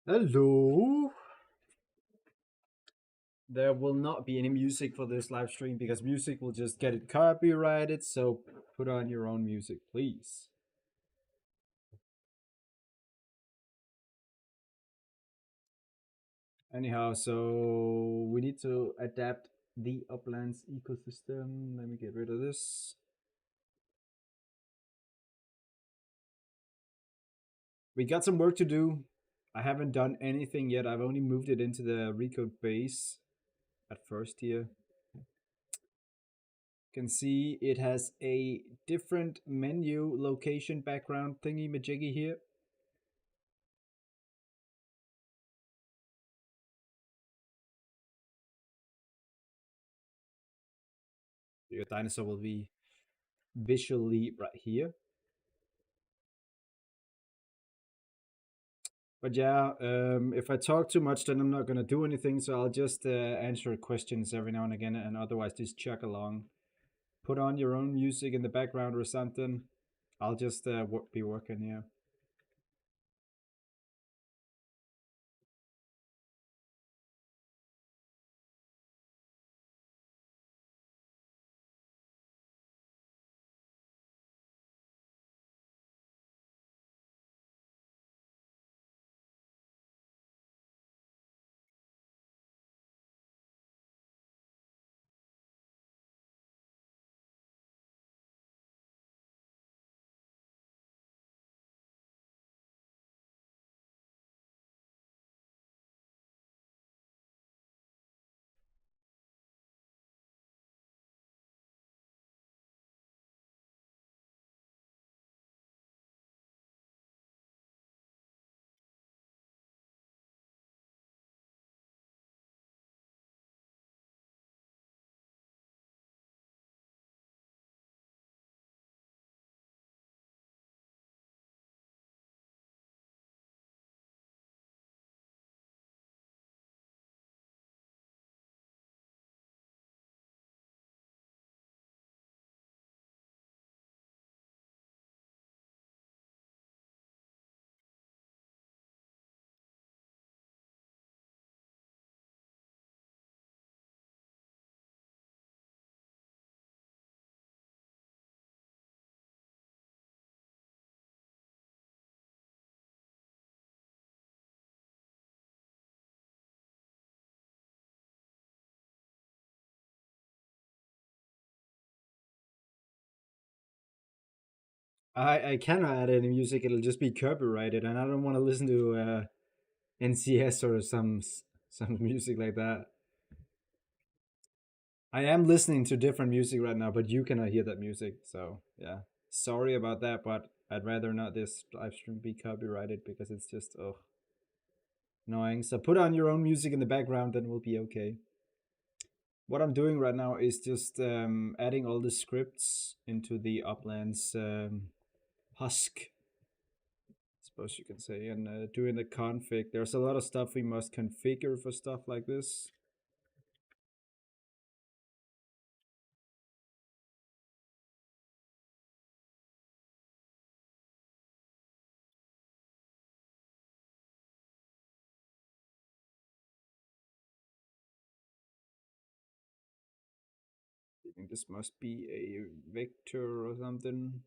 Hello. There will not be any music for this live stream because music will just get it copyrighted. So put on your own music, please. Anyhow, so we need to adapt the Uplands ecosystem. Let me get rid of this. We got some work to do. I haven't done anything yet. I've only moved it into the RECODE base at first here. You can see it has a different menu location background thingy majiggy here. Your dinosaur will be visually right here. But yeah, if I talk too much, then I'm not gonna do anything. So I'll just answer questions every now and again, and otherwise just chug along. Put on your own music in the background or something. I'll just be working here. I cannot add any music; it'll just be copyrighted, and I don't want to listen to NCS or some music like that. I am listening to different music right now, but you cannot hear that music. So yeah, sorry about that, but I'd rather not this live stream be copyrighted because it's just annoying. So put on your own music in the background, then we'll be okay. What I'm doing right now is just adding all the scripts into the Uplands husk, I suppose you can say, and doing the config. There's a lot of stuff we must configure for stuff like this. I think this must be a vector or something.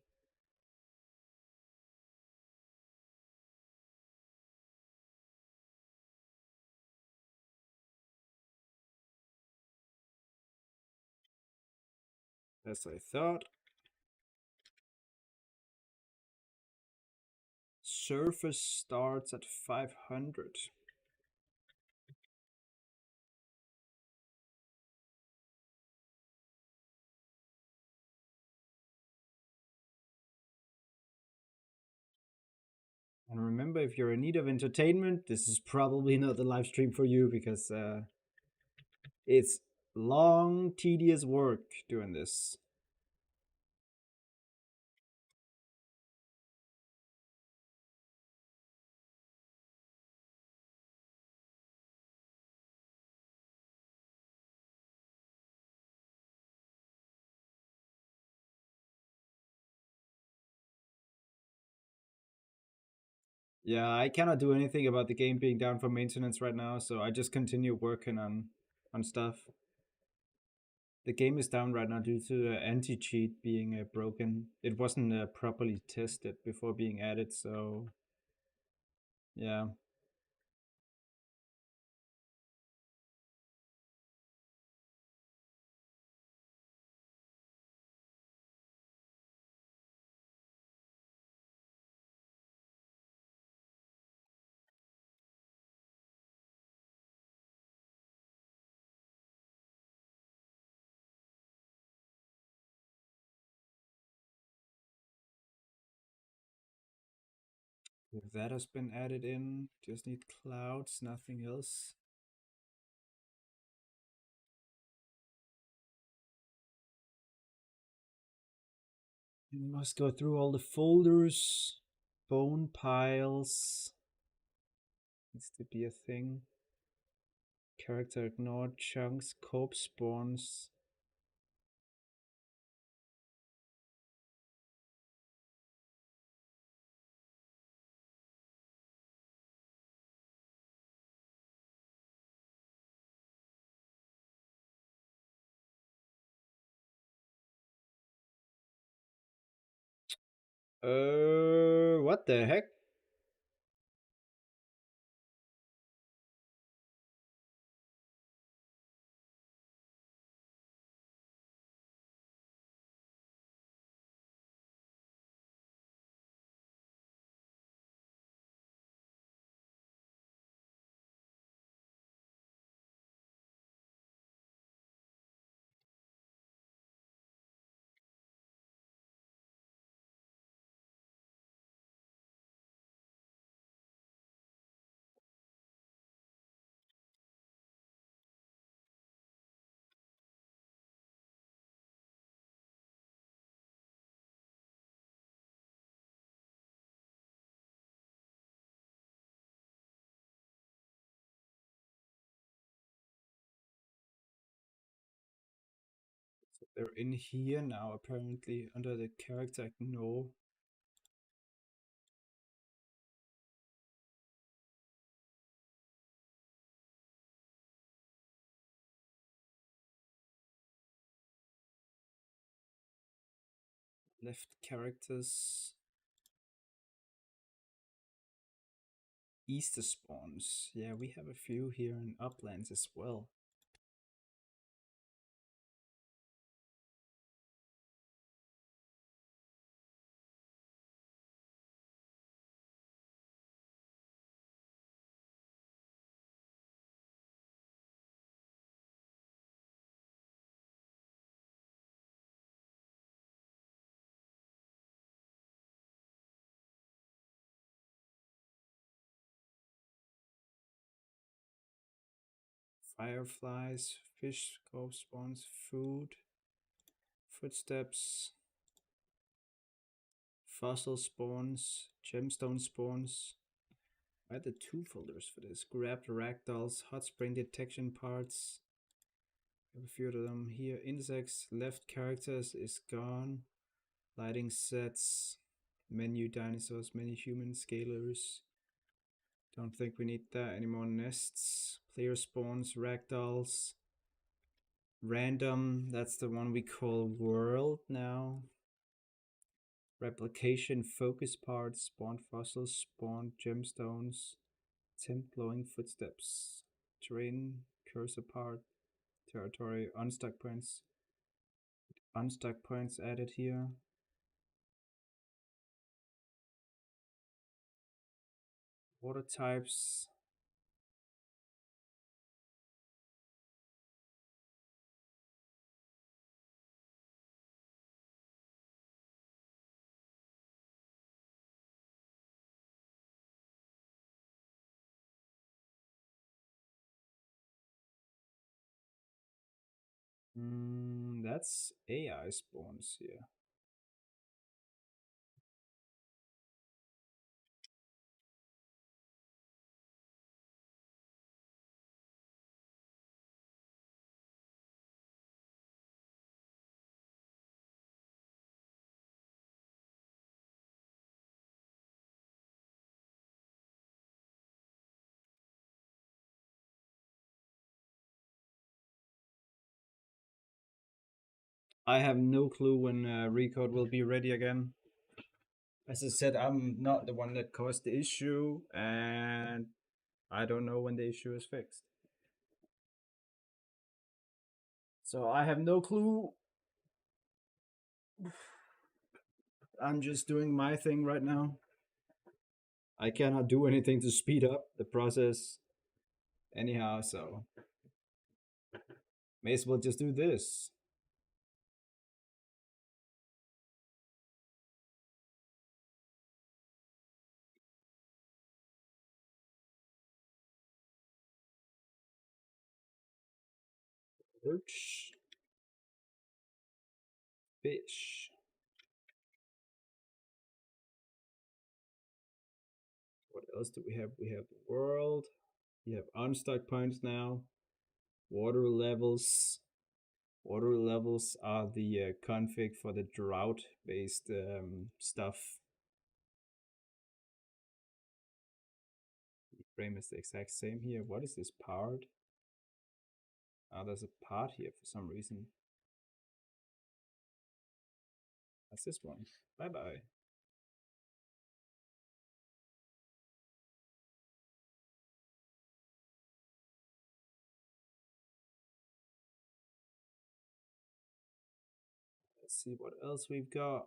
As I thought. Surface starts at 500. And remember, if you're in need of entertainment, this is probably not the live stream for you because it's long, tedious work doing this. Yeah, I cannot do anything about the game being down for maintenance right now, so I just continue working on stuff. The game is down right now due to anti-cheat being broken. It wasn't properly tested before being added, so yeah. If that has been added in, just need clouds, nothing else. You must go through all the folders. Bone piles needs to be a thing. Character ignored, chunks, corpse spawns. What the heck? They're in here now, apparently, under the character ignore. Left characters. Easter spawns. Yeah, we have a few here in Uplands as well. Fireflies, fish, corpse spawns, food, footsteps, fossil spawns, gemstone spawns. I had the two folders for this. Grabbed ragdolls, hot spring detection parts. I have a few of them here. Insects, left characters is gone. Lighting sets, menu dinosaurs, many human scalers. Don't think we need that anymore. Nests, player spawns, ragdolls. Random, that's the one we call world now. Replication, focus parts, spawn fossils, spawn gemstones, temp glowing footsteps, terrain, cursor part, territory, unstuck points. Unstuck points added here. Water types. That's AI spawns here. I have no clue when RECODE will be ready again. As I said, I'm not the one that caused the issue, and I don't know when the issue is fixed. So I have no clue. I'm just doing my thing right now. I cannot do anything to speed up the process anyhow, so may as well just do this. Search fish. What else do we have? We have the world. We have unstuck points now. Water levels. Water levels are the config for the drought-based stuff. The frame is the exact same here. What is this part? Oh, there's a part here for some reason. That's this one. Bye-bye. Let's see what else we've got.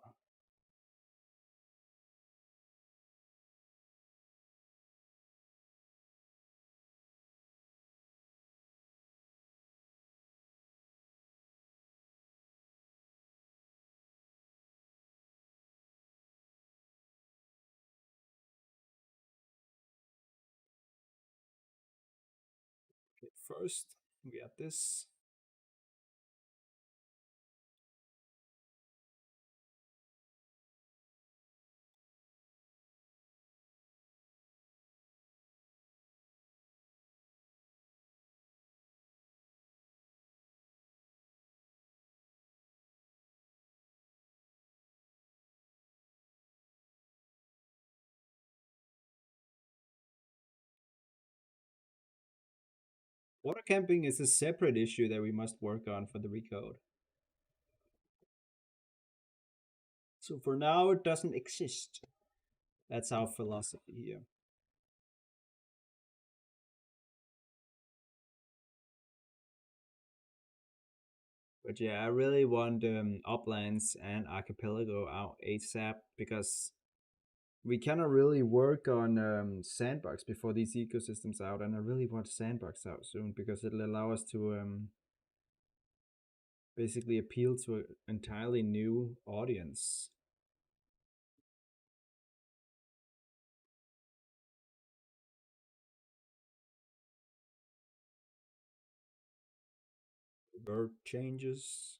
Okay, first we got this. Water camping is a separate issue that we must work on for the recode. So for now, it doesn't exist. That's our philosophy here. But yeah, I really want Uplands and Archipelago out ASAP because we cannot really work on Sandbox before these ecosystems out, and I really want Sandbox out soon because it'll allow us to basically appeal to an entirely new audience. Bird changes.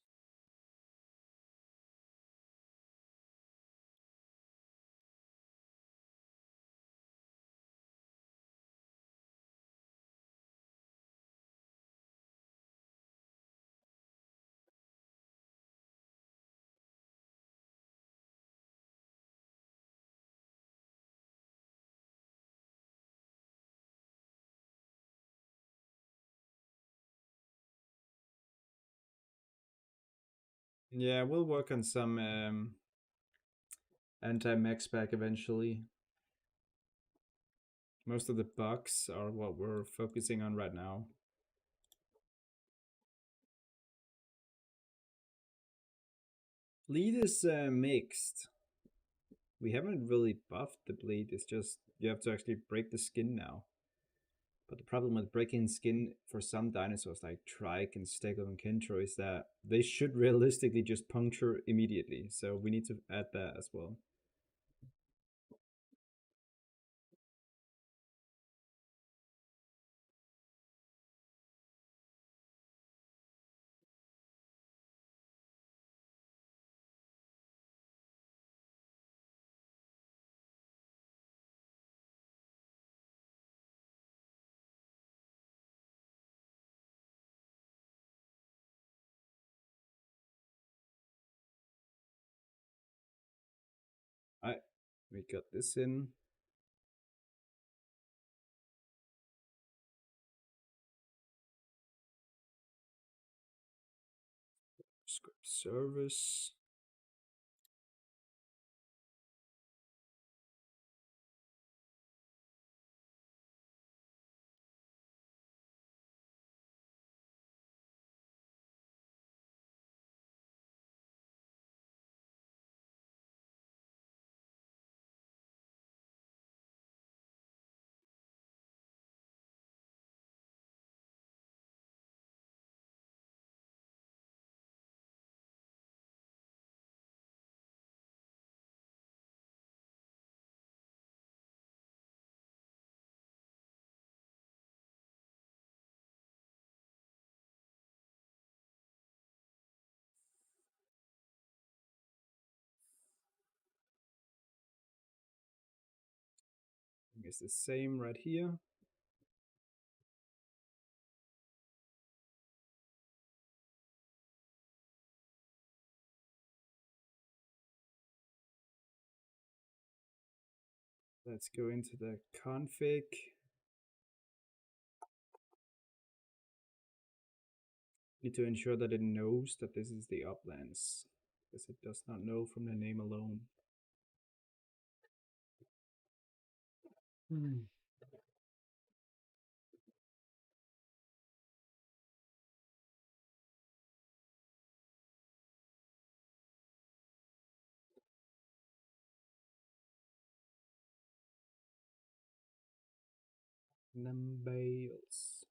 Yeah, we'll work on some anti-mech spec eventually. Most of the bugs are what we're focusing on right now. Bleed is mixed. We haven't really buffed the bleed, it's just you have to actually break the skin now. But the problem with breaking skin for some dinosaurs like Trike and Stego and Kentro is that they should realistically just puncture immediately, so we need to add that as well. Alright, we got this in. Scripts. service. It's the same right here. Let's go into the config. Need to ensure that it knows that this is the Uplands, because it does not know from the name alone. Numbales.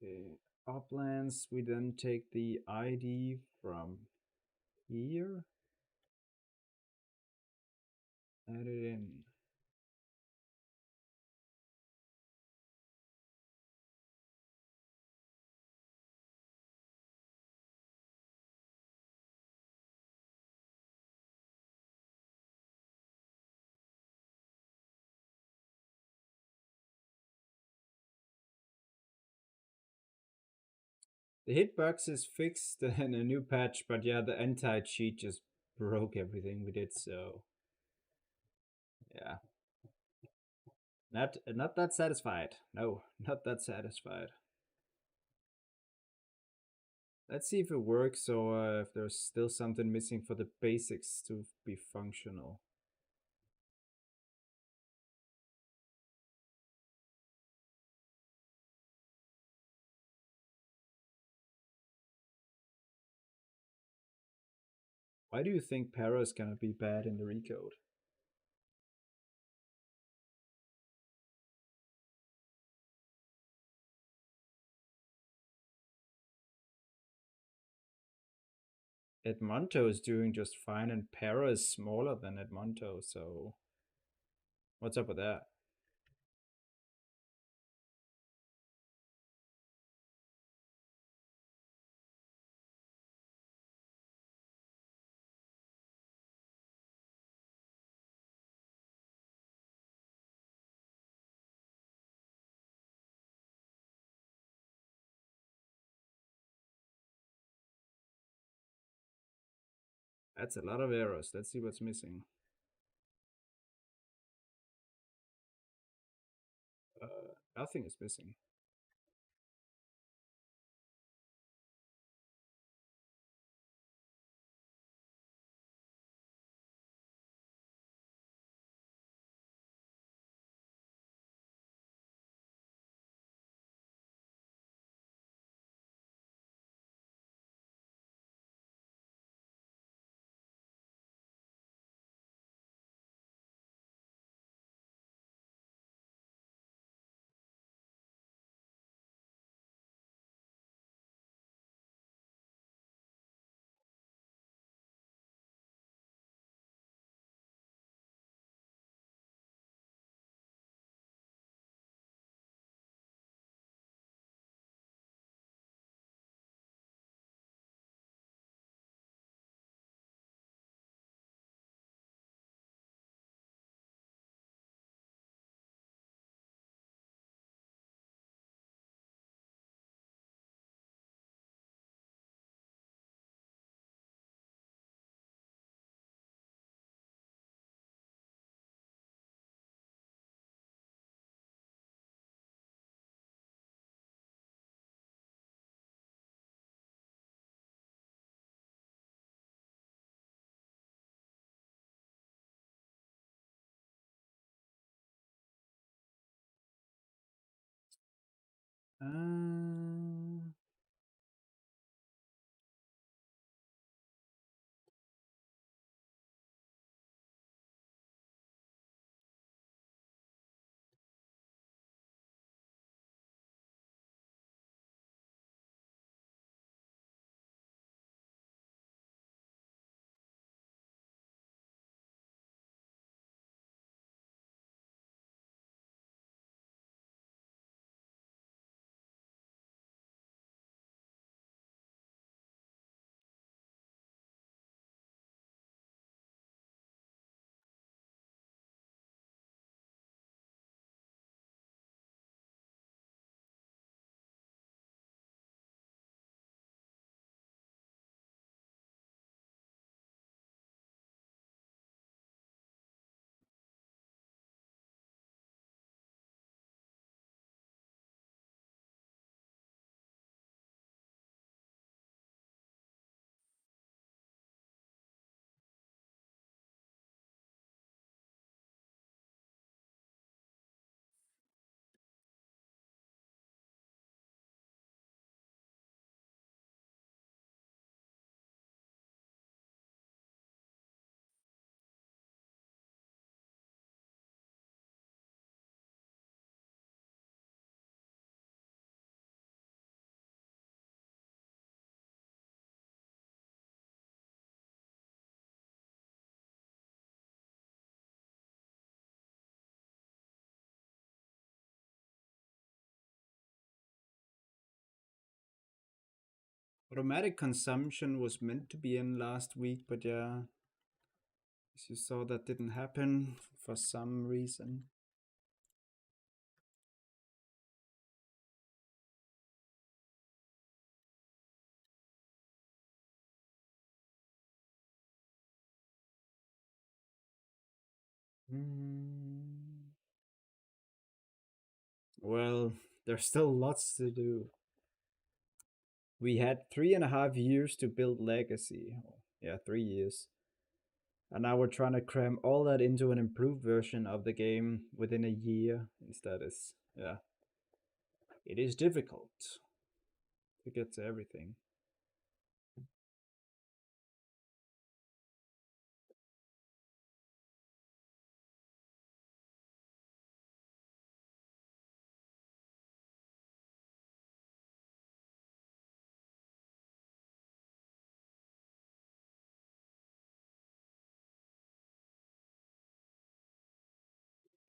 Okay, Uplands, we then take the ID from here, add it in. The hitbox is fixed and a new patch, but yeah, the anti-cheat just broke everything we did, so yeah. Not that satisfied. No, not that satisfied. Let's see if it works or if there's still something missing for the basics to be functional. Why do you think para is gonna be bad in the recode? Edmonto is doing just fine, and para is smaller than Edmonto, so what's up with that? That's a lot of errors. Let's see what's missing. Nothing is missing. Uh, Automatic consumption was meant to be in last week, but yeah, as you saw, that didn't happen for some reason. Well, there's still lots to do. We had 3.5 years to build legacy. Yeah, 3 years. And now we're trying to cram all that into an improved version of the game within a year. Instead, yeah, it is difficult to get to everything.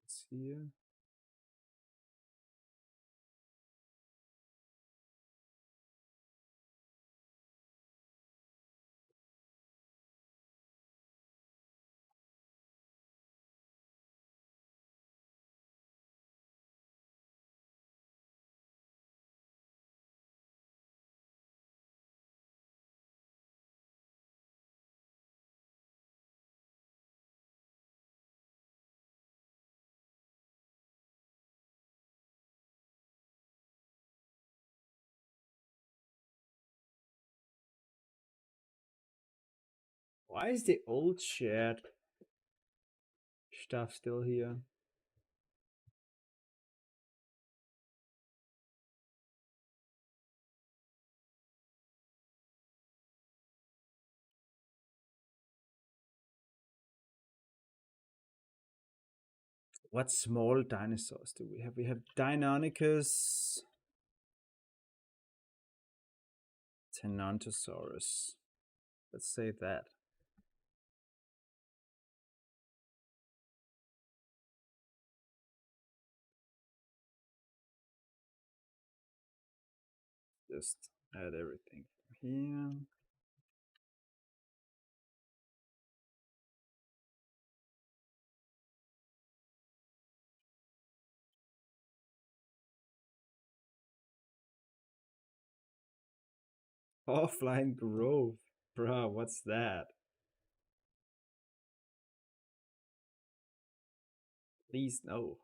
It's here. Why is the old shared stuff still here? What small dinosaurs do we have? We have Dinonicus, Tenontosaurus. Let's say that. Just add everything here. Offline growth. Bruh, what's that? Please no.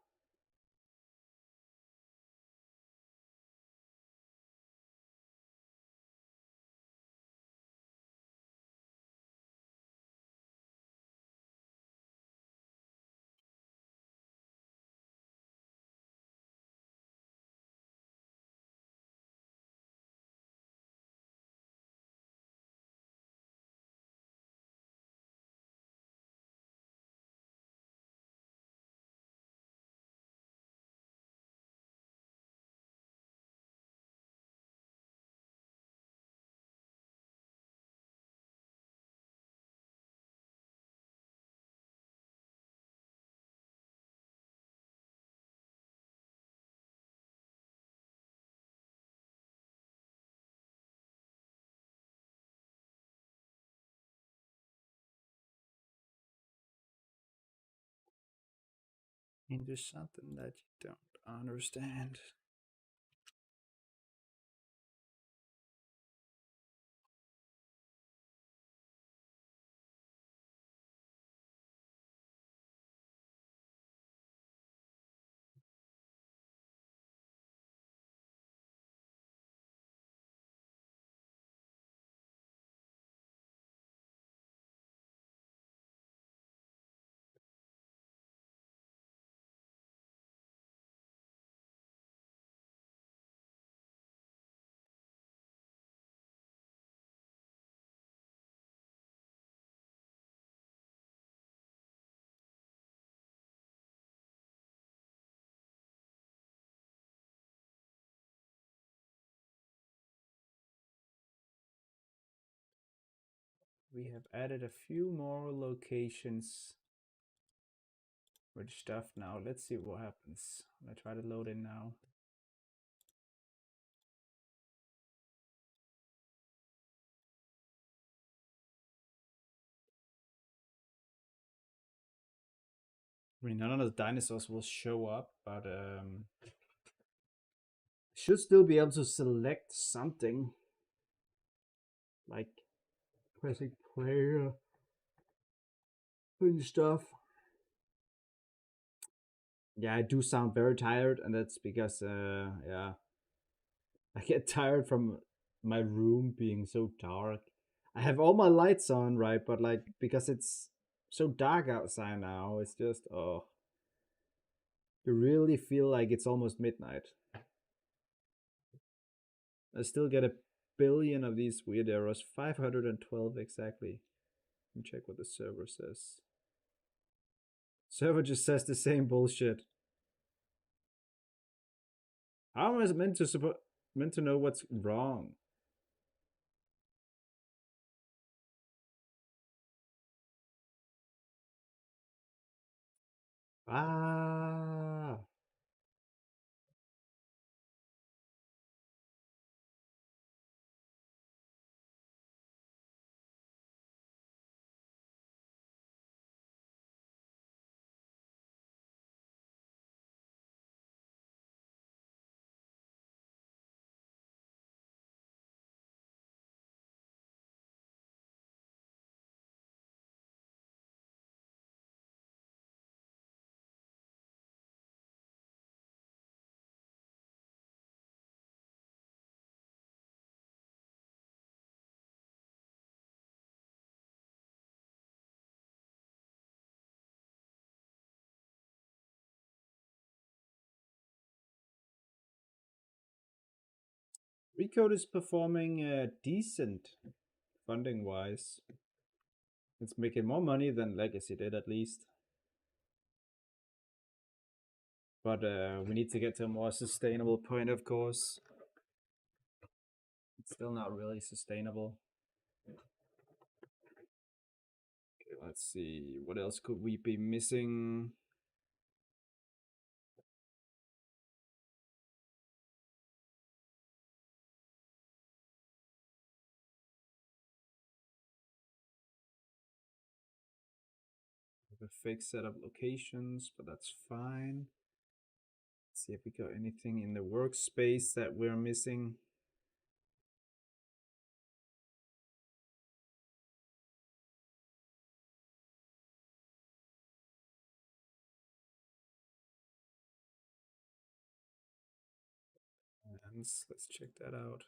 into something that you don't understand. We have added a few more locations with stuff now. Let's see what happens. I try to load in now. I mean, none of the dinosaurs will show up, but should still be able to select something like pressing play and stuff. Yeah, I do sound very tired, and that's because yeah, I get tired from my room being so dark. I have all my lights on, right? But like because it's so dark outside now, it's just oh, you really feel like it's almost midnight. I still get a billion of these weird errors, 512 exactly. Let me check what the server says. Server just says the same bullshit. How am I meant to know what's wrong? Ah, RECODE is performing decent funding wise. It's making more money than Legacy did at least. But we need to get to a more sustainable point, of course. It's still not really sustainable. Okay, let's see. What else could we be missing? A fake set of locations, but that's fine. Let's see if we got anything in the workspace that we're missing. And let's check that out.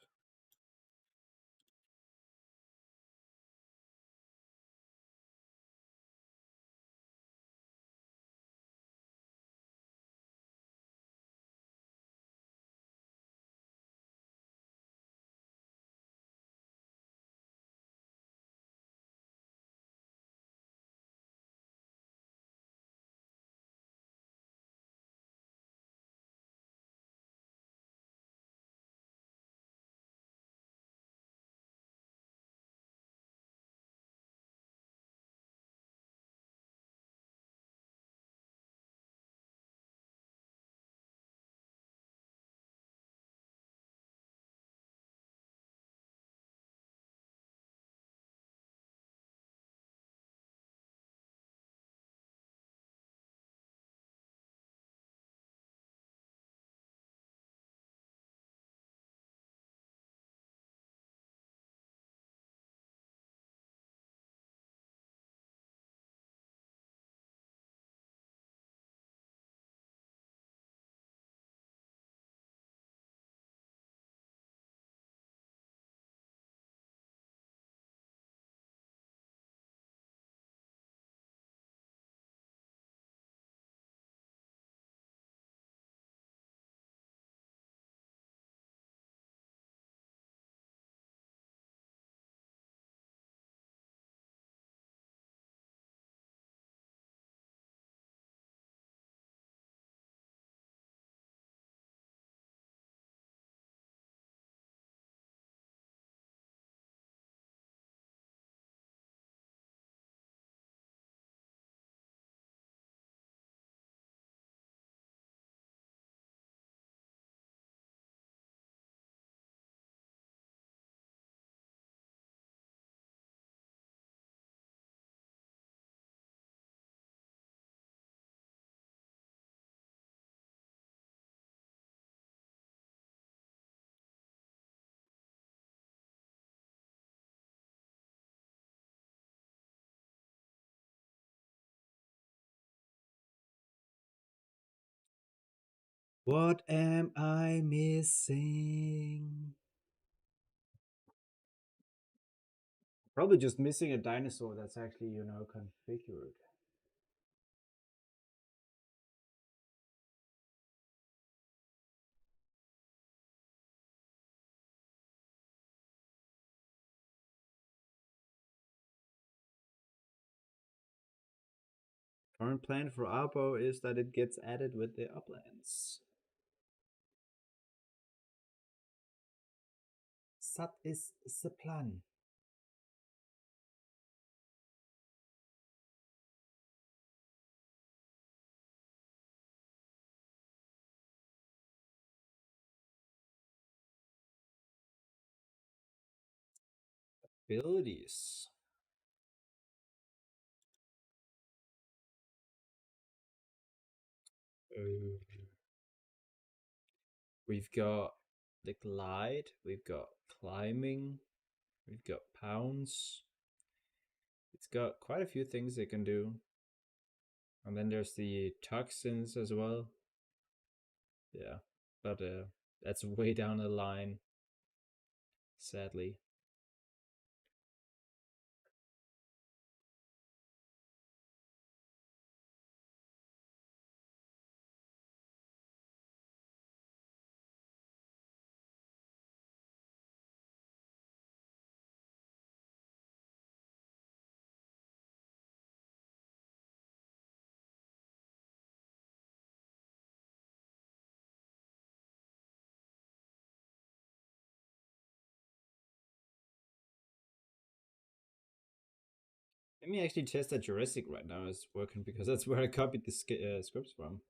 What am I missing? Probably just missing a dinosaur that's actually, configured. Current plan for Arbo is that it gets added with the Uplands. That is the plan. Abilities. We've got the glide, we've got climbing, we've got pounce. It's got quite a few things it can do. And then there's the toxins as well. Yeah, but that's way down the line, sadly. Let me actually test that Jurassic right now is working because that's where I copied the scripts from.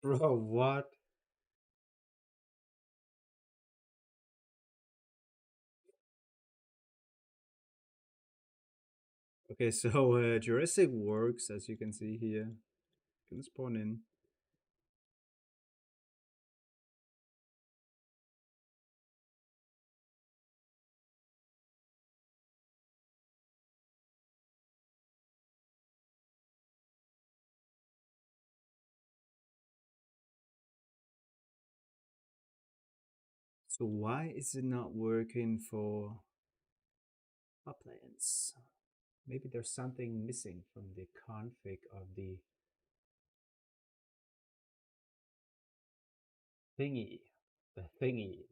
Bro, what? Okay, so Jurassic works as you can see here. You can spawn in. So why is it not working for Uplands? Maybe there's something missing from the config of the thingy. The thingy.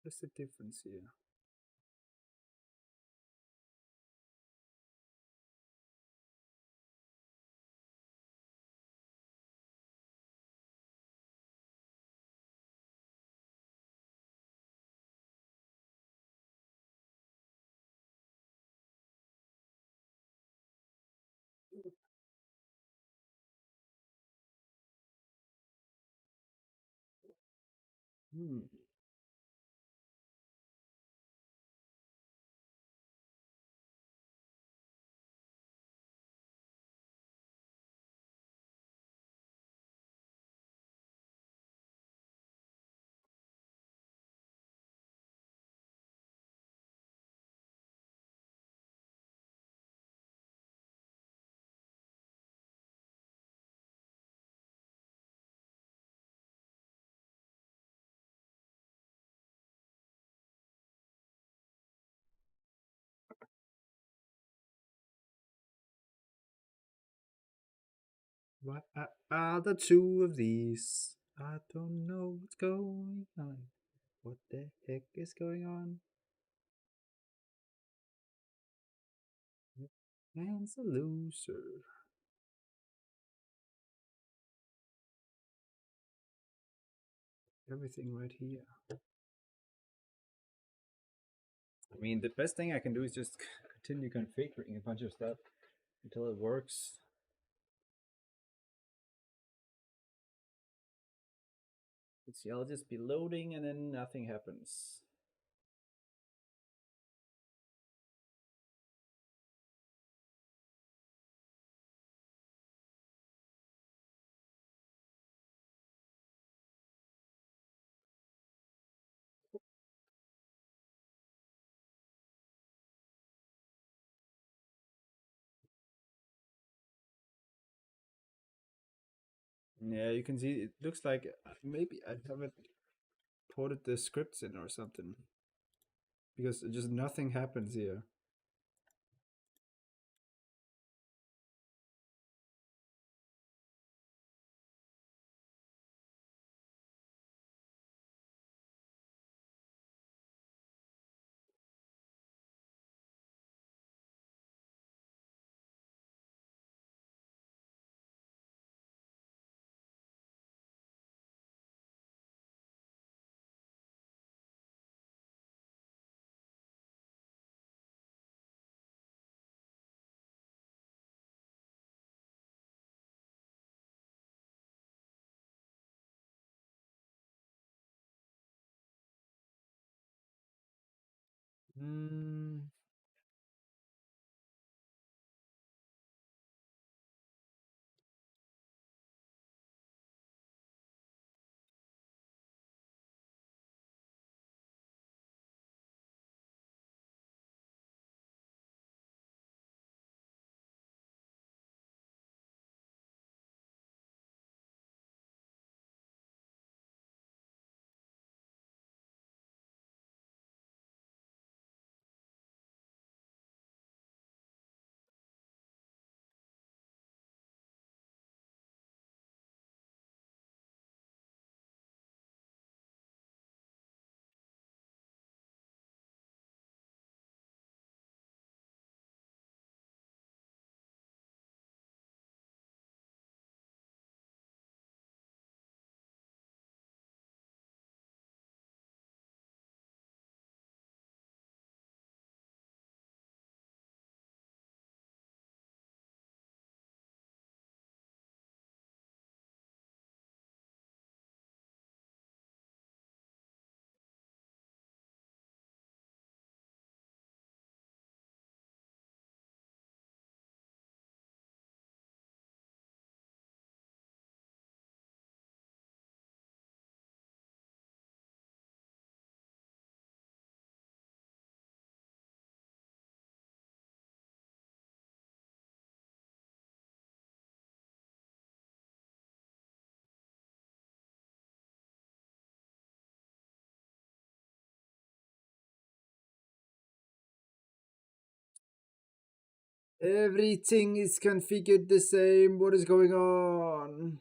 What's the difference here? Hmm. What are the two of these? I don't know what's going on. What the heck is going on? Man's a loser. Everything right here. I mean, the best thing I can do is just continue configuring a bunch of stuff until it works. See, I'll just be loading and then nothing happens. Yeah, you can see it looks like maybe I haven't ported the scripts in or something because just nothing happens here. Hmm. Everything is configured the same. What is going on?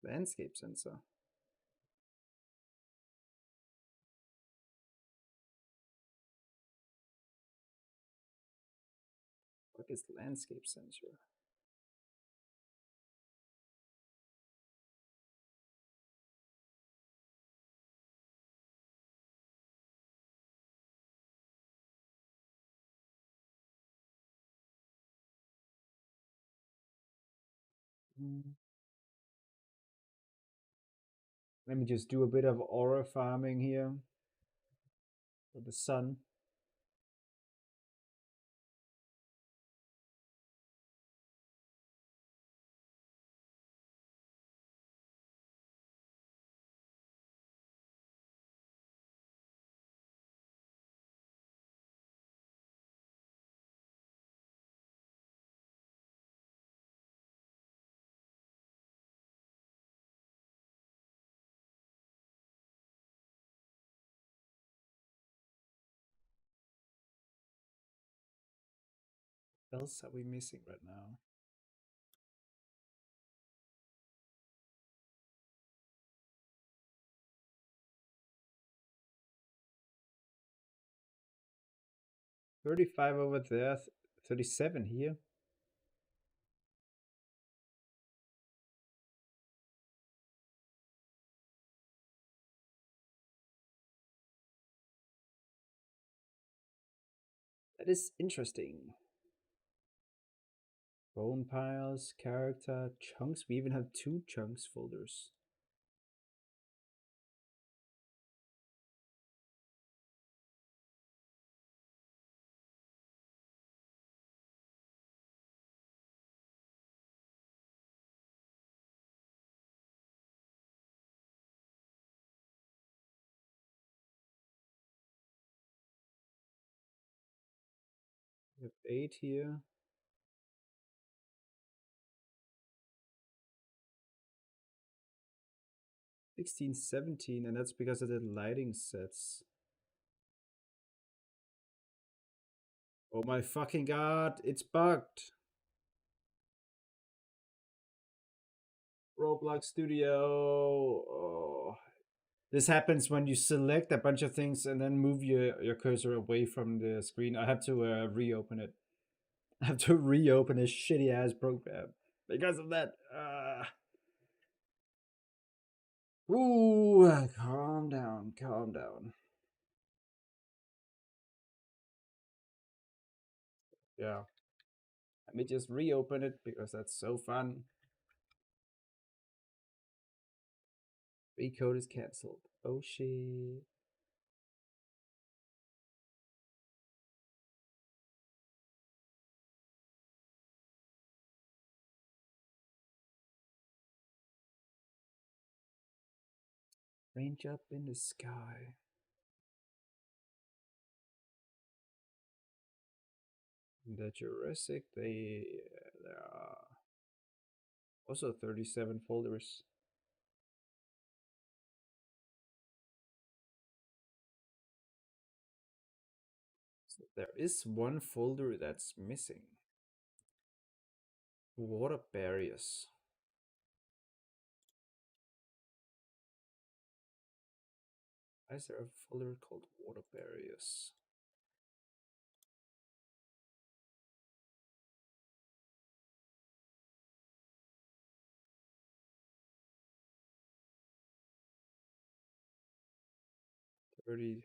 Landscape sensor. What is landscape sensor? Let me just do a bit of aura farming here for the sun. What else are we missing right now? 35 over there, 37 here. That is interesting. Bone piles, character, chunks. We even have 2 chunks folders. We have 8 here. 16, 17, and that's because of the lighting sets. Oh my fucking god, it's bugged. Roblox Studio. Oh. This happens when you select a bunch of things and then move your cursor away from the screen. I have to reopen it. I have to reopen this shitty ass program because of that. Ooh, calm down, calm down. Yeah. Let me just reopen it because that's so fun. Recode is cancelled. Oh shit. Range up in the sky. The Jurassic, there are also 37 folders. So there is one folder that's missing. Water barriers. Why is there a folder called water barriers? $33.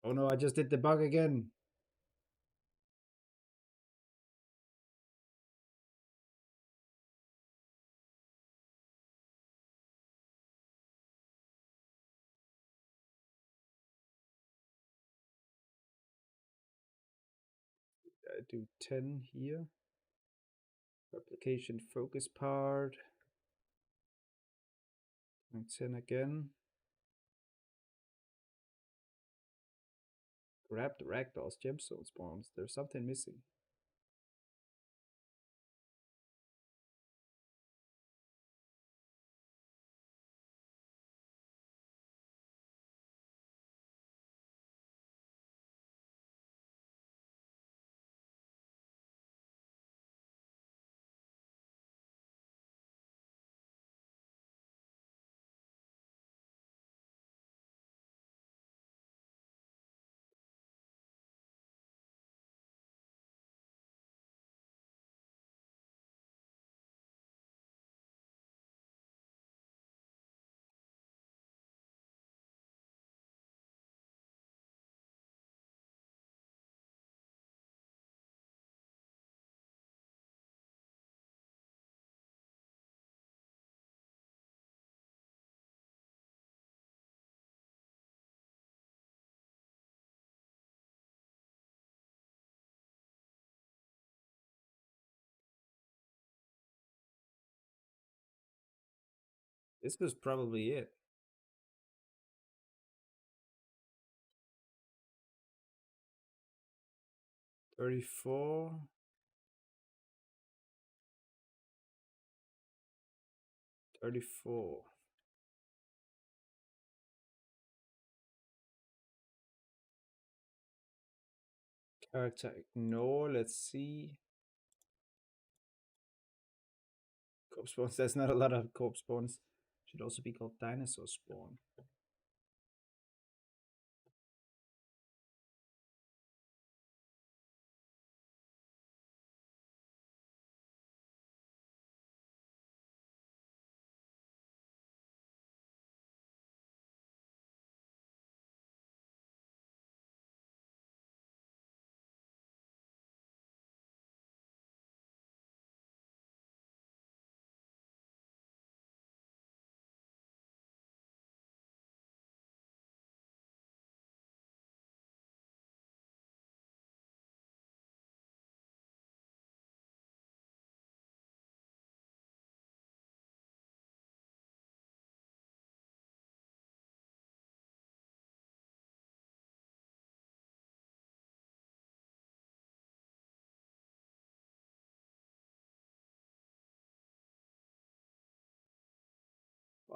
Oh no, I just did the bug again. I do 10 here. Replication focus part. And 10 again. Grab the ragdoll's gemstone spawns. There's something missing. This was probably it. $34. $34. Character ignore. Let's see. Corpse spawns. There's not a lot of corpse spawns. Should also be called dinosaur spawn.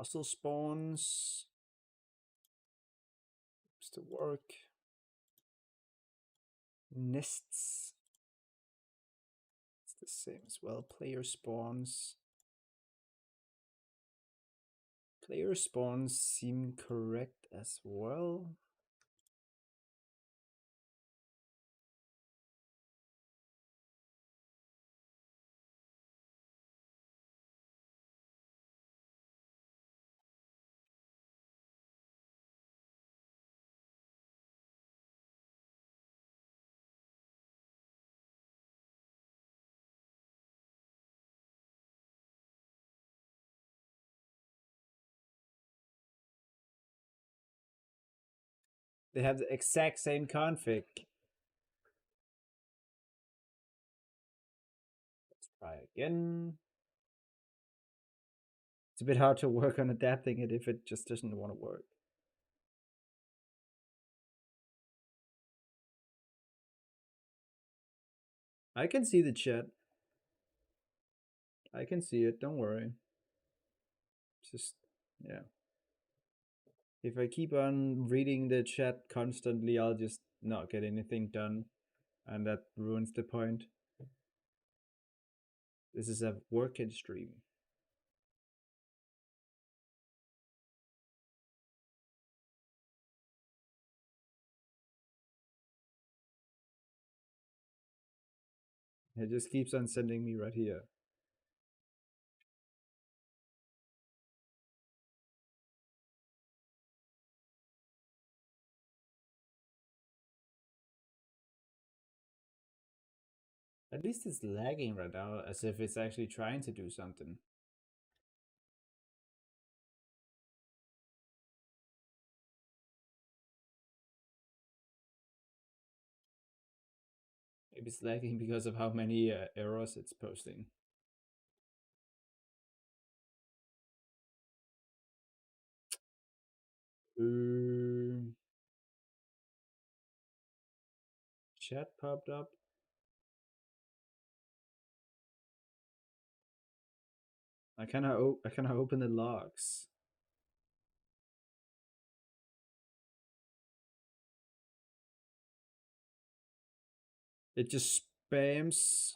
Fossil spawns. Used to work. Nests. It's the same as well. Player spawns. Player spawns seem correct as well. They have the exact same config. Let's try again. It's a bit hard to work on adapting it if it just doesn't want to work. I can see the chat. I can see it, don't worry. Just, yeah. If I keep on reading the chat constantly, I'll just not get anything done. And that ruins the point. This is a working stream. It just keeps on sending me right here. At least it's lagging right now, as if it's actually trying to do something. Maybe it's lagging because of how many errors it's posting. Chat popped up. I cannot open the logs. It just spams.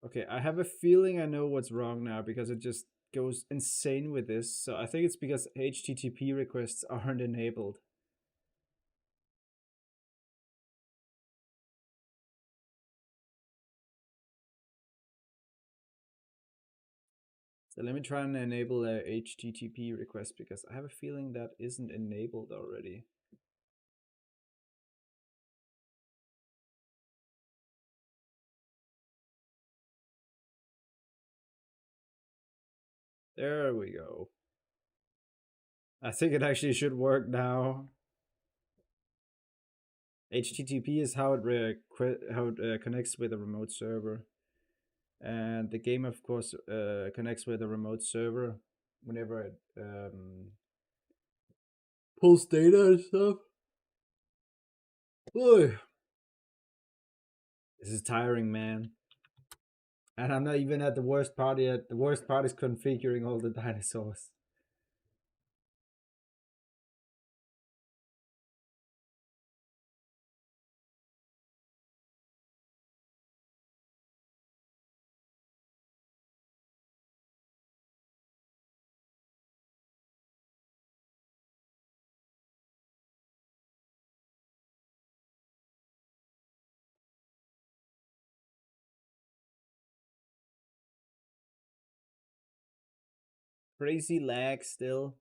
Okay, I have a feeling I know what's wrong now because it just goes insane with this. So I think it's because HTTP requests aren't enabled. So let me try and enable a HTTP request because I have a feeling that isn't enabled already. There we go. I think it actually should work now. HTTP is how it connects with a remote server. And the game, of course, connects with a remote server whenever it pulls data and stuff. Oy. This is tiring, man. And I'm not even at the worst part yet. The worst part is configuring all the dinosaurs. Crazy lag still.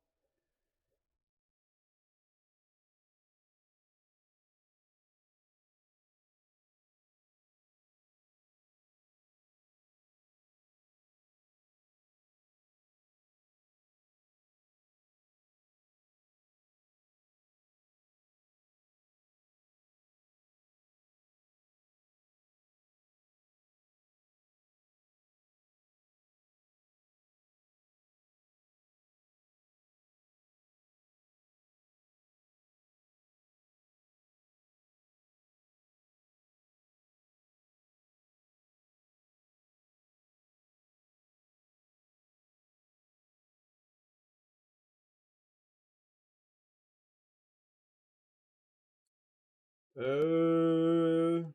Is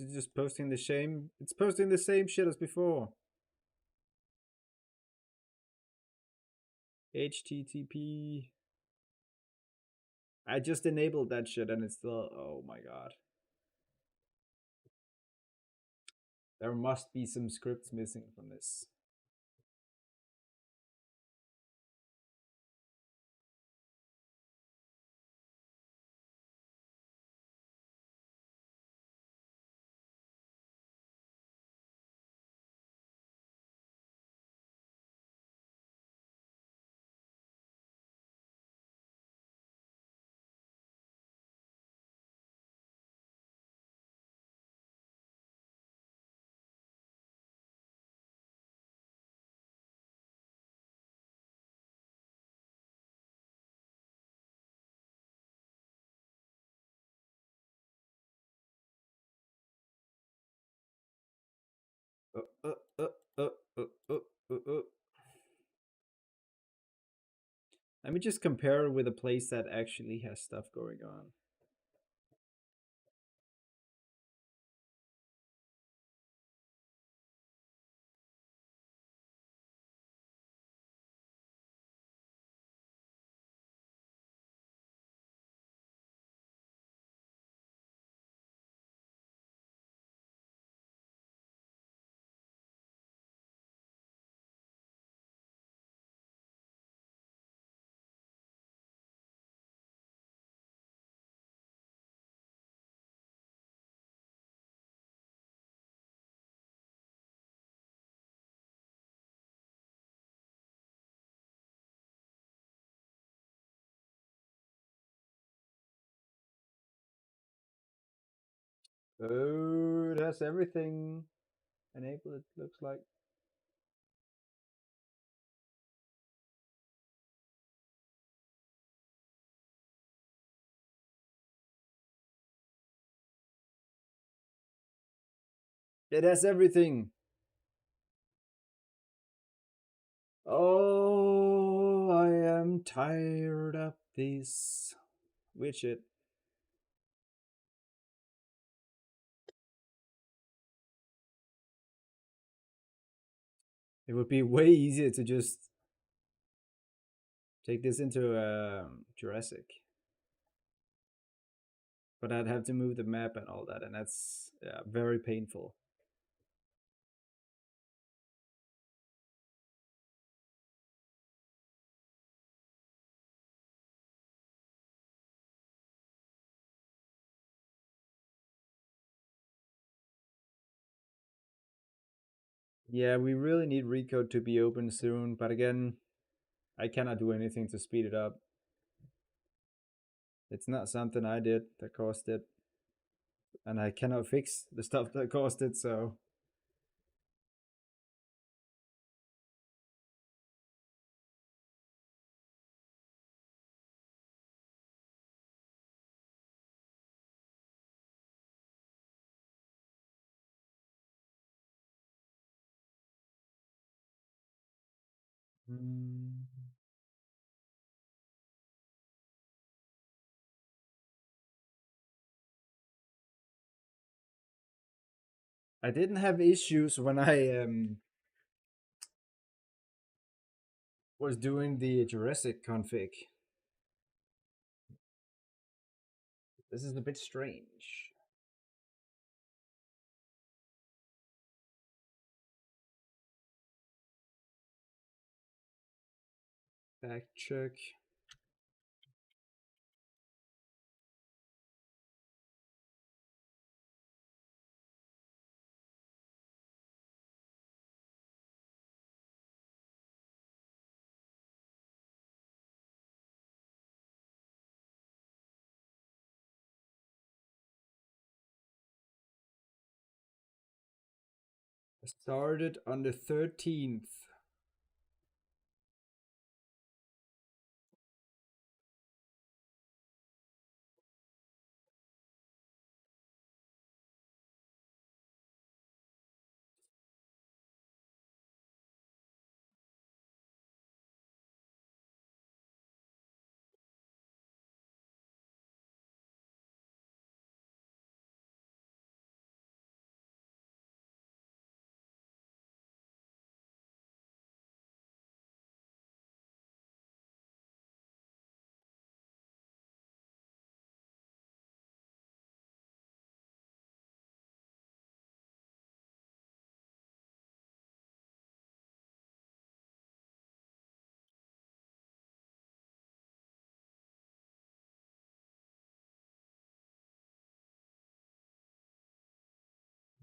it just posting the same? It's posting the same shit as before. HTTP. I just enabled that shit and it's still. Oh my god. There must be some scripts missing from this. Uh, uh, uh, uh, uh, uh, uh. Let me just compare with a place that actually has stuff going on. Oh, it has everything enabled, it looks like. It has everything. Oh, I am tired of this widget. It would be way easier to just take this into Jurassic. But I'd have to move the map and all that, and that's very painful. Yeah, we really need RECODE to be open soon, but again, I cannot do anything to speed it up. It's not something I did that caused it, and I cannot fix the stuff that caused it, so. Mm. I didn't have issues when I was doing the Jurassic config. This is a bit strange. Back check. I started on the 13th.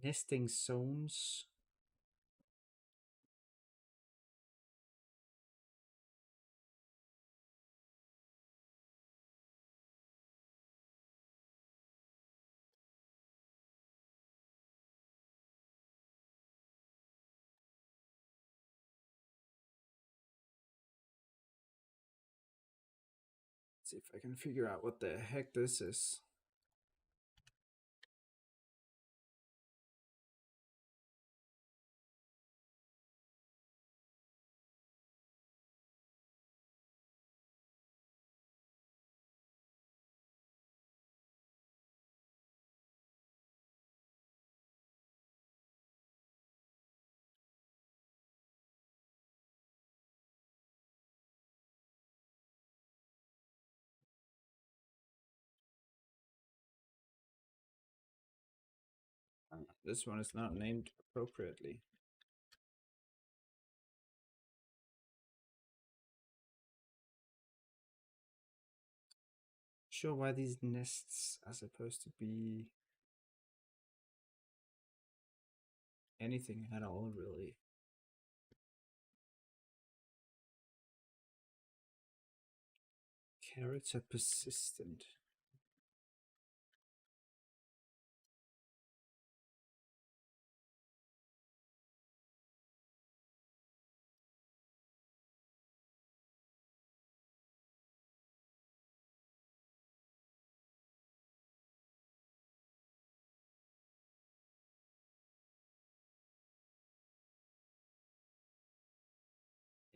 Nesting zones. Let's see if I can figure out what the heck this is. This one is not named appropriately. Sure why these nests are supposed to be anything at all, really. Character persistent.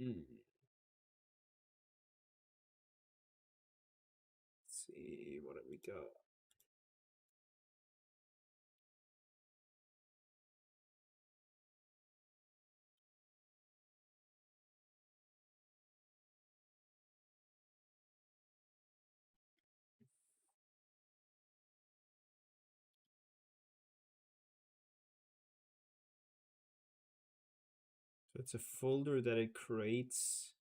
Let's see, what have we got? So it's a folder that it creates.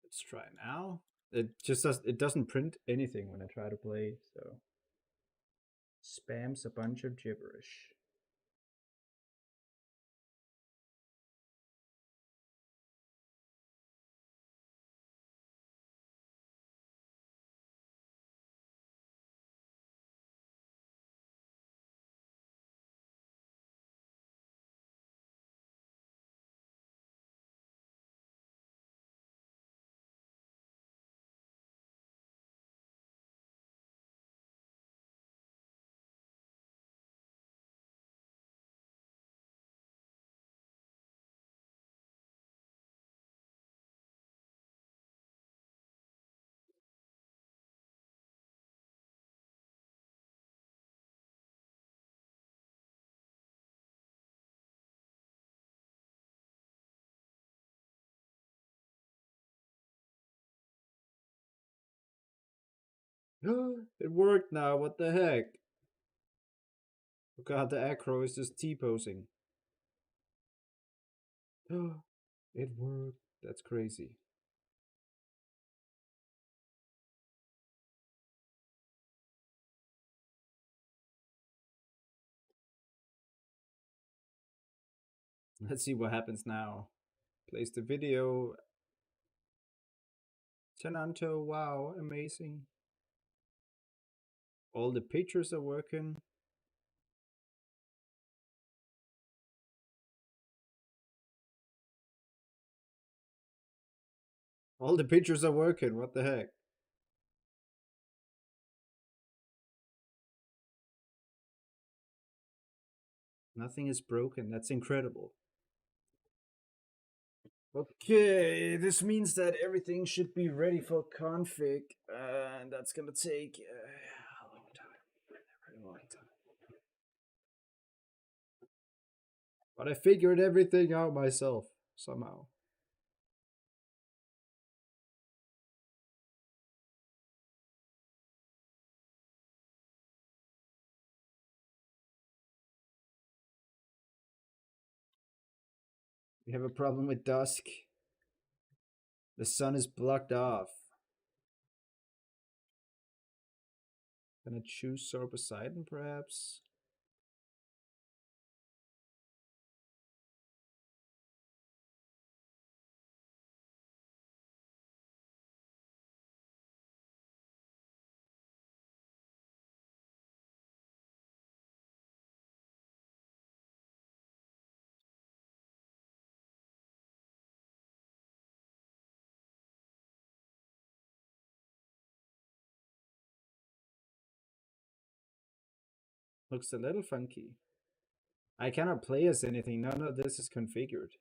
Let's try now. It doesn't print anything when I try to play, so spams a bunch of gibberish. It worked now, what the heck? Oh god, the acro is just T-posing. It worked. That's crazy. Let's see what happens now. Plays the video. Tenanto, wow, amazing. All the pictures are working. All the pictures are working, what the heck? Nothing is broken, that's incredible. Okay, this means that everything should be ready for config, and that's gonna take a long time. A very long time. But I figured everything out myself, somehow. We have a problem with dusk. The sun is blocked off. Gonna choose Sor Poseidon, perhaps? Looks a little funky. I cannot play as anything, none of this is configured.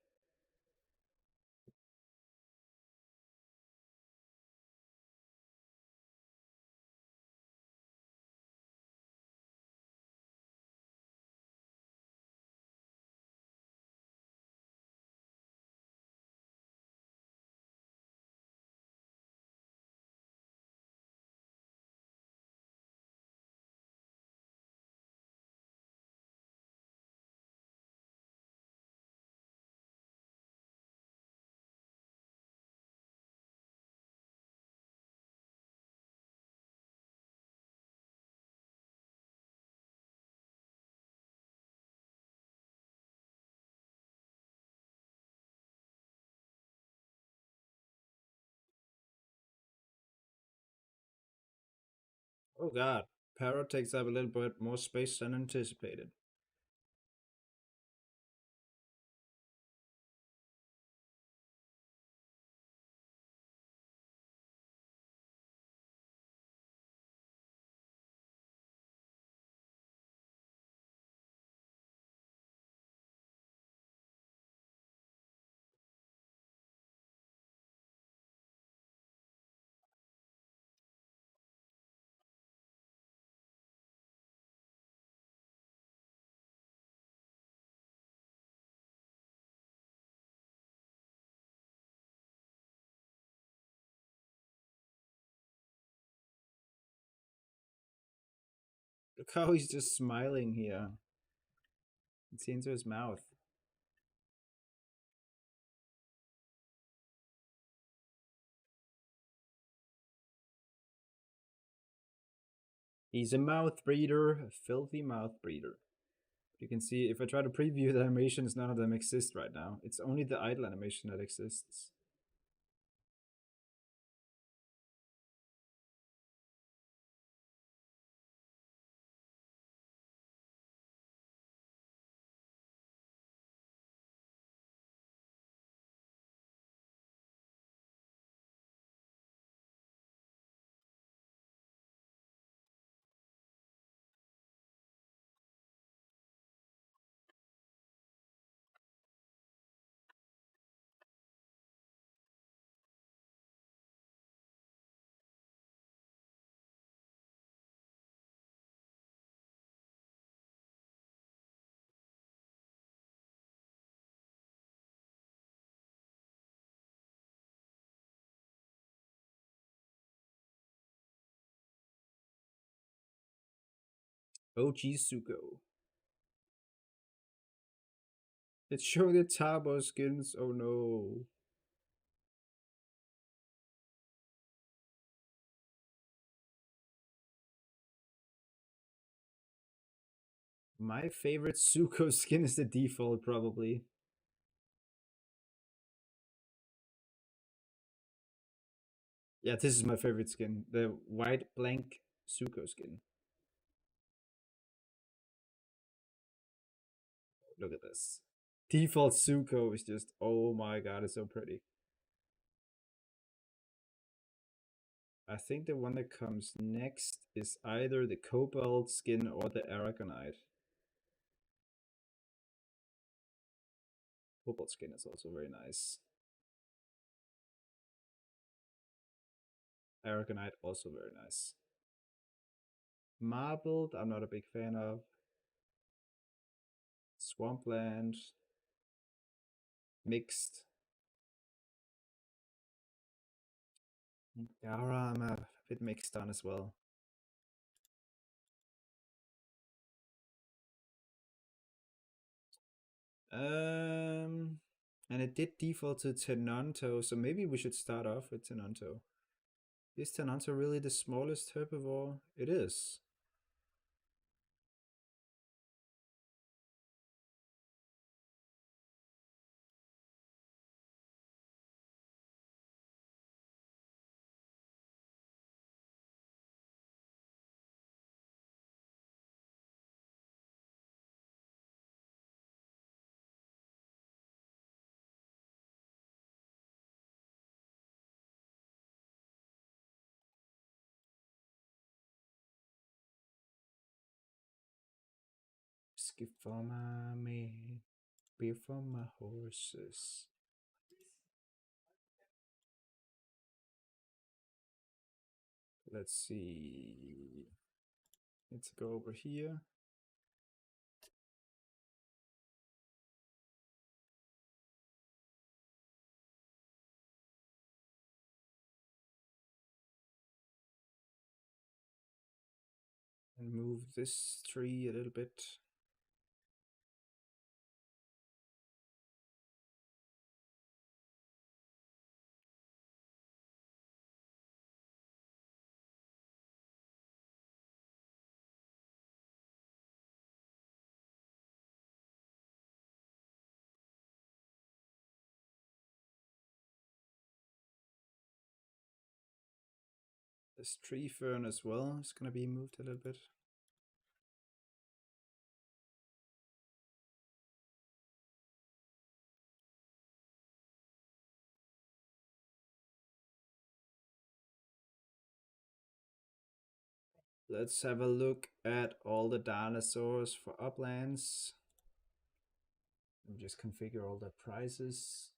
Oh god, Parrot takes up a little bit more space than anticipated. Look how he's just smiling here. It's into his mouth. He's a mouth breather, a filthy mouth breather. You can see if I try to preview the animations, none of them exist right now. It's only the idle animation that exists. OG Suko. It's showing the Tabo skins, oh no. My favorite Suko skin is the default, probably. Yeah, this is my favorite skin. The white blank Suko skin. Look at this. Default Suko is just, oh my god, it's so pretty. I think the one that comes next is either the Cobalt skin or the Aragonite. Cobalt skin is also very nice. Aragonite, also very nice. Marbled, I'm not a big fan of. Swampland. Mixed. Yara, I'm a bit mixed on as well. And it did default to Tenonto, so maybe we should start off with Tenonto. Is Tenonto really the smallest herbivore? It is. Skip for my maid, beer for my horses. Let's see. Let's go over here. And move this tree a little bit. This tree fern as well is gonna be moved a little bit. Let's have a look at all the dinosaurs for Uplands. Let me just configure all the prices.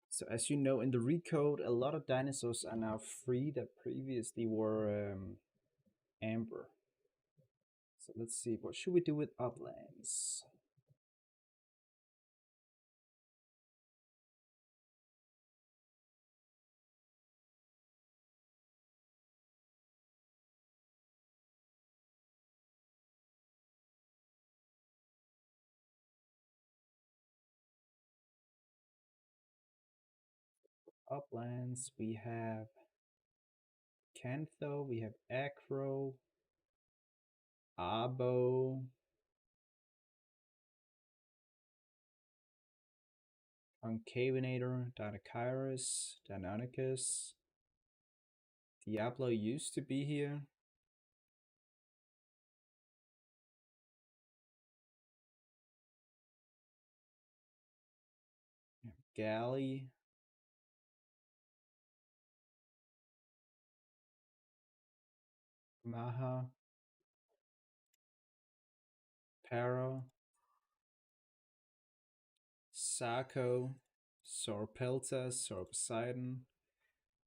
So as you know, in the RECODE, a lot of dinosaurs are now free that previously were amber. So let's see, what should we do with Uplands? Uplands, we have Cantho, we have Acro, Abo, Concavinator, Dinochirus, Dinonicus. Diablo used to be here. Galley. Maha. Paro. Sako. Sorpelta, Sorposeidon.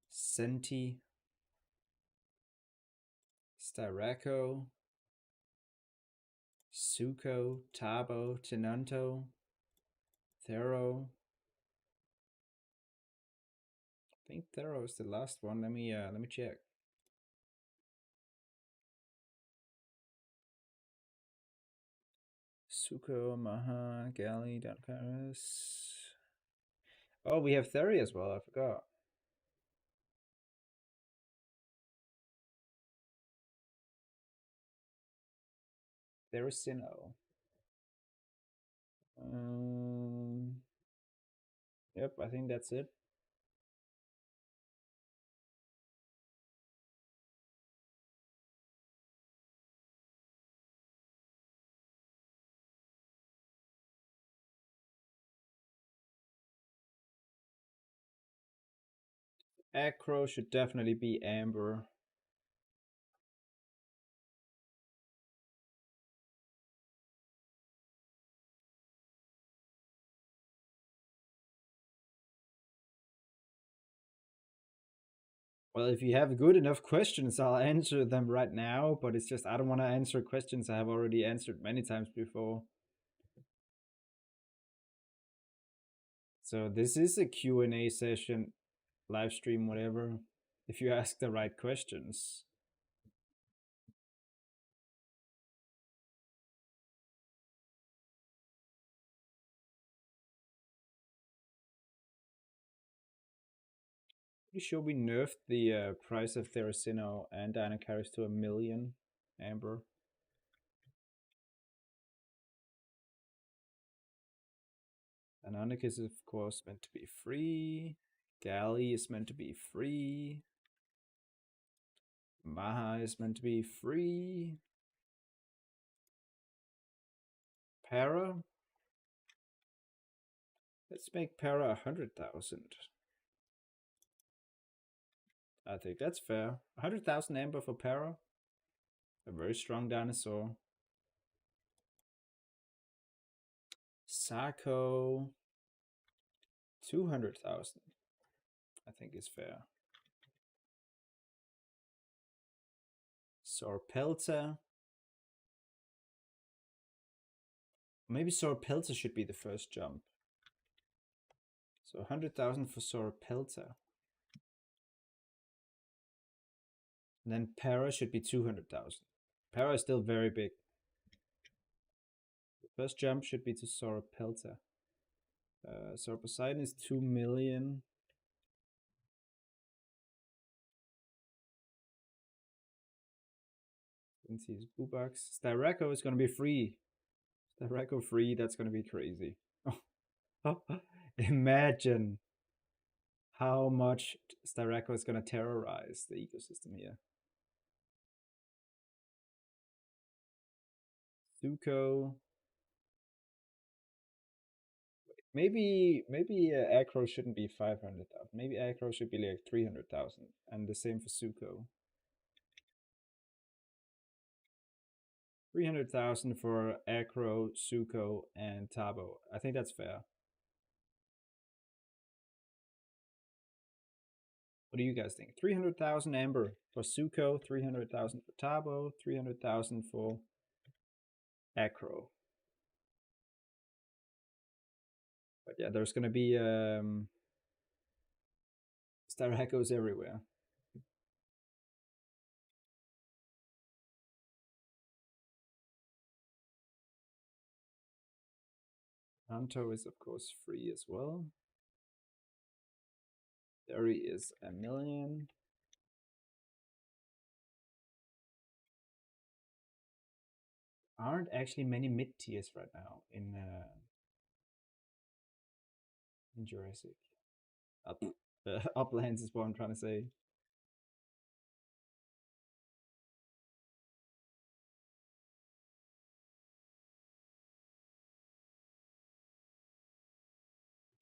Senti. Styraco. Suko, Tabo, Tenonto, Thero. I think Thero is the last one. Let me check. Suko, Maha, Gali, Dionicus. Oh, we have Theri as well, I forgot. Therisino. Yep, I think that's it. Acro should definitely be amber. Well, if you have good enough questions, I'll answer them right now, but it's just I don't want to answer questions I have already answered many times before. So this is a Q&A session, live stream, whatever, if you ask the right questions. Pretty sure we nerfed the price of Therizino and Dinosaur to 1,000,000 amber. Dionicus is of course meant to be free. Galley is meant to be free. Maha is meant to be free. Para? Let's make Para 100,000. I think that's fair. 100,000 amber for Para. A very strong dinosaur. Sako. 200,000. I think is fair. Sorpelta. Maybe Sorpelta should be the first jump. So 100,000 for Sorpelta. And then Para should be 200,000. Para is still very big. The first jump should be to Sorpelta. Poseidon is 2 million. Since he's Boobucks. Styraco is going to be free. Styraco free, that's going to be crazy. Imagine how much Styraco is going to terrorize the ecosystem here. Zuko. Maybe Acro shouldn't be 500,000. Maybe Acro should be like 300,000. And the same for Zuko. 300,000 for Acro, Zuko, and Tabo. I think that's fair. What do you guys think? 300,000 amber for Zuko, 300,000 for Tabo, 300,000 for Acro. But yeah, there's gonna be Star Echoes everywhere. Anto is of course free as well. There he is 1,000,000. Aren't actually many mid tiers right now in Jurassic. Uplands is what I'm trying to say.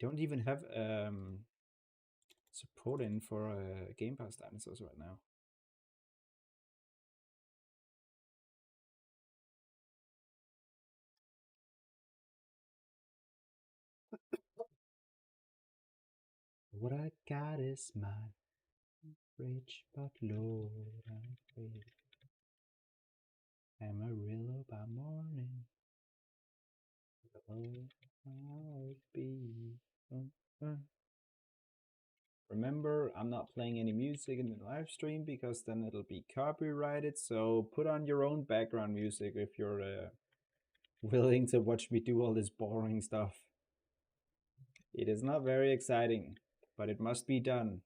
Don't even have support in for Game Pass dinosaurs right now. What I got is mine, rich but Lord, I'm free. Amarillo by morning. I'll be. Remember, I'm not playing any music in the live stream because then it'll be copyrighted. So put on your own background music if you're willing to watch me do all this boring stuff. It is not very exciting, but it must be done.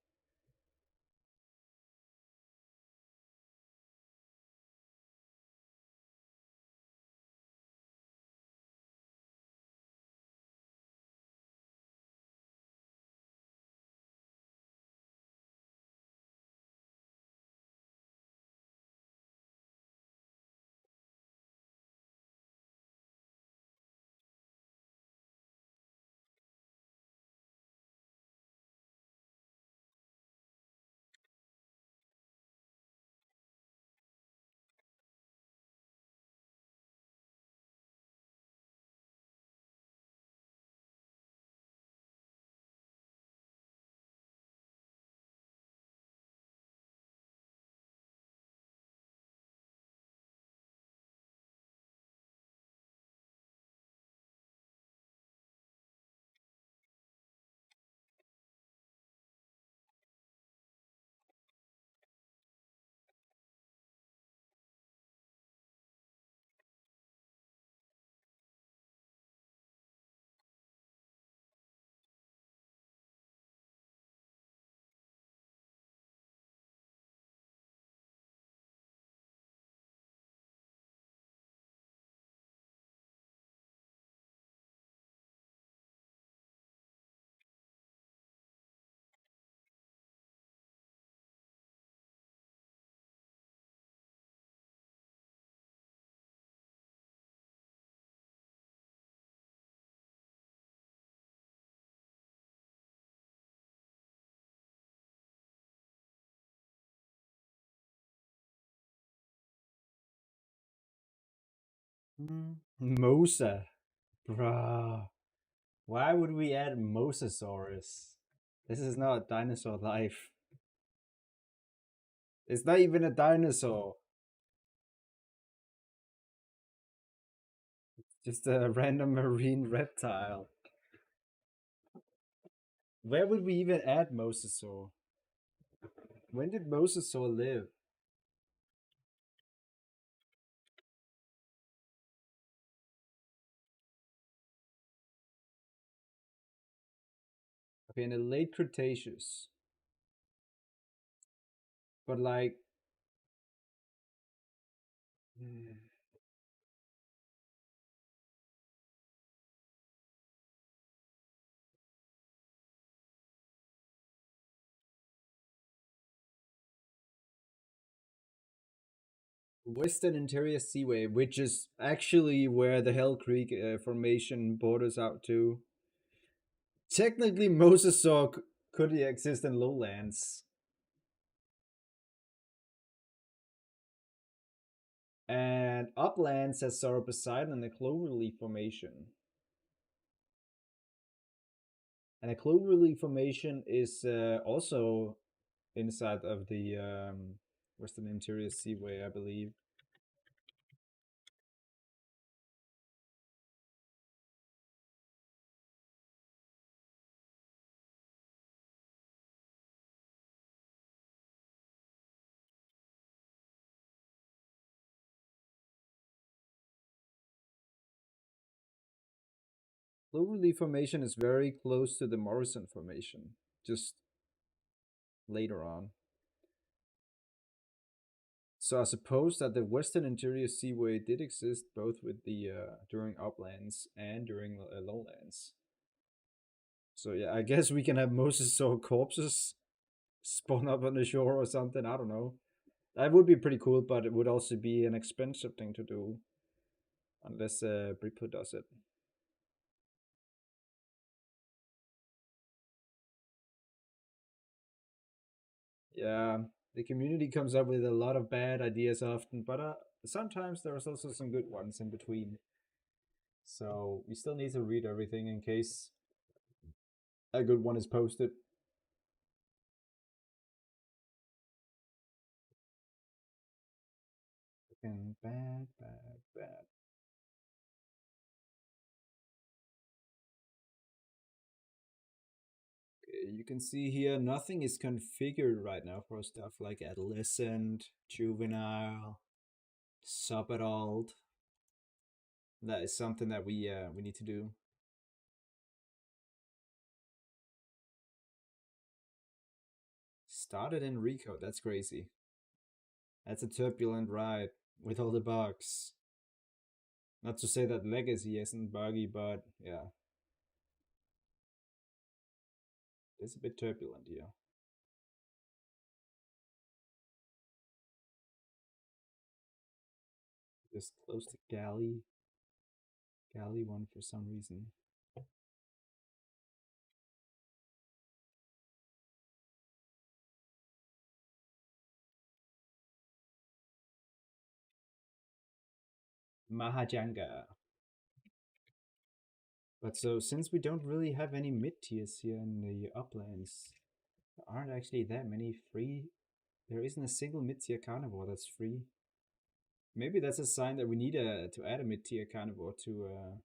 Mosa. Bruh. Why would we add Mosasaurus? This is not dinosaur life. It's not even a dinosaur. Just a random marine reptile. Where would we even add Mosasaur? When did Mosasaur live? Okay, in the late Cretaceous. But like, Western Interior Seaway, which is actually where the Hell Creek formation borders out to. Technically, Mosasaur could exist in lowlands. And Uplands has Sauroposeidon and the Cloverleaf Formation. And the Cloverleaf Formation is also inside of the Western Interior Seaway, I believe. Cloverleaf Formation is very close to the Morrison Formation, just later on. So I suppose that the Western Interior Seaway did exist both with the during uplands and during lowlands. So yeah, I guess we can have mosasaur corpses spawn up on the shore or something. I don't know. That would be pretty cool, but it would also be an expensive thing to do, unless Bripo does it. Yeah, the community comes up with a lot of bad ideas often, but sometimes there's also some good ones in between. So we still need to read everything in case a good one is posted. And bad, bad, bad. Okay, you can see here nothing is configured right now for stuff like adolescent, juvenile, subadult. That is something that we need to do. Started in RECODE. That's crazy. That's a turbulent ride with all the bugs. Not to say that Legacy isn't buggy, but yeah, it's a bit turbulent here. Just close to Galley one for some reason. Mahajanga. But so since we don't really have any mid tiers here in the uplands, there aren't actually that many free. There isn't a single mid tier carnivore that's free. Maybe that's a sign that we need to add a mid tier carnivore to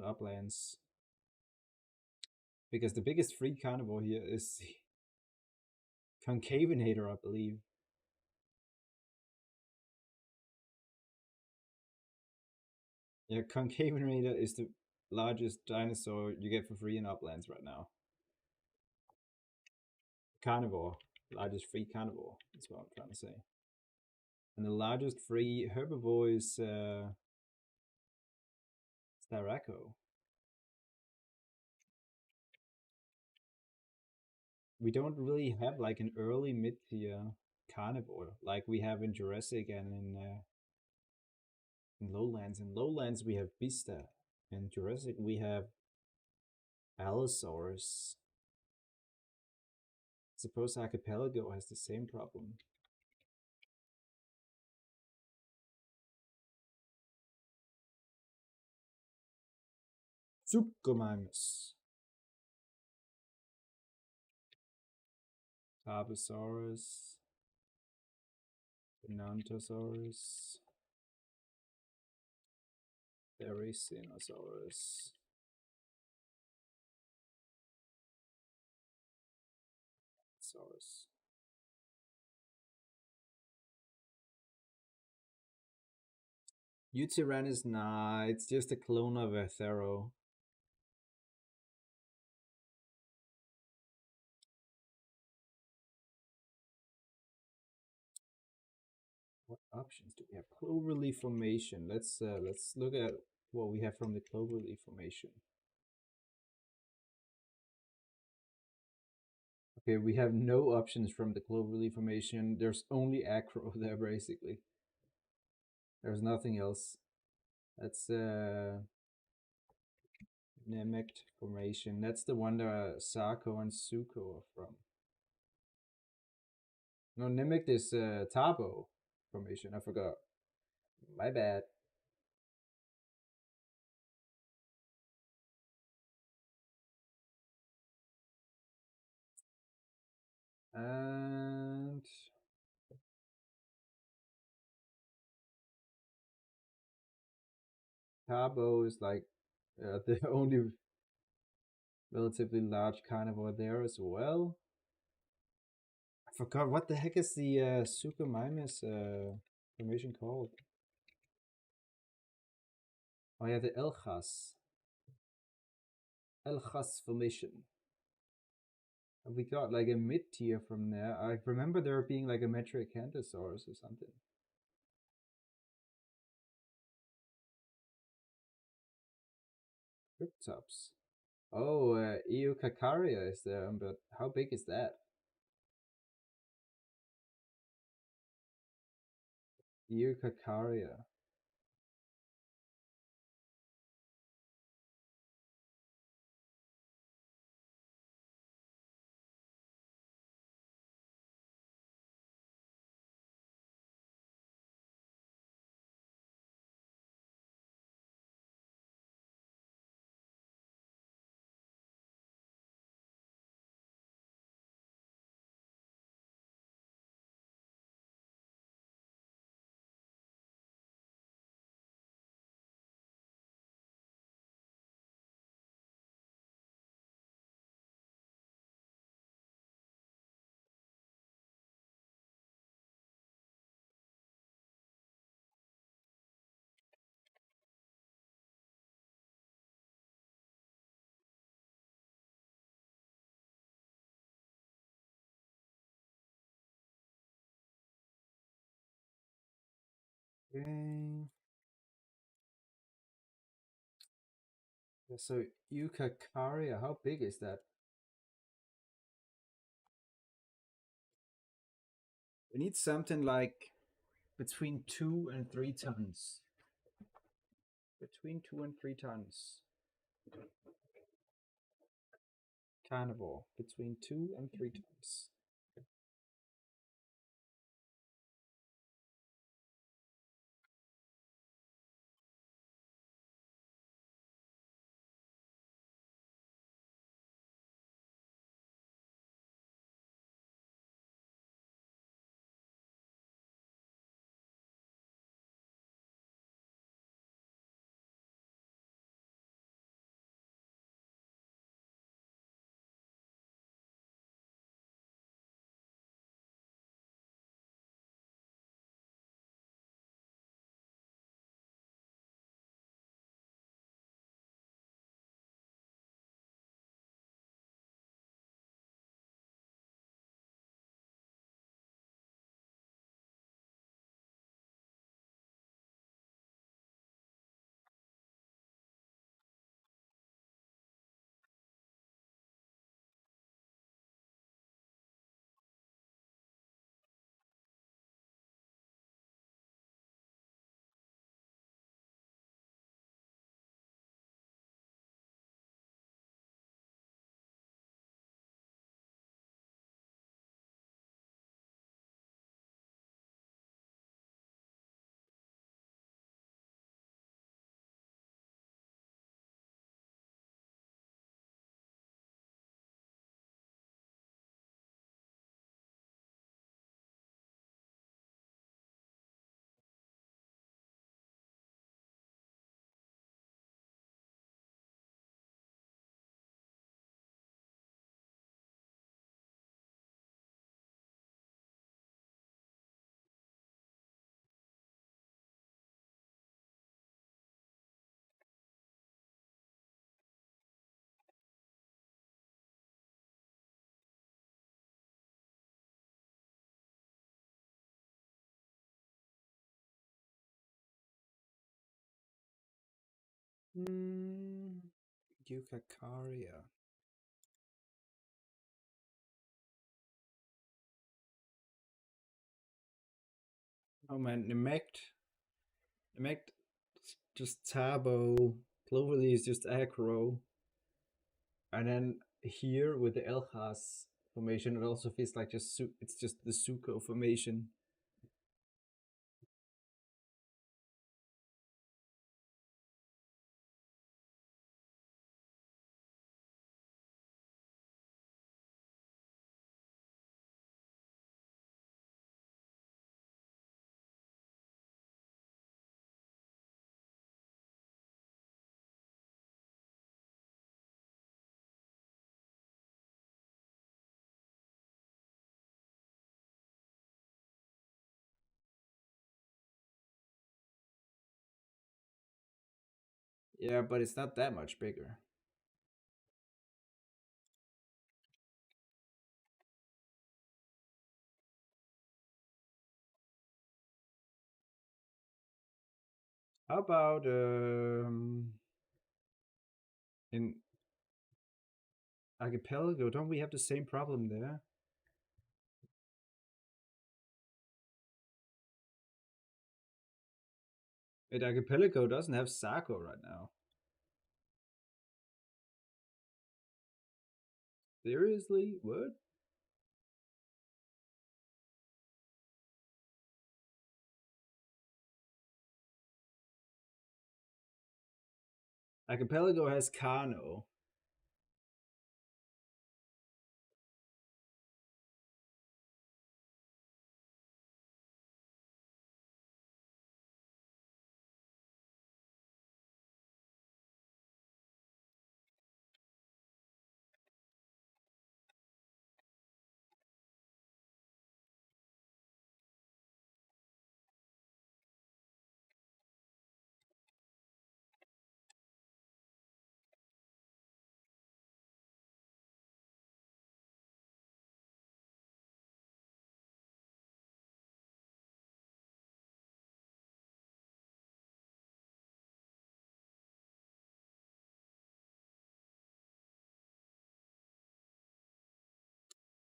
uplands, because the biggest free carnivore here is the Concavinator, I believe. Yeah, Concavinator is the largest dinosaur you get for free in uplands right now. Carnivore, largest free carnivore. That's what I'm trying to say. And the largest free herbivore is Styraco. We don't really have like an early mid tier carnivore like we have in Jurassic and in Lowlands. In Lowlands we have Bista. In Jurassic we have Allosaurus. Suppose Archipelago has the same problem. Suchomimus. Tarbosaurus. Tenontosaurus. Dinosaurus. Saurus. Utyrannus, nah, it's just a clone of a Thero. What options do we have? Cloverleaf formation. Let's look at what we have from the cloverleaf formation. Okay, we have no options from the cloverleaf formation. There's only acro there basically. There's nothing else. That's Nemect formation. That's the one that Sarko and Suko are from. No, Nemect is Tabo formation. I forgot. My bad. And Tabo is like the only relatively large carnivore there as well. I forgot what the heck is the Suchomimus formation called. Oh yeah, the Elchas formation. And we got like a mid tier from there. I remember there being like a Metriacanthosaurus or something. Cryptops. Oh, Eocacaria is there, but how big is that? Eocacaria. Okay. So Eucacaria, how big is that? We need something like between 2 and 3 tons. Between 2 and 3 tons. Carnivore. Between 2 and 3 tons. Eukarcharia. Oh man, Nemect just Tabo, Cloverleaf is just aggro, and then here with the Elchas formation, it also feels like it's just the Suko formation. Yeah, but it's not that much bigger. How about in Archipelago? Don't we have the same problem there? It Archipelago doesn't have Sako right now. Seriously? What? Archipelago has Kano.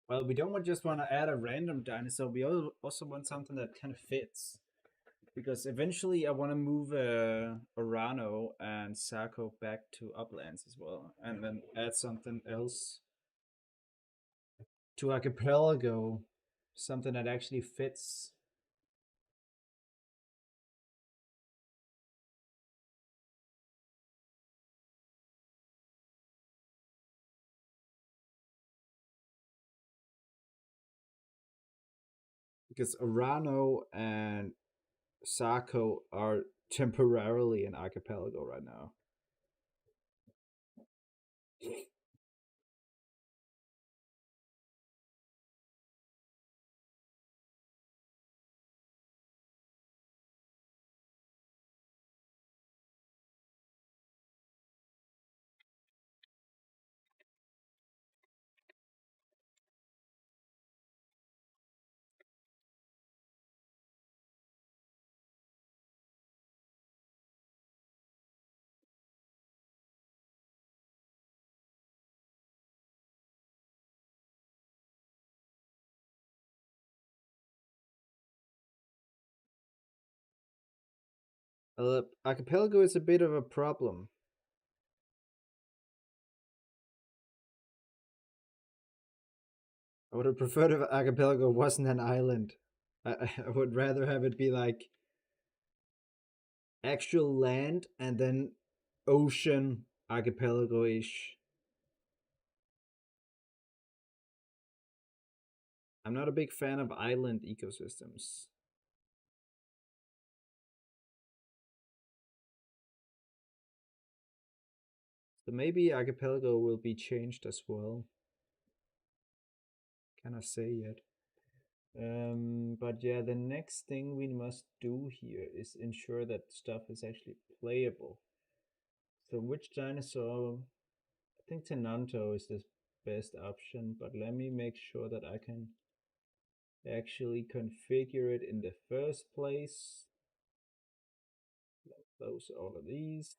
Well, we don't just want to add a random dinosaur. We also want something that kind of fits. Because eventually I want to move Orano and Sako back to Uplands as well. And then add something else to Archipelago. Something that actually fits. Because Orano and Sako are temporarily in Archipelago right now. Archipelago is a bit of a problem. I would have preferred if Archipelago wasn't an island. I would rather have it be like actual land and then ocean archipelago-ish. I'm not a big fan of island ecosystems. So maybe archipelago will be changed as well. Cannot say yet. But yeah, the next thing we must do here is ensure that stuff is actually playable. So which dinosaur? I think Tenonto is the best option, but let me make sure that I can actually configure it in the first place. Close all of these.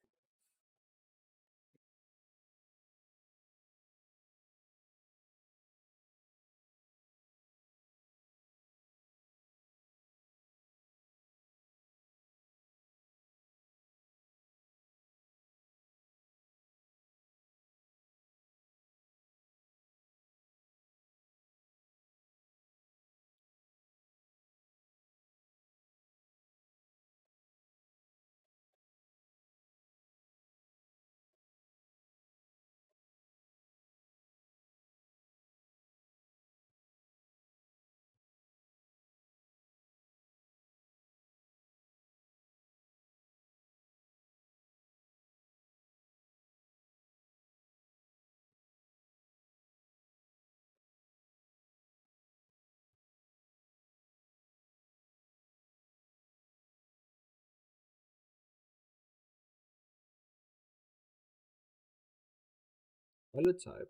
Teletype.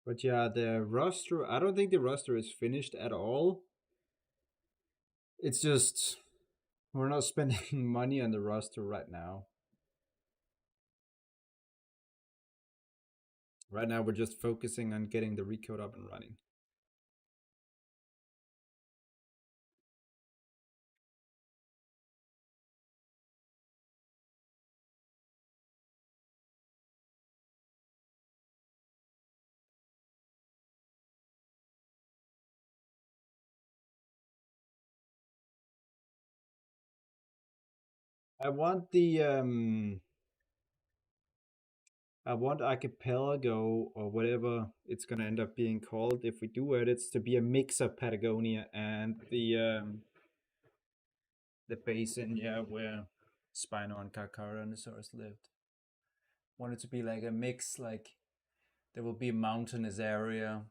But yeah, the roster, I don't think the roster is finished at all. It's just we're not spending money on the roster right now. Right now, we're just focusing on getting the RECODE up and running. I want the I want Archipelago or whatever it's gonna end up being called if we do edits to be a mix of Patagonia and the basin, yeah, where Spino and Carcharodontosaurus lived. Want it to be like a mix, like there will be a mountainous area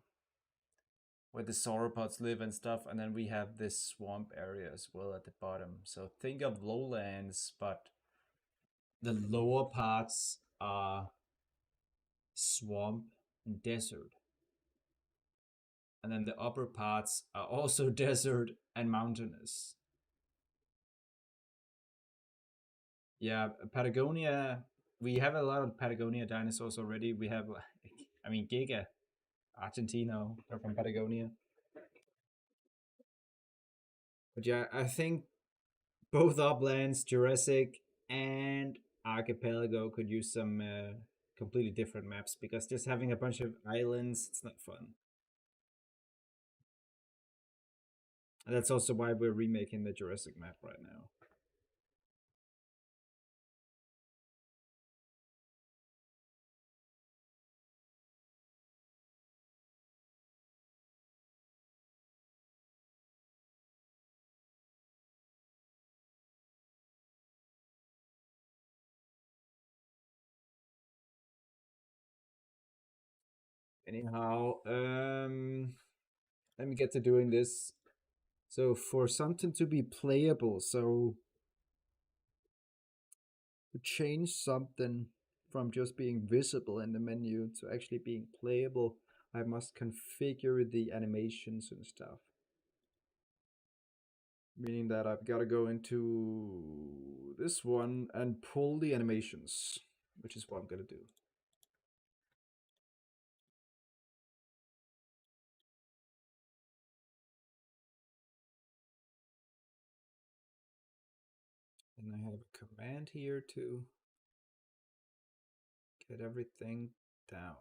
where the sauropods live and stuff, and then we have this swamp area as well at the bottom. So think of lowlands, but the lower parts are swamp and desert. And then the upper parts are also desert and mountainous. Yeah, Patagonia, we have a lot of Patagonia dinosaurs already. We have, I mean, Giga, Argentino, they're from Patagonia. But yeah, I think both Uplands, Jurassic, and Archipelago could use some completely different maps because just having a bunch of islands, it's not fun. And that's also why we're remaking the Jurassic map right now. Anyhow, let me get to doing this. So for something to be playable, so to change something from just being visible in the menu to actually being playable, I must configure the animations and stuff. Meaning that I've got to go into this one and pull the animations, which is what I'm going to do. And I have a command here to get everything down.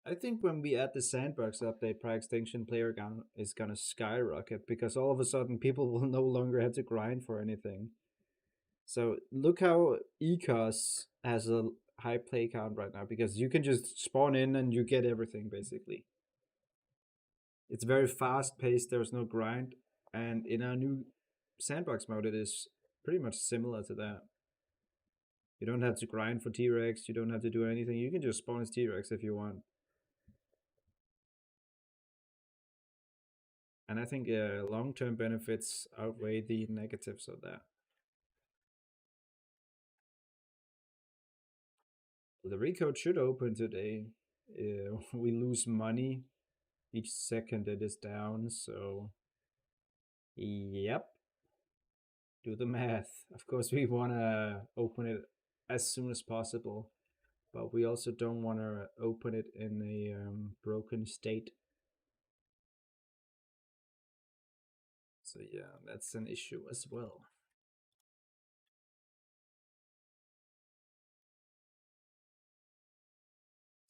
I think when we add the sandbox update, Extinction player count is gonna skyrocket because all of a sudden people will no longer have to grind for anything. So look how Ecos has a high play count right now because you can just spawn in and you get everything basically. It's very fast paced. There's no grind, and in our new sandbox mode, it is pretty much similar to that. You don't have to grind for T-Rex. You don't have to do anything. You can just spawn as T-Rex if you want. And I think long-term benefits outweigh the negatives of that. The RECODE should open today. We lose money each second it is down, so yep. Do the math. Of course, we want to open it as soon as possible, but we also don't want to open it in a broken state. So yeah, that's an issue as well.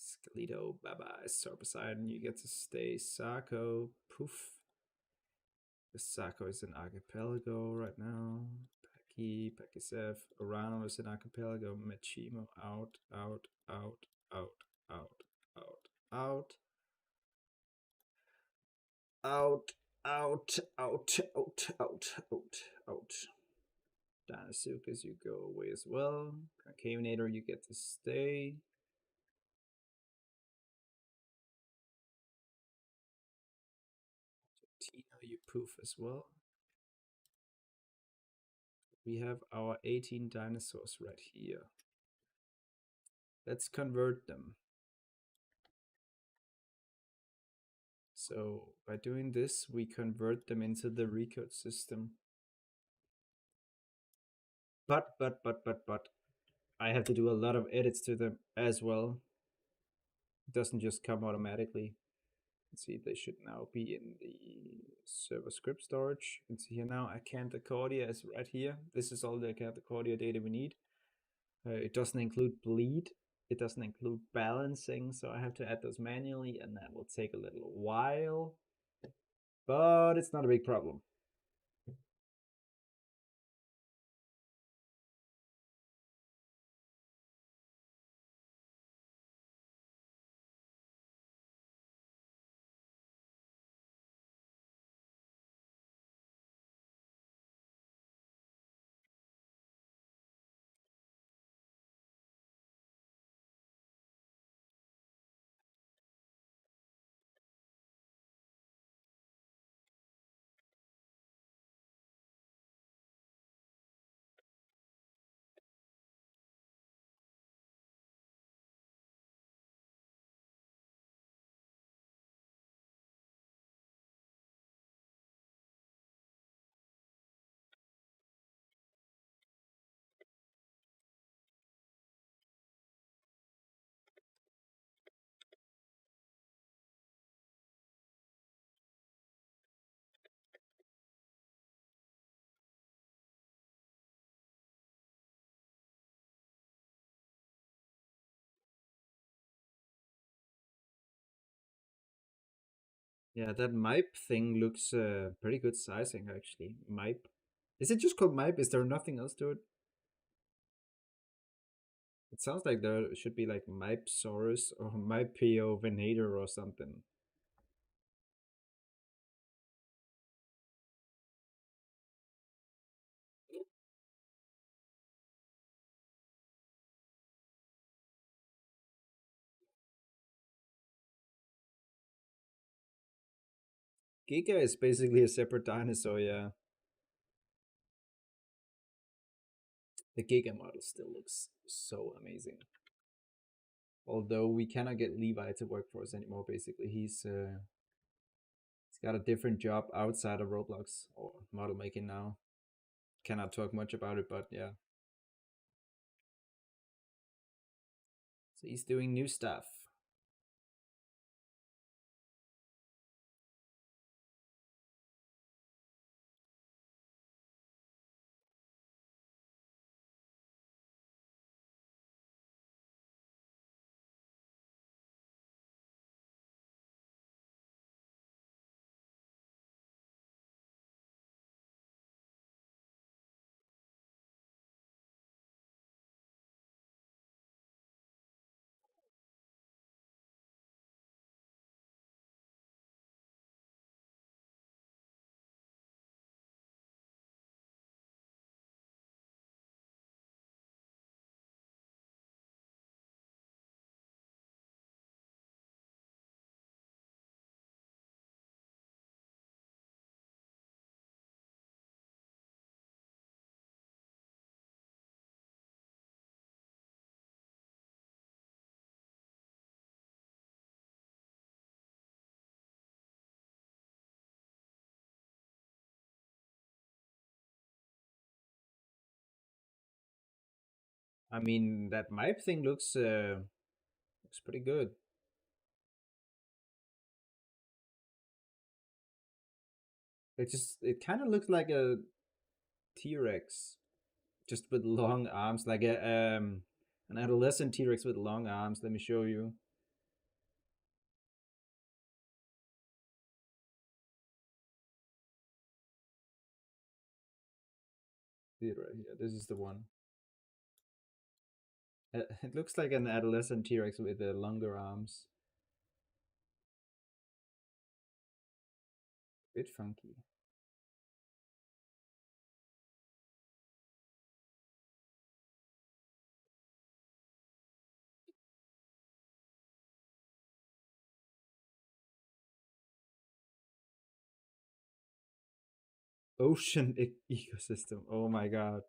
Skeleto, bye-bye. Sorposeidon, you get to stay. Sako, poof. The Sako is in archipelago right now. Pakisev, Orano is in archipelago. Machimo out, out, out, out, out, out, out. Out, out, out, out, out, out, out. Dinosuchus, you go away as well. Concavenator, you get to stay. Tino, you poof as well. We have our 18 dinosaurs right here. Let's convert them. So by doing this, we convert them into the RECODE system. But, I have to do a lot of edits to them as well. It doesn't just come automatically. Let's see, they should now be in the server script storage. You can see here now, Acanthocordia is right here. This is all the Acanthocordia data we need. It doesn't include bleed. It doesn't include balancing, so I have to add those manually, and that will take a little while. But it's not a big problem. Yeah, that MIPE thing looks pretty good sizing, actually. MIPE. Is it just called MIPE? Is there nothing else to it? It sounds like there should be like MIPEsaurus or MIPEO Venator or something. Giga is basically a separate dinosaur, yeah. The Giga model still looks so amazing. Although we cannot get Levi to work for us anymore, basically. He's got a different job outside of Roblox or model making now. Cannot talk much about it, but yeah. So he's doing new stuff. I mean, that map thing looks pretty good. It kind of looks like a T-Rex, just with long arms, like an adolescent T-Rex with long arms. Let me show you. See it right here. This is the one. It looks like an adolescent T-Rex with longer arms. Bit funky. Ocean ecosystem. Oh my god.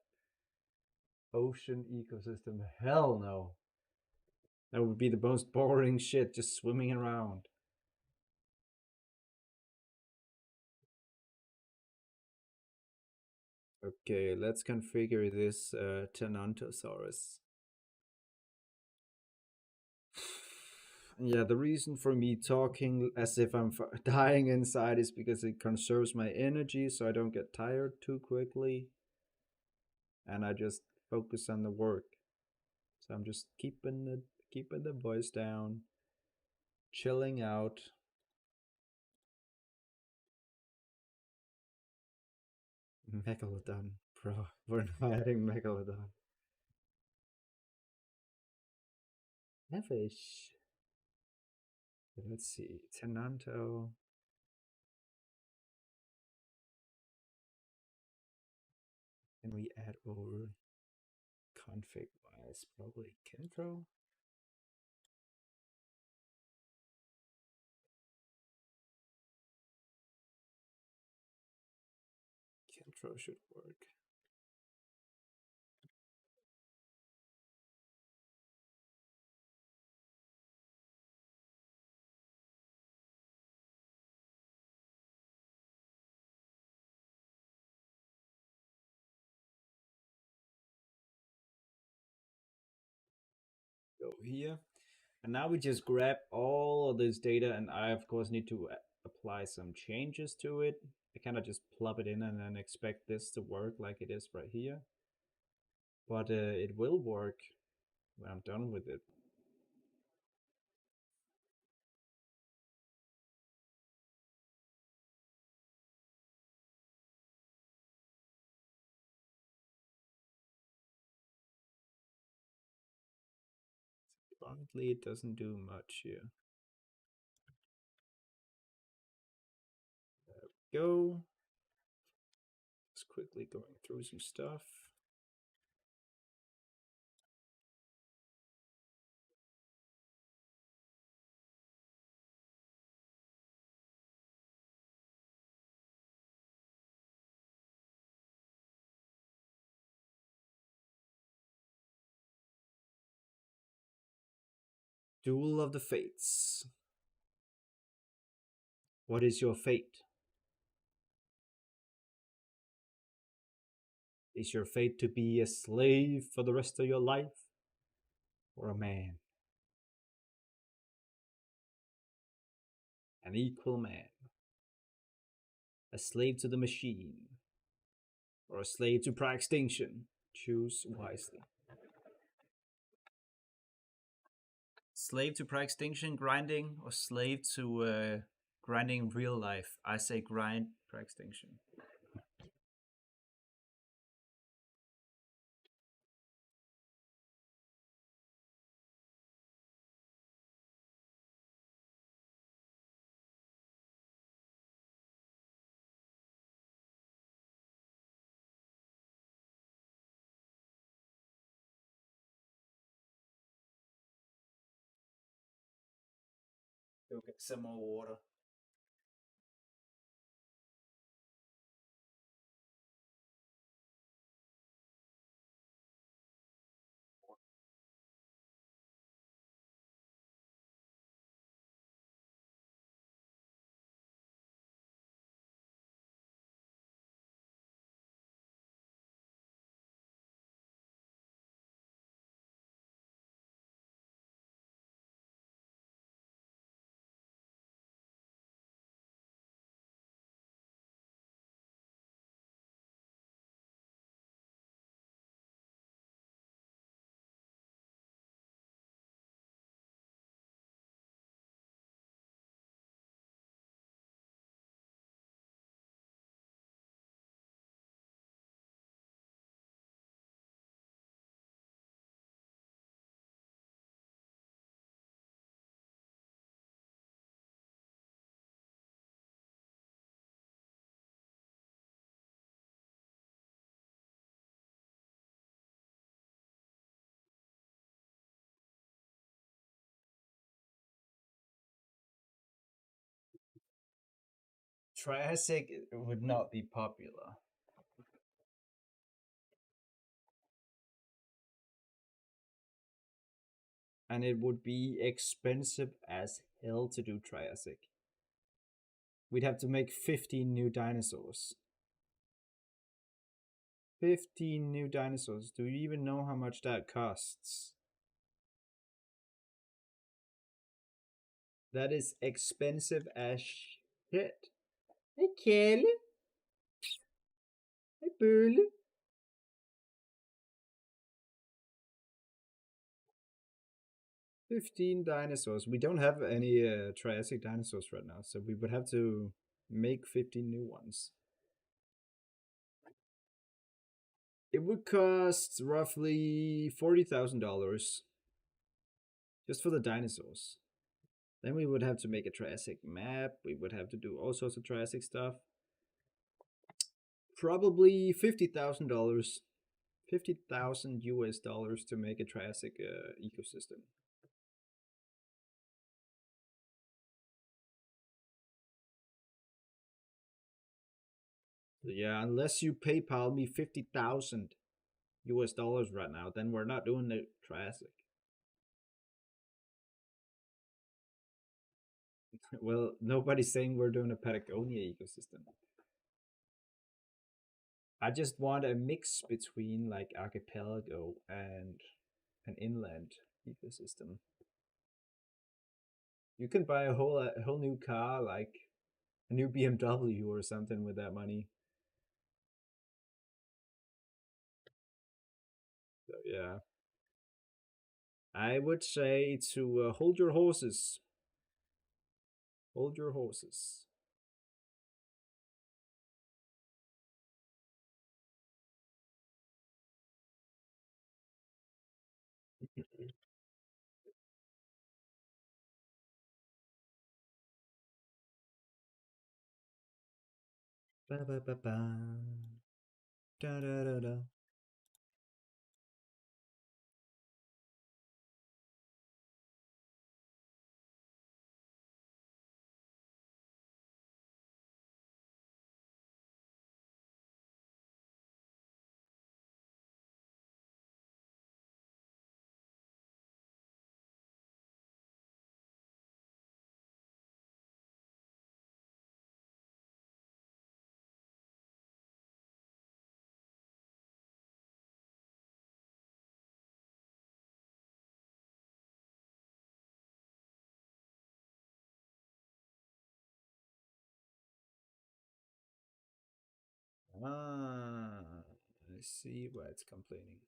Ocean ecosystem. Hell no. That would be the most boring shit, just swimming around. Okay, let's configure this Tenontosaurus. Yeah, the reason for me talking as if I'm dying inside is because it conserves my energy so I don't get tired too quickly. And I just focus on the work. So I'm just keeping the voice down, chilling out. Megalodon, bro. We're not adding Megalodon. Nevish. Let's see. Tenanto. Can we add over config wise? Probably Kentro. Kentro should work. Go here. And now we just grab all of this data, and I, of course, need to apply some changes to it. I kind of just plop it in and then expect this to work like it is right here. But it will work when I'm done with it. Currently, it doesn't do much here. There we go. Just quickly going through some stuff. Duel of the Fates. What is your fate? Is your fate to be a slave for the rest of your life? Or a man? An equal man? A slave to the machine? Or a slave to extinction? Choose wisely. Slave to extinction grinding or slave to grinding real life? I say grind extinction. Go get some more water. Triassic would not be popular. And it would be expensive as hell to do Triassic. We'd have to make 15 new dinosaurs. 15 new dinosaurs. Do you even know how much that costs? That is expensive as shit. Hey, Kelly. Hey, Burley. 15 dinosaurs. We don't have any Triassic dinosaurs right now, so we would have to make 15 new ones. It would cost roughly $40,000 just for the dinosaurs. Then we would have to make a Triassic map. We would have to do all sorts of Triassic stuff. Probably $50,000. 50,000 US dollars to make a Triassic ecosystem. So yeah, unless you PayPal me 50,000 US dollars right now, then we're not doing the Triassic. Well, nobody's saying we're doing a Patagonia ecosystem. I just want a mix between like archipelago and an inland ecosystem. You can buy a whole new car, like a new BMW or something with that money. So yeah, I would say to hold your horses. Hold your horses. Ba ba ba ba. Da da da da. Ah, I see why it's complaining.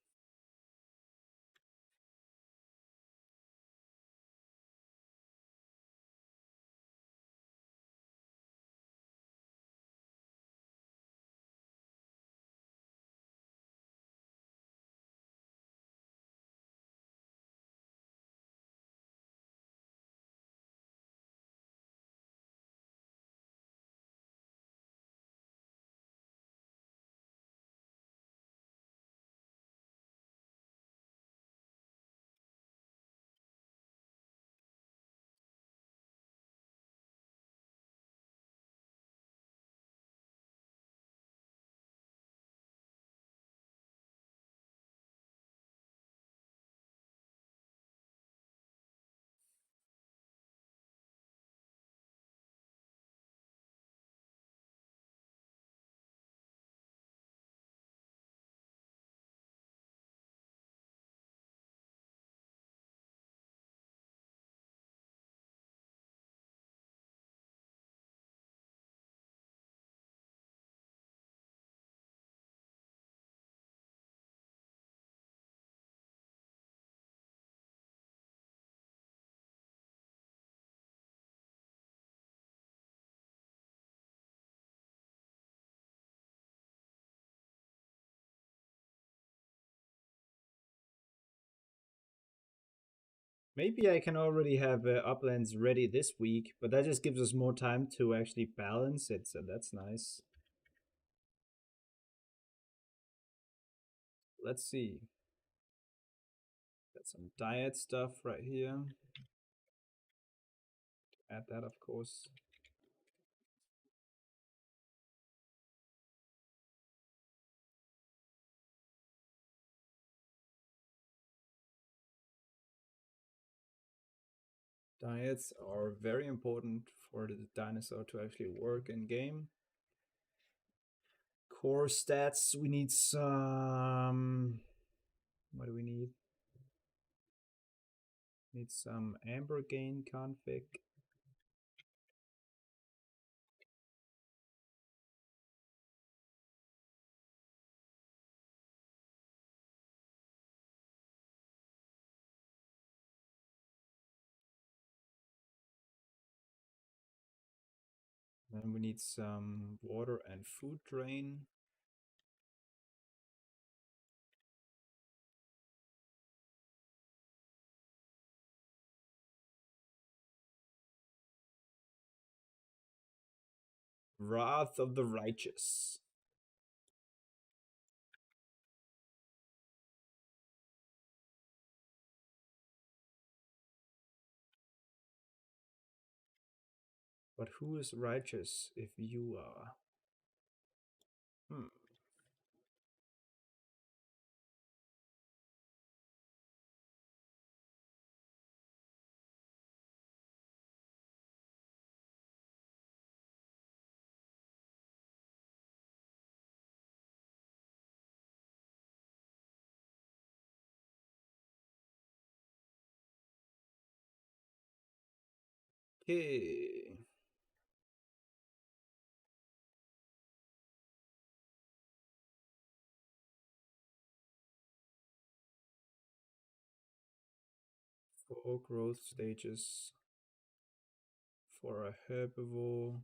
Maybe I can already have Uplands ready this week, but that just gives us more time to actually balance it, so that's nice. Let's see. Got some diet stuff right here. Add that, of course. Diets are very important for the dinosaur to actually work in game. Core stats, we need some. What do we need? Need some amber gain config. Then we need some water and food drain. Wrath of the Righteous. But who is righteous if you are? Okay. Four growth stages for a herbivore.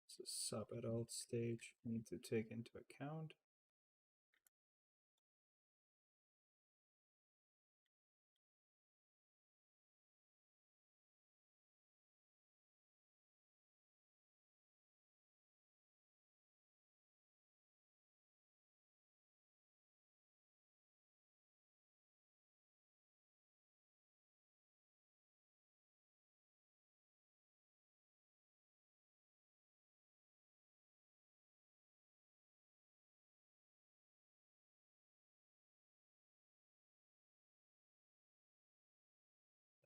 It's a sub-adult stage we need to take into account.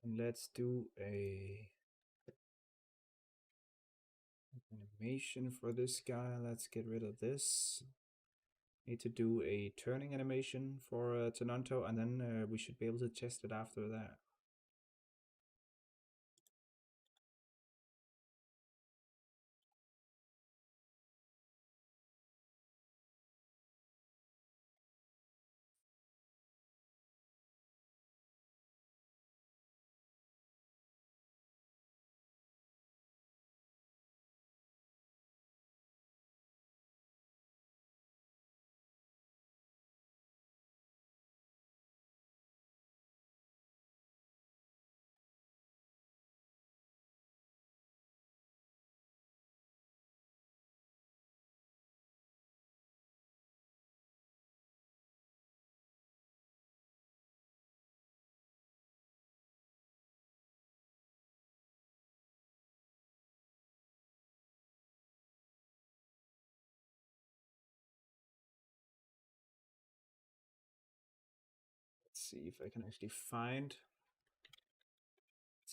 And let's do a animation for this guy. Let's get rid of this. Need to do a turning animation for Tenonto, and then we should be able to test it after that. Let's see if I can actually find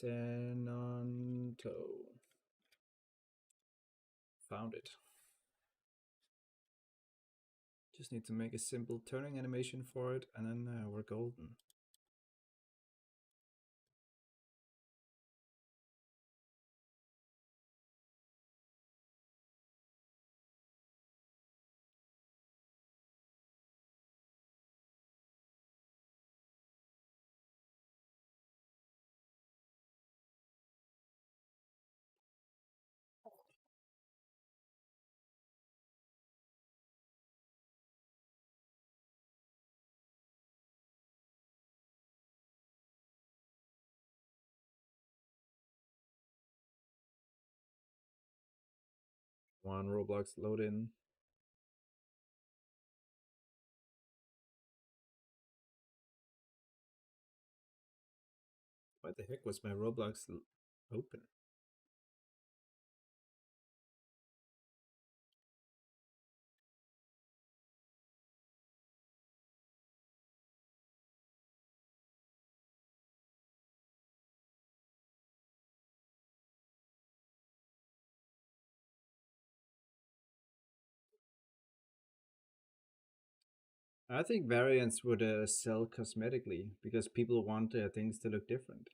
Tenonto. Found it. Just need to make a simple turning animation for it, and then we're golden. One Roblox load in. Why the heck was my Roblox open? I think variants would sell cosmetically because people want things to look different.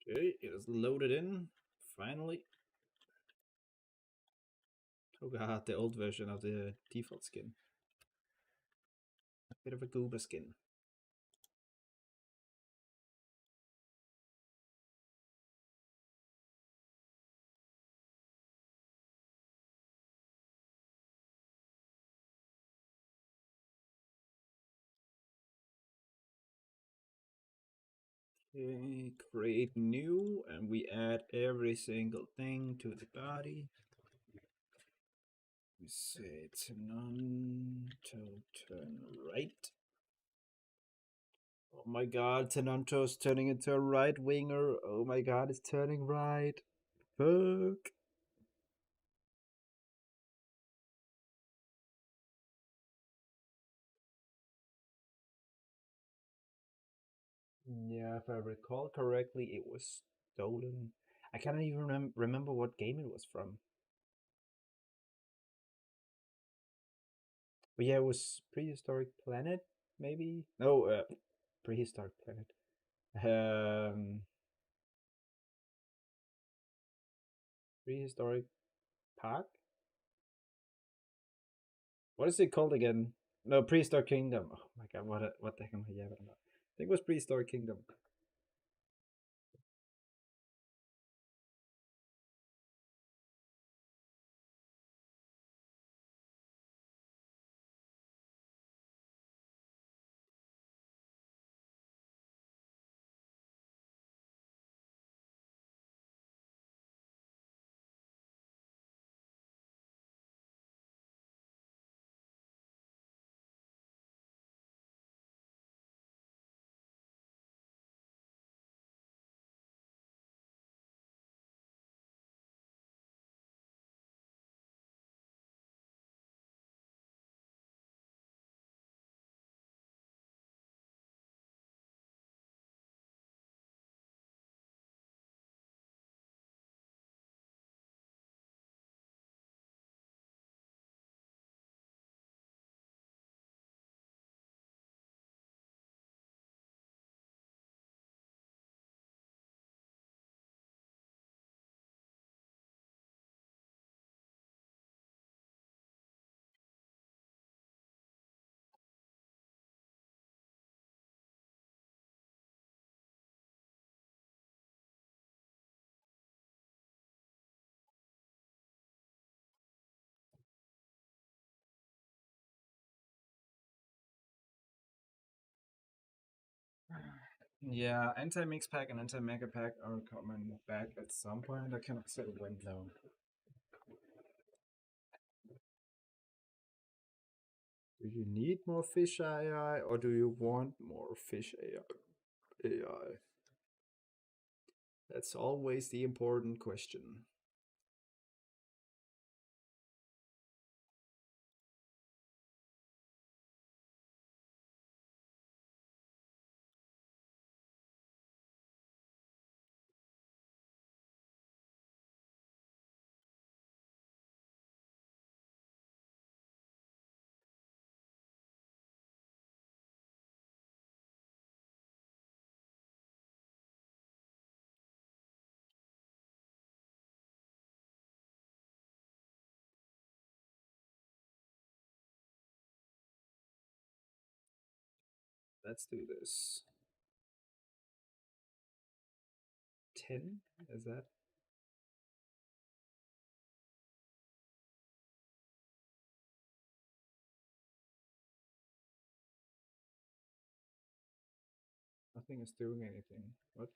Okay, it is loaded in. Finally. Oh god, the old version of the default skin. A bit of a goober skin. Okay, create new, and we add every single thing to the body. We say Tenonto turn right. Oh my god, Tenonto's turning into a right winger. Oh my god, it's turning right. Fuck. Yeah, if I recall correctly, it was stolen. I can't even remember what game it was from. But yeah, it was Prehistoric Planet, maybe? No, Prehistoric Planet. Um, Prehistoric Park? What is it called again? No, Prehistoric Kingdom. Oh my god, what the heck am I yapping about? I think it was Prehistoric Kingdom. Yeah, anti mix pack and anti mega pack are coming back at some point. I cannot say when though. Do you need more fish AI or do you want more fish AI? That's always the important question. Let's do this. 10? Is that? Nothing is doing anything. What?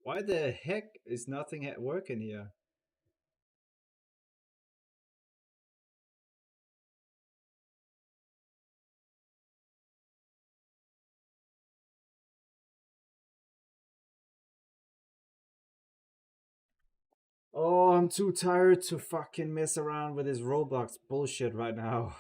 Why the heck is nothing working here? Oh, I'm too tired to fucking mess around with this Roblox bullshit right now.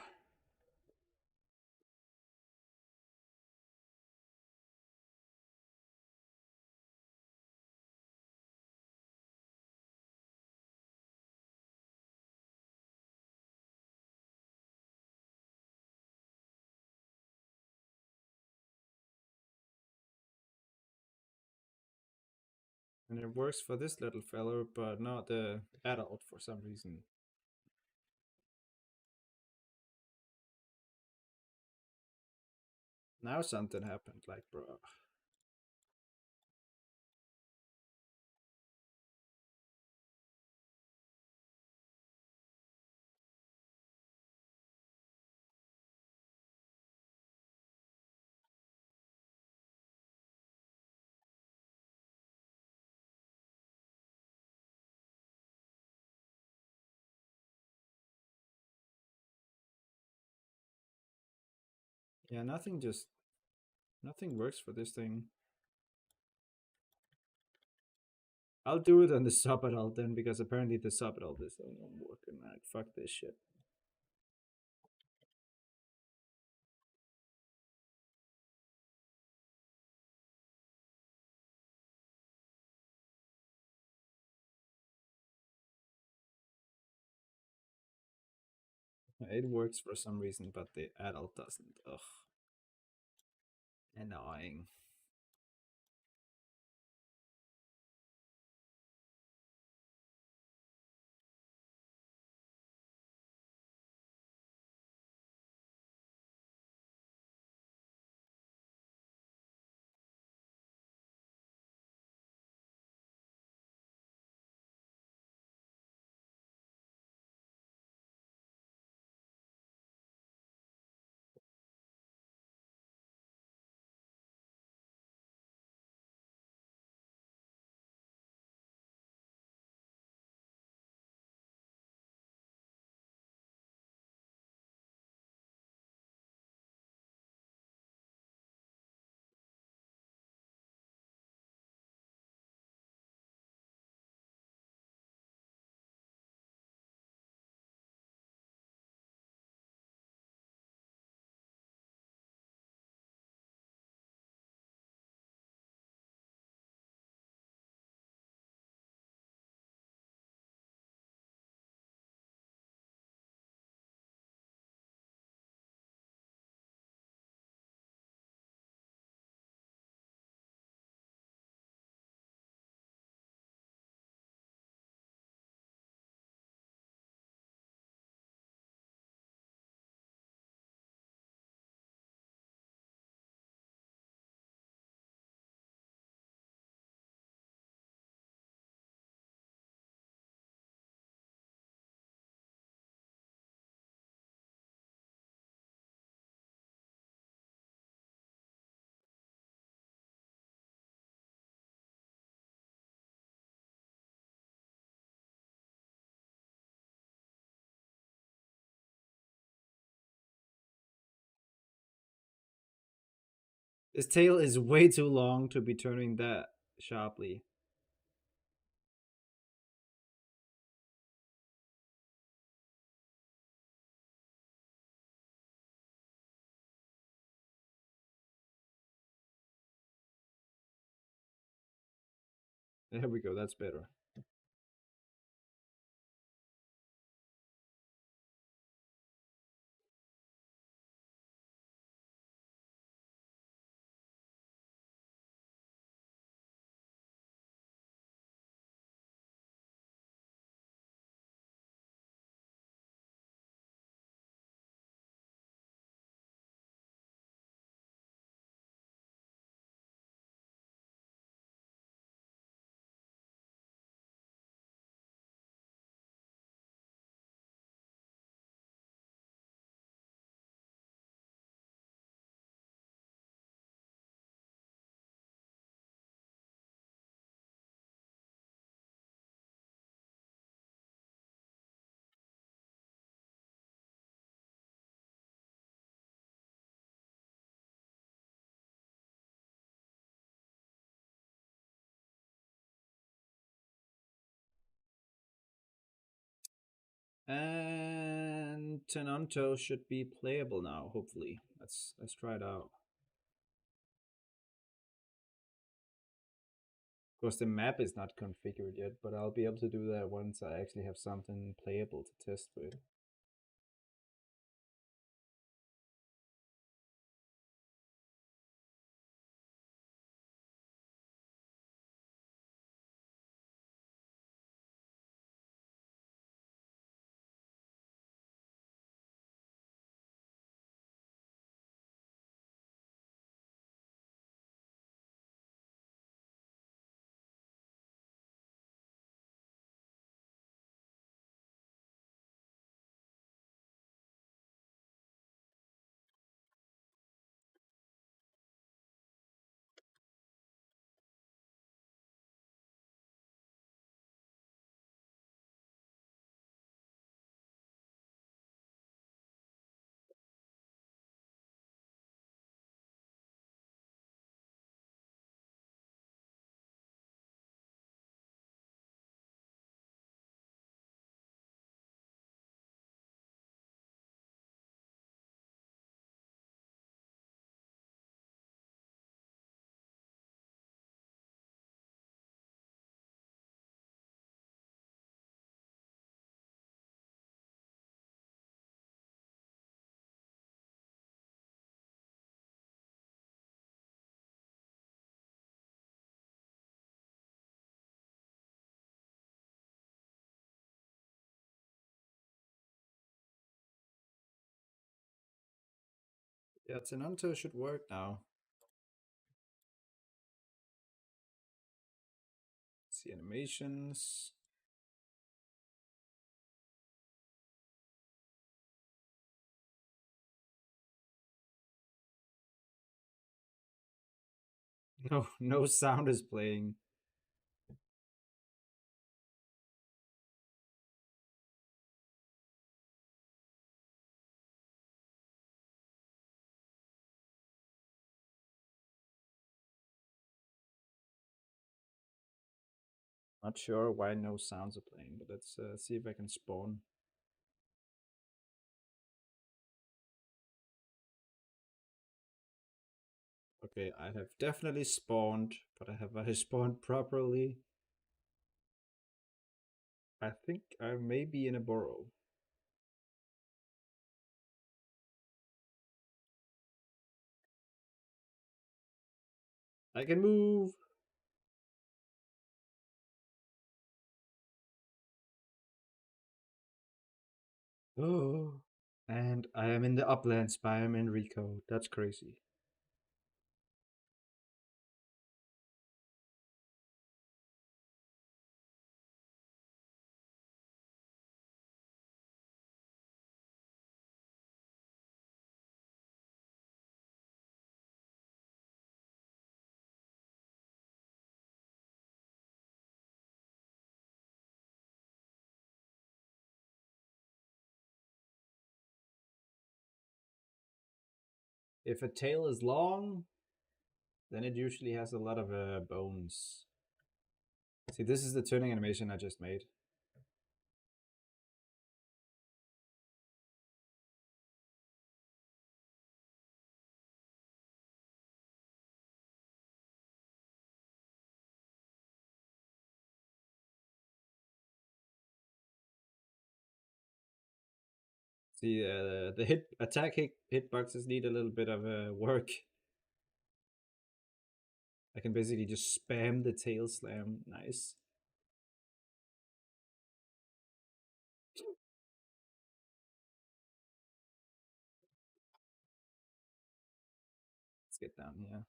And it works for this little fella, but not the adult for some reason. Now something happened, like, bro. Yeah, nothing works for this thing. I'll do it on the sub-adult then, because apparently the sub-adult is not working. Like, fuck this shit. It works for some reason, but the adult doesn't. Ugh. Annoying. His tail is way too long to be turning that sharply. There we go, that's better. And Tenonto should be playable now, hopefully. Let's try it out. Of course, the map is not configured yet, but I'll be able to do that once I actually have something playable to test with. Yeah, Tenonto should work now. Let's see animations. No sound is playing. Not sure why no sounds are playing, but let's see if I can spawn. Okay, I have definitely spawned, but have I spawned properly? I think I may be in a burrow. I can move! Oh, and I am in the Uplands biome in RECODE. That's crazy. If a tail is long, then it usually has a lot of bones. See, this is the turning animation I just made. See, the attack hitboxes need a little bit of work. I can basically just spam the tail slam. Nice. Let's get down here.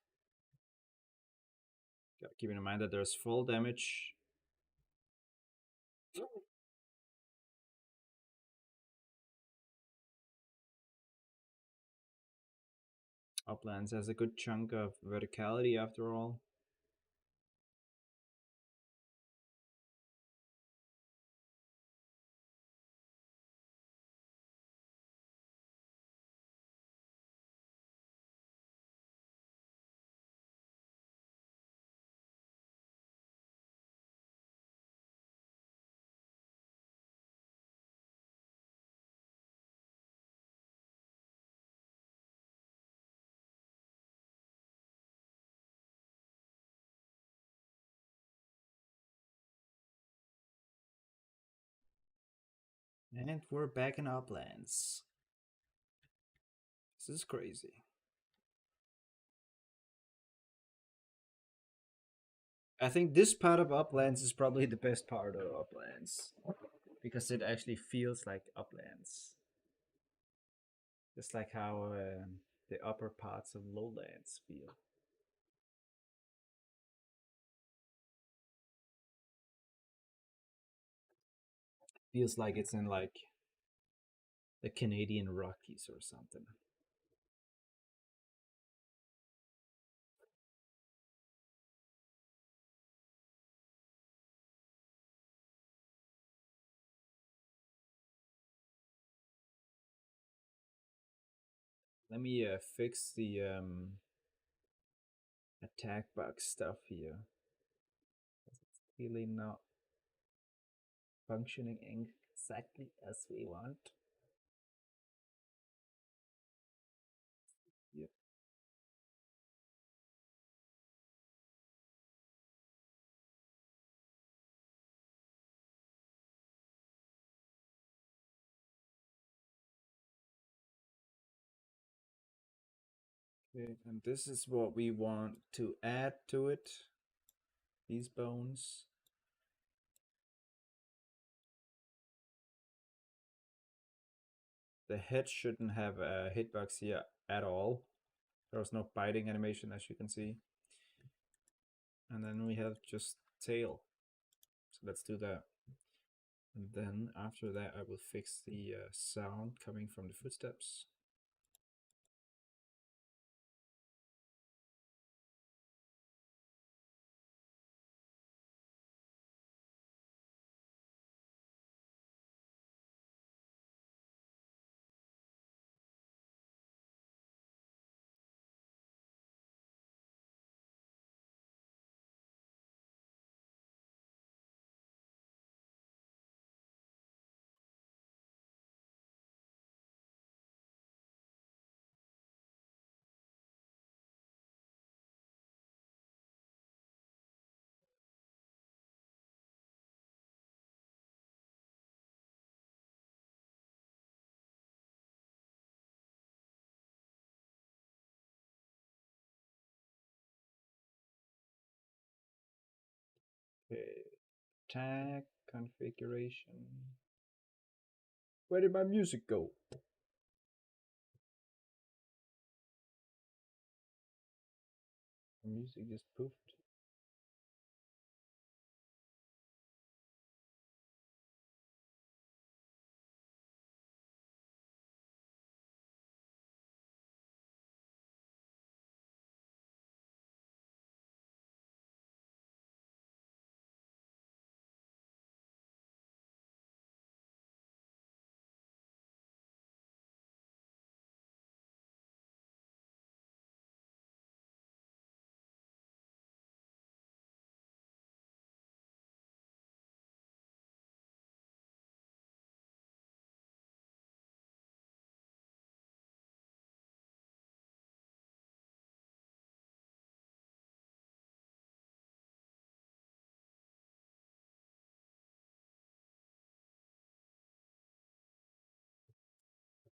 Gotta keep in mind that there's full damage. Uplands has a good chunk of verticality after all. And we're back in Uplands. This is crazy. I think this part of Uplands is probably the best part of Uplands. Because it actually feels like Uplands. Just like how the upper parts of Lowlands feel. Feels like it's in like the Canadian Rockies or something. Let me fix the attack bug stuff here. It's really not functioning exactly as we want. Yep. Okay, and this is what we want to add to it. These bones. The head shouldn't have a hitbox here at all. There's no biting animation, as you can see. And then we have just tail. So let's do that. And then after that, I will fix the sound coming from the footsteps. Okay, tag configuration. Where did my music go? The music just poofed.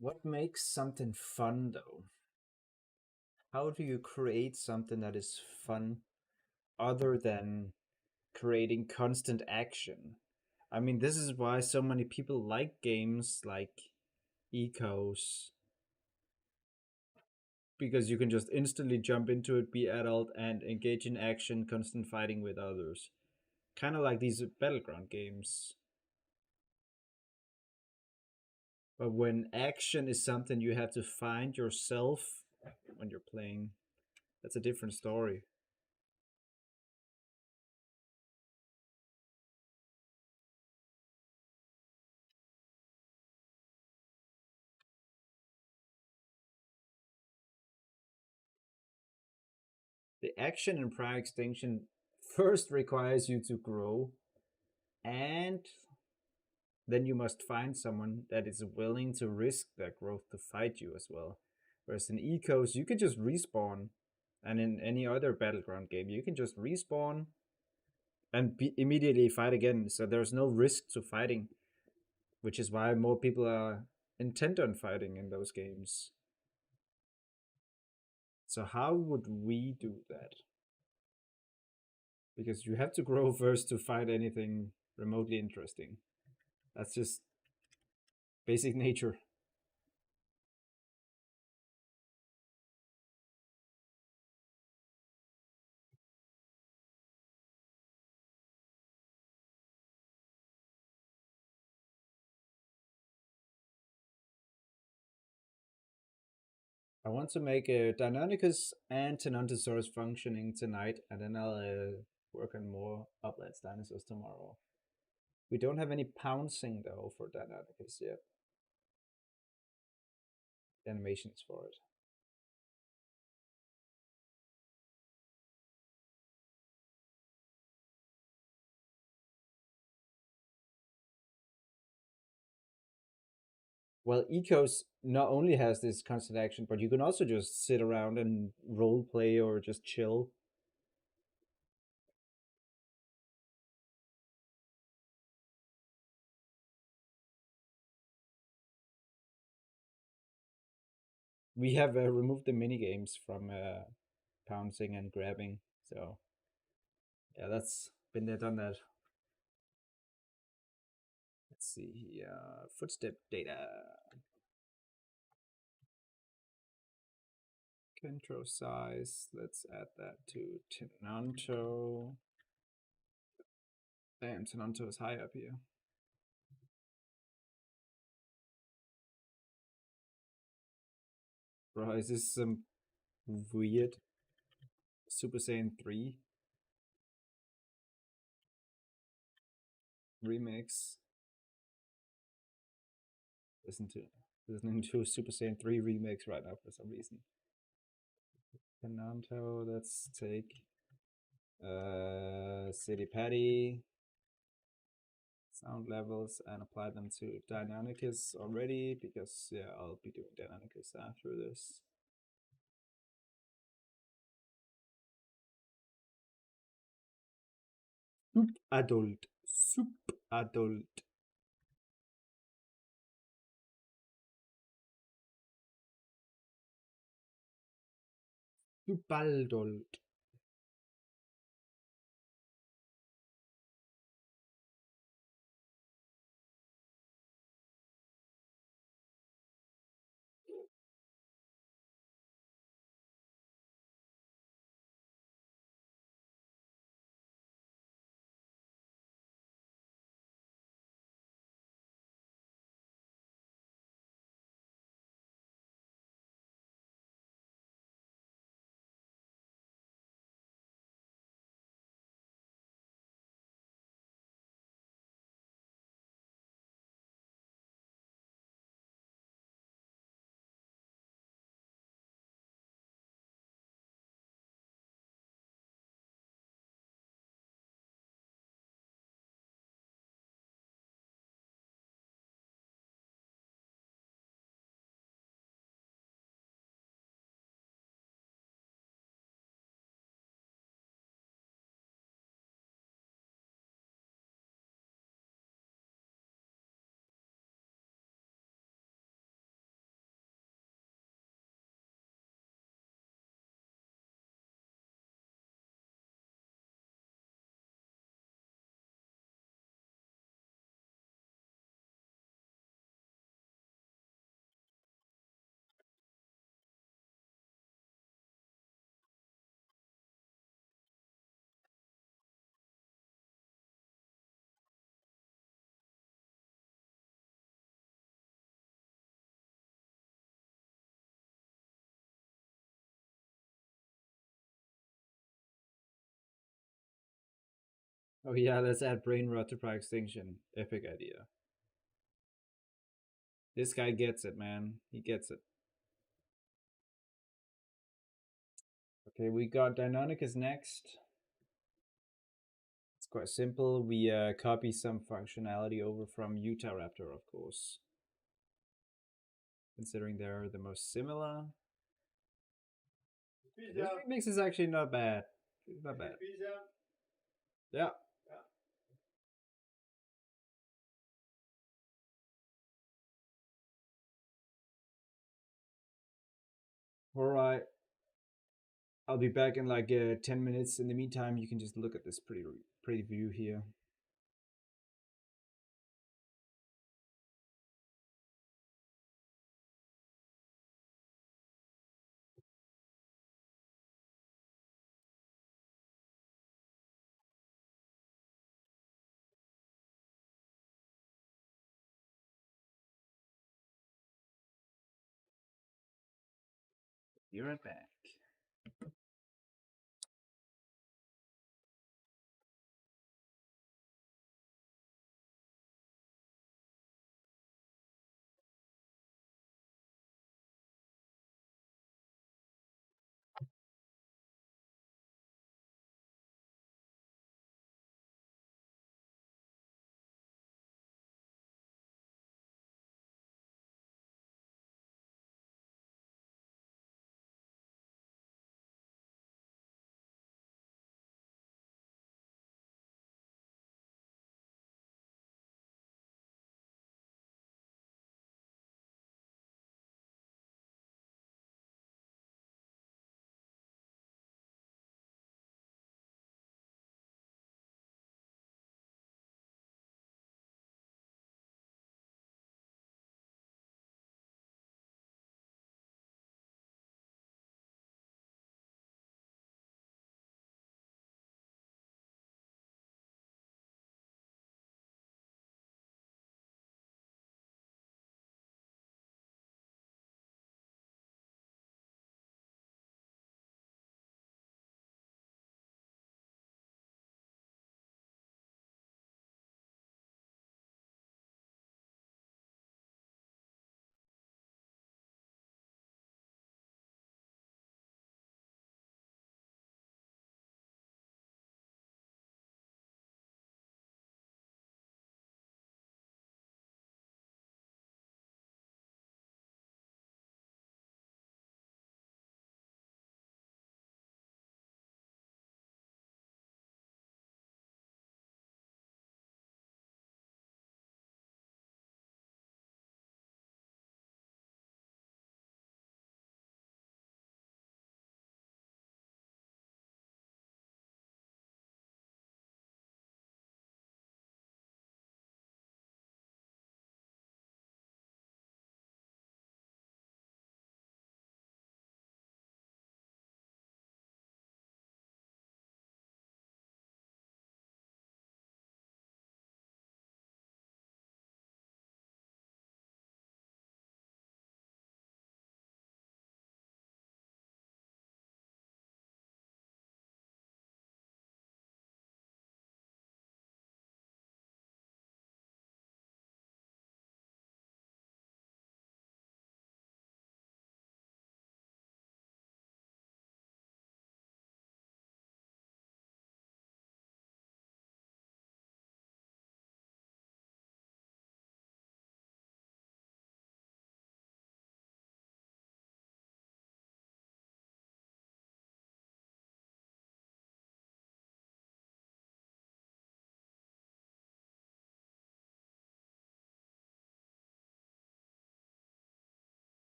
What makes something fun though? How do you create something that is fun other than creating constant action? I mean, this is why so many people like games like Ecos, because you can just instantly jump into it, be adult, and engage in action, constant fighting with others. Kind of like these battleground games. But when action is something you have to find yourself when you're playing, that's a different story. The action in prior extinction first requires you to grow, and then you must find someone that is willing to risk that growth to fight you as well. Whereas in Ecos, you can just respawn, and in any other battleground game, you can just respawn and immediately fight again. So there's no risk to fighting, which is why more people are intent on fighting in those games. So how would we do that? Because you have to grow first to find anything remotely interesting. That's just basic nature. I want to make a Dinonicus and Tenontosaurus functioning tonight, and then I'll work on more Uplands dinosaurs tomorrow. We don't have any pouncing though for Dinonicus yet. Animations for it. Well, Ecos not only has this constant action, but you can also just sit around and role play or just chill. We have removed the mini games from pouncing and grabbing, so yeah, that's been there, done that. Let's see here. Footstep data. Control size. Let's add that to Tenonto. Damn, Tenonto is high up here. Bro, is this some weird Super Saiyan 3 remix? Listening to Super Saiyan 3 remix right now for some reason. Tenonto, let's take City Patty sound levels and apply them to Dionicus already, because yeah, I'll be doing Dionicus after this. Soup adult. Soup adult. Soup adult. Oh yeah, let's add brain rot to Extinction. Epic idea. This guy gets it, man. He gets it. Okay, we got Dionicus next. It's quite simple. We copy some functionality over from Utah Raptor, of course. Considering they're the most similar. This remix is actually not bad. It's not bad. Yeah. Alright. I'll be back in like 10 minutes. In the meantime, you can just look at this pretty view here. Be right back.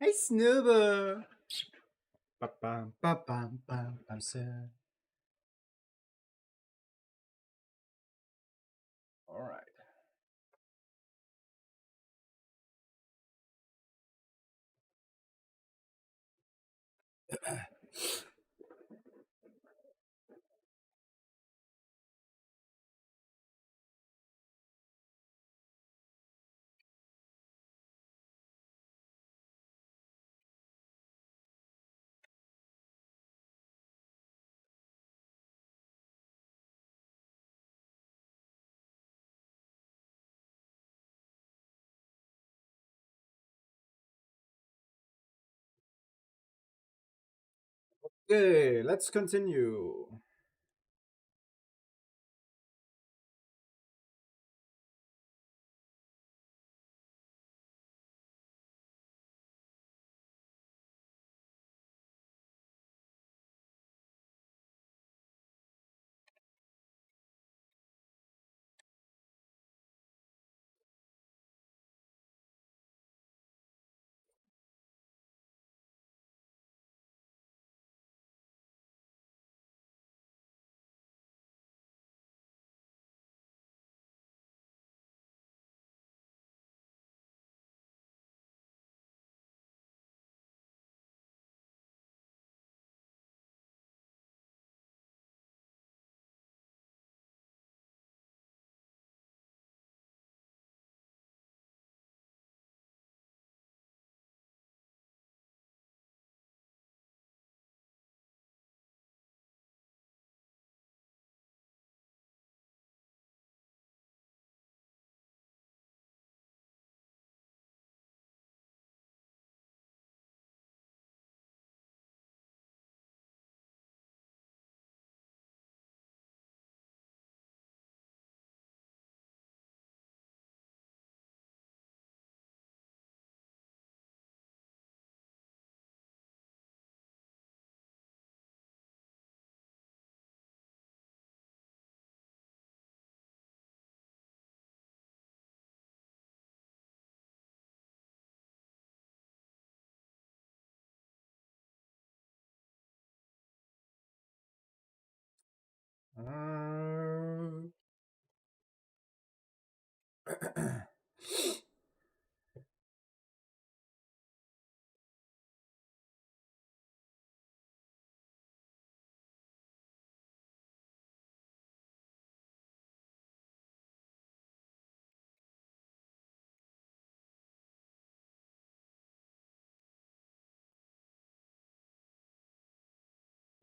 Hey, Snoober. Ba-bam, ba-bam, bam, bam, sir. All right. Okay, let's continue.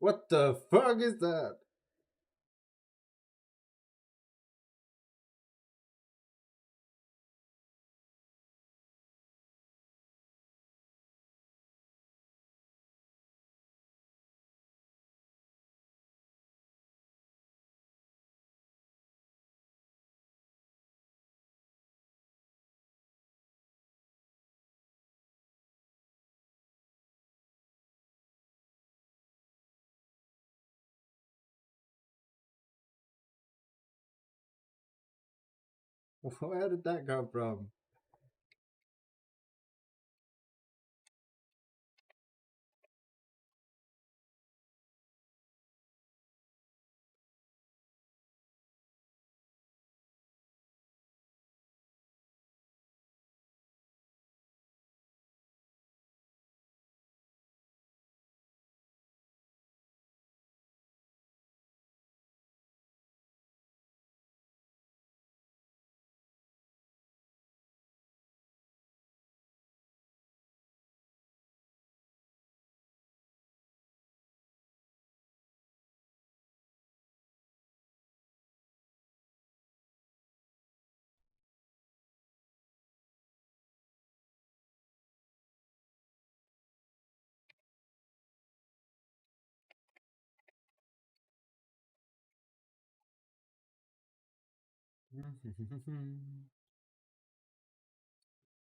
What the fuck is that? Where did that come from?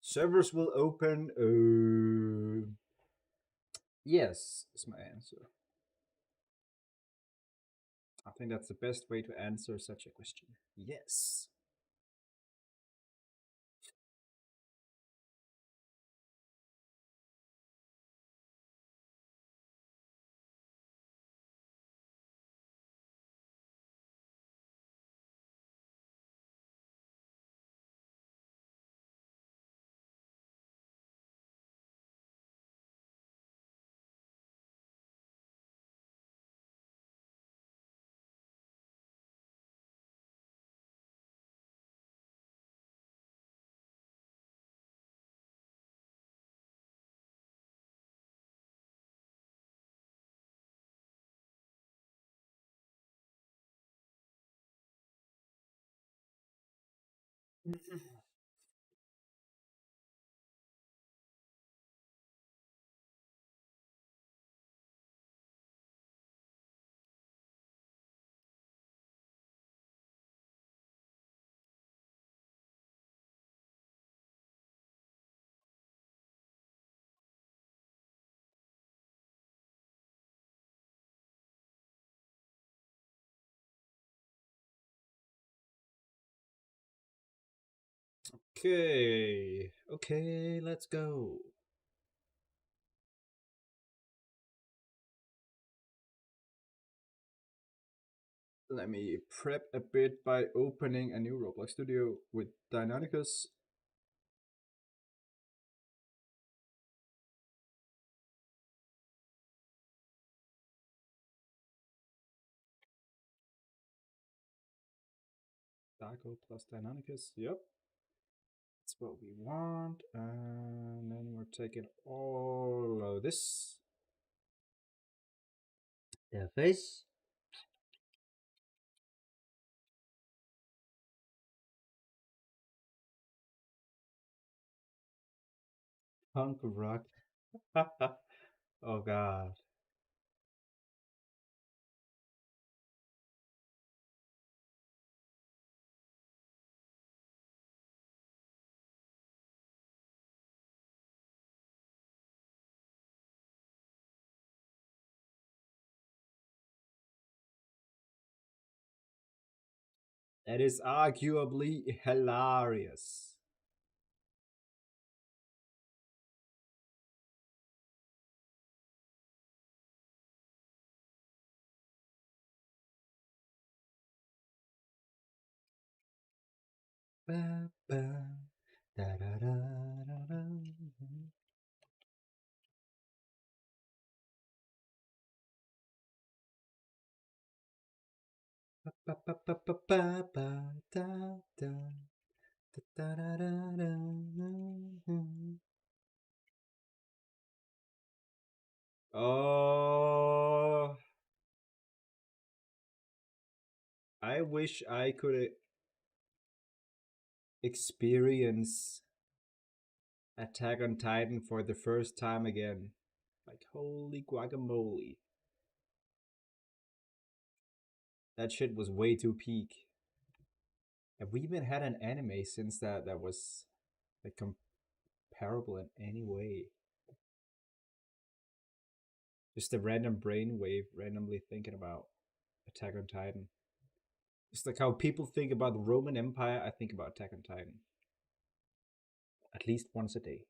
Servers will open. Yes, is my answer. I think that's the best way to answer such a question. Yes. Okay. Okay, let's go. Let me prep a bit by opening a new Roblox studio with Dionicus. Darko plus Dionicus. Yep. That's what we want. And then we're taking all of this. Their face. Punk rock. Oh god. That is arguably hilarious. Ba, ba, da, da, da, da, da. Ba, ba, ba, ba, ba, ba, da, da, da, da, da, da, da. Oh, I wish I could experience Attack on Titan for the first time again. Like, holy guacamole. That shit was way too peak. Have we even had an anime since that was like comparable in any way? Just a random brainwave randomly thinking about Attack on Titan. Just like how people think about the Roman Empire, I think about Attack on Titan. At least once a day.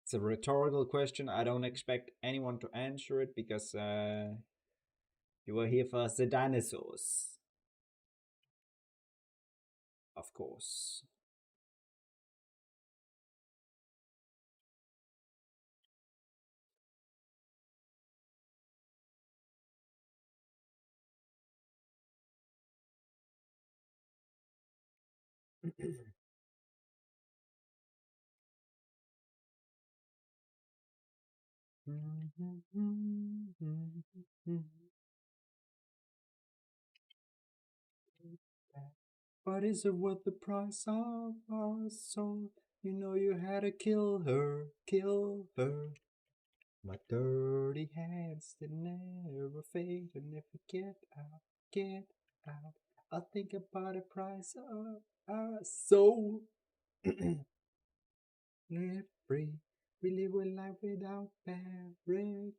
It's a rhetorical question. I don't expect anyone to answer it because you are here for the dinosaurs. Of course. But is it worth the price of our soul? You know you had to kill her, kill her. My dirty hands that never fade, and if we get out, I'll think about the price of our soul. Live free, we live a life without barricades.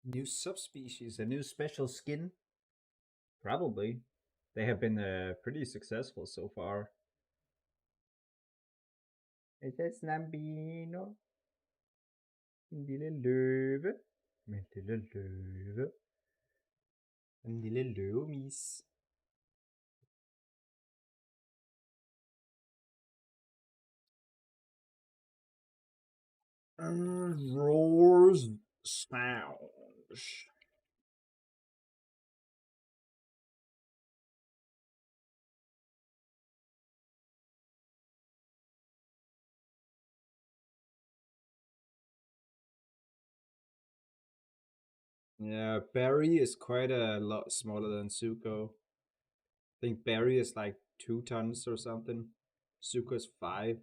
New subspecies, a new special skin? Probably. They have been pretty successful so far. It is Nambino. En lille løve. Med en lille løve. En lille løvemis. Roars sounds. Yeah, Barry is quite a lot smaller than Zuko. I think Barry is like 2 tons or something. Zuko's 5.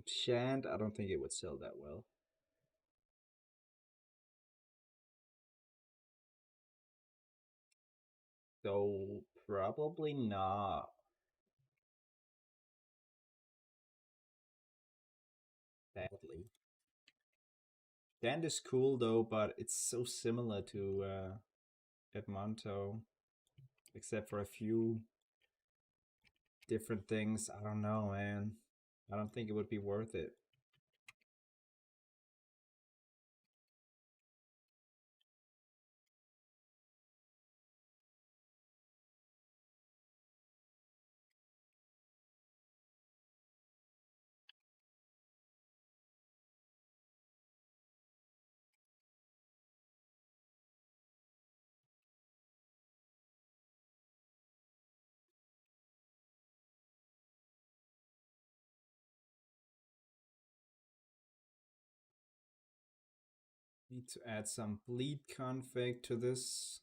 Shant, I don't think it would sell that well. So probably not. Badly. Shant is cool though, but it's so similar to Edmonto, except for a few different things. I don't know, man. I don't think it would be worth it. Need to add some bleed config to this.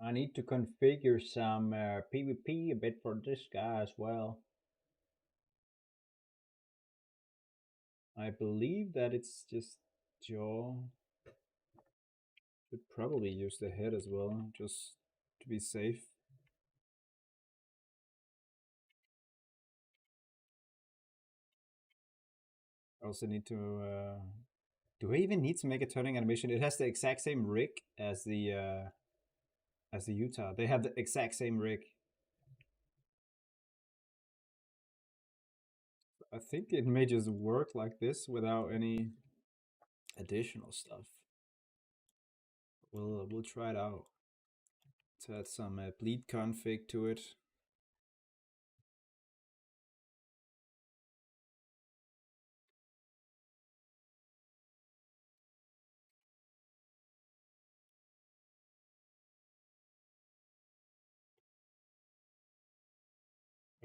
I need to configure some PvP a bit for this guy as well. I believe that it's just jaw. Should probably use the head as well, just to be safe. I also need to. Do I even need to make a turning animation? It has the exact same rig as the Utah. They have the exact same rig. I think it may just work like this without any additional stuff. We'll try it out. To add some bleed config to it.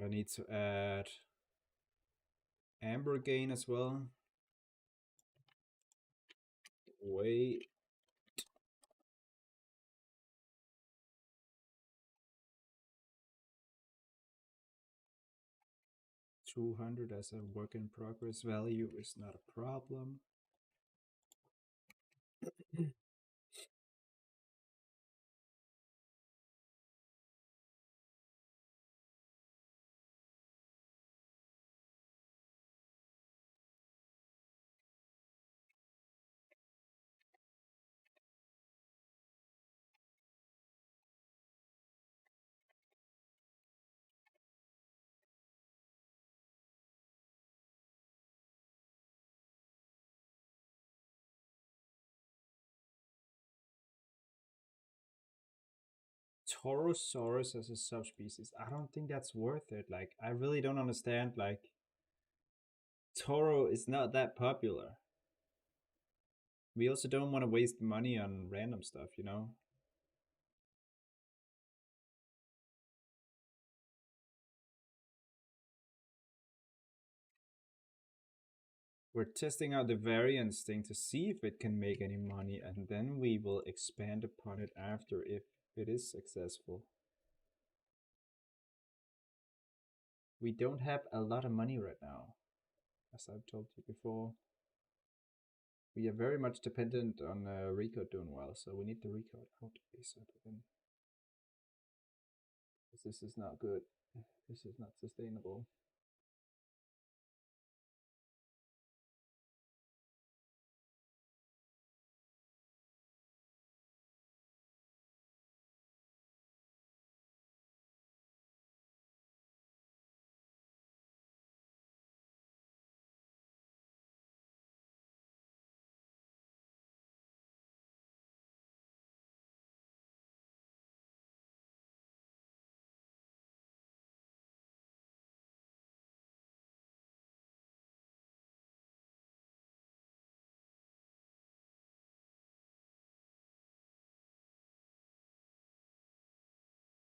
I need to add amber gain as well. Wait. 200 as a work in progress value is not a problem. Torosaurus as a subspecies. I don't think that's worth it. Like, I really don't understand. Like, Toro is not that popular. We also don't want to waste money on random stuff, you know? We're testing out the variance thing to see if it can make any money, and then we will expand upon it after if it is successful. We don't have a lot of money right now, as I've told you before. We are very much dependent on RECODE doing well, so we need the RECODE out ASAP again. This is not good. This is not sustainable.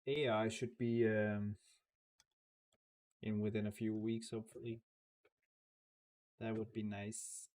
AI should be in within a few weeks, hopefully. That would be nice.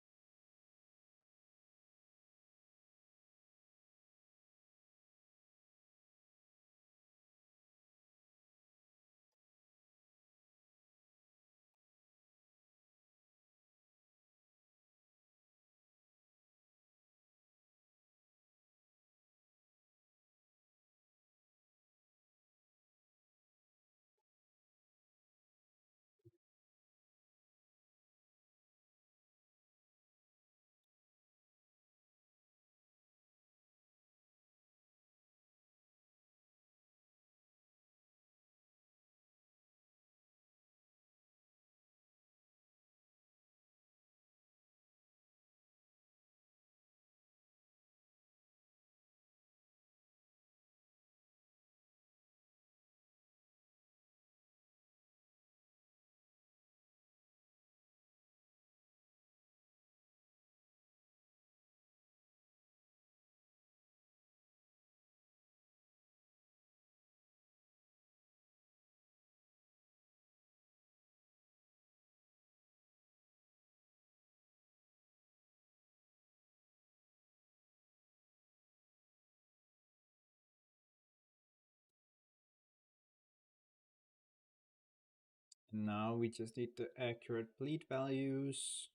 Now we just need the accurate bleed values.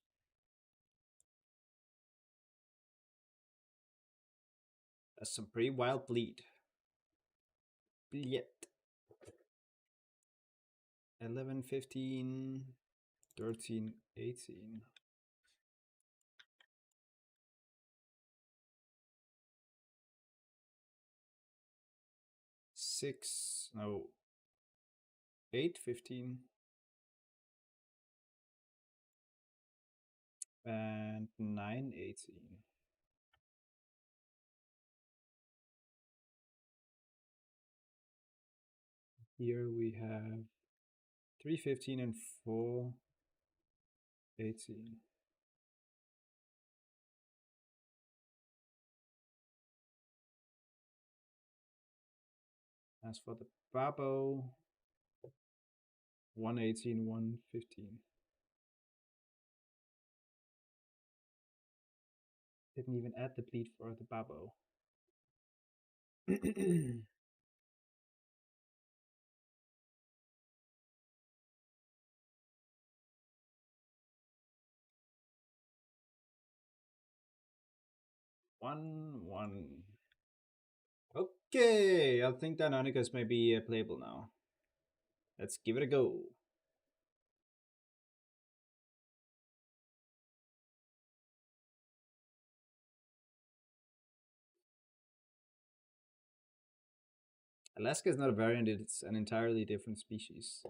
That's some pretty wild bleed. Bleed. 11, 15, 13, 18. Six, no, 8, 15. And 9, 18. Here we have 3, 15 and 4, 18. As for the Babo, 118, 115. Didn't even add the bleed for the Babo. 1, 1. Okay, I think Dionicus may be playable now. Let's give it a go. Alaska is not a variant, it's an entirely different species.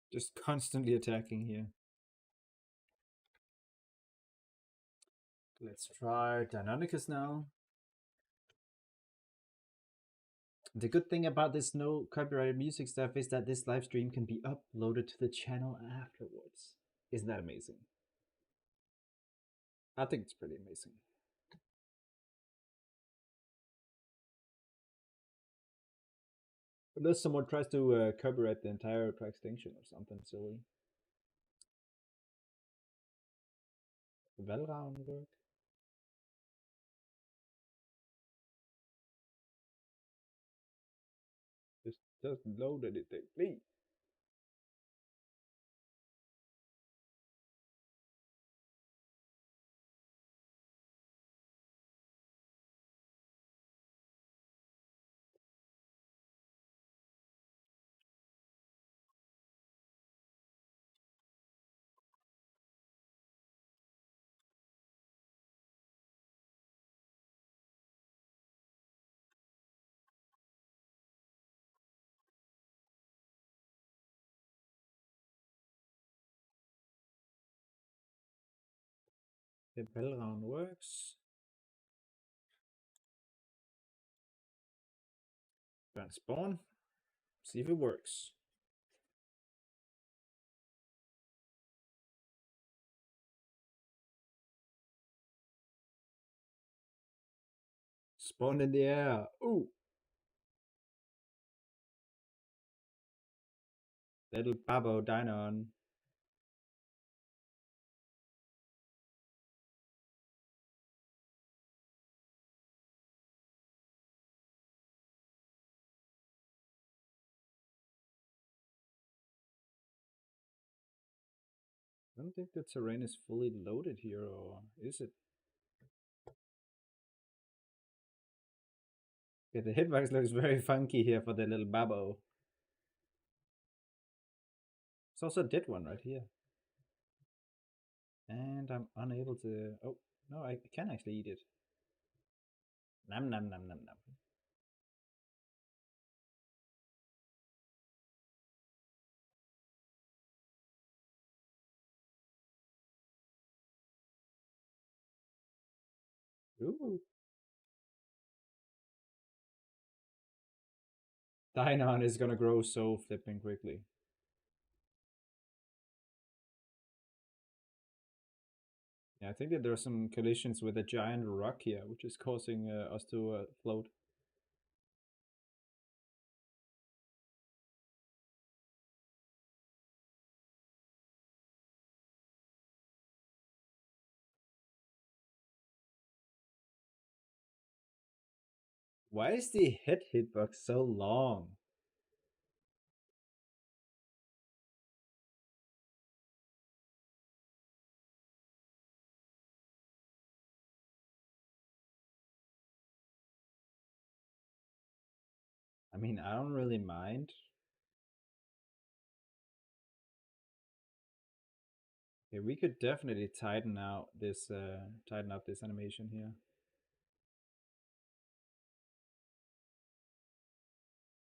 Just constantly attacking here. Let's try Dinonicus now. The good thing about this no copyrighted music stuff is that this live stream can be uploaded to the channel afterwards. Isn't that amazing? I think it's pretty amazing. Unless someone tries to copyright the entire Extinction or something silly. Valround work? Just doesn't load anything, please. The bell round works. Gonna spawn. See if it works. Spawn in the air. Ooh. Little Babo Dinon. I don't think the terrain is fully loaded here, or is it? Yeah, the hitbox looks very funky here for the little Babo. It's also a dead one right here. And I'm unable to... Oh, no, I can actually eat it. Nom nom nom nom nom. Ooh. Dinon is gonna grow so flipping quickly. Yeah, I think that there are some collisions with a giant rock here, which is causing us to float. Why is the hitbox so long? I mean, I don't really mind. Yeah, we could definitely tighten up this animation here.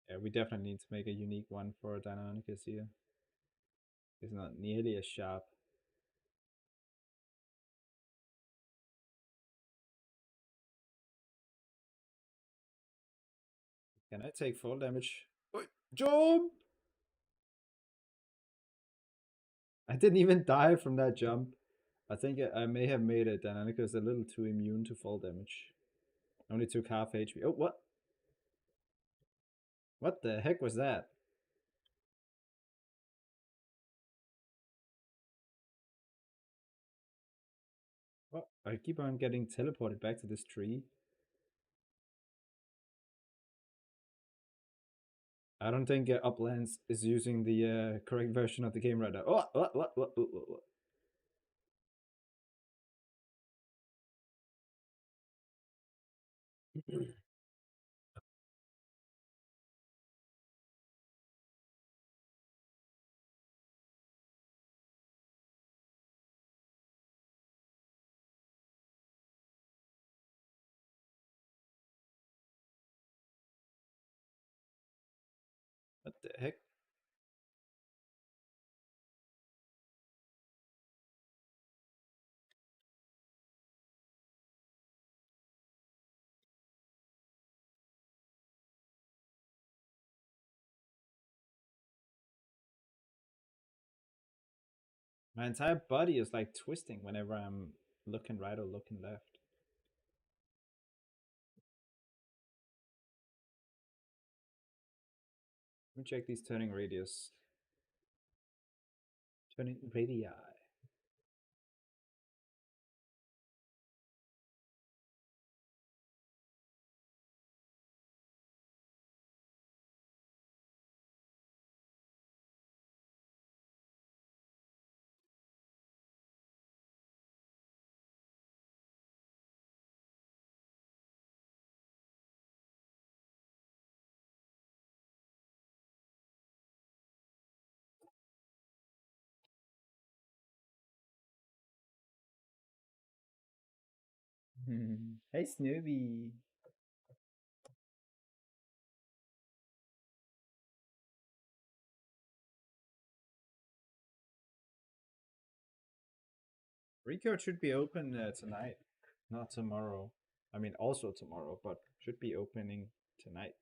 Yeah, we definitely need to make a unique one for Dionicus here. It's not nearly as sharp. Can I take fall damage? Oi, jump! I didn't even die from that jump. I think I may have made it Dionicus a little too immune to fall damage. Only took half HP. Oh, what? What the heck was that? What? I keep on getting teleported back to this tree. I don't think Uplands is using the correct version of the game right now. Oh, what? What the heck? My entire body is like twisting whenever I'm looking right or looking left. Let me check these turning radius. Turning radii. Hey Snoopy. RECODE should be open tonight, not tomorrow. I mean, also tomorrow, but should be opening tonight.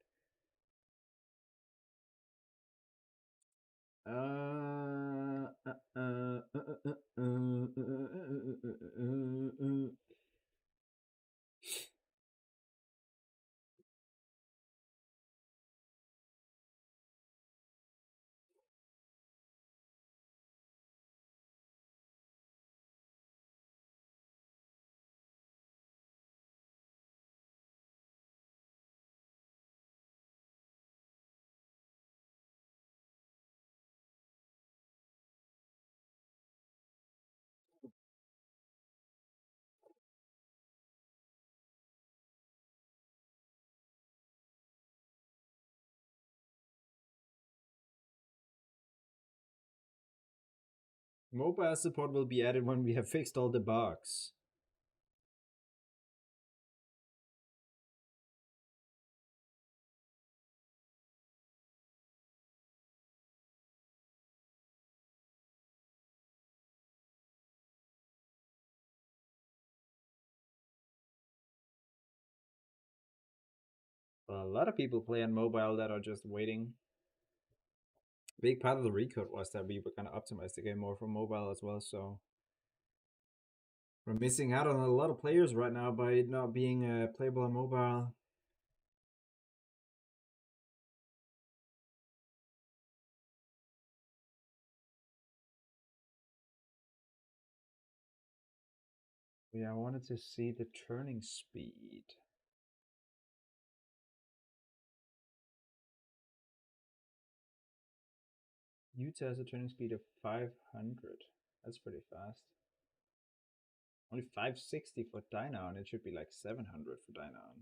Mobile support will be added when we have fixed all the bugs. A lot of people play on mobile that are just waiting. Big part of the recode was that we were gonna optimize the game more for mobile as well, so we're missing out on a lot of players right now by it not being playable on mobile. Yeah, I wanted to see the turning speed. Utah has a turning speed of 500. That's pretty fast. Only 560 for Dino, and it should be like 700 for Dino.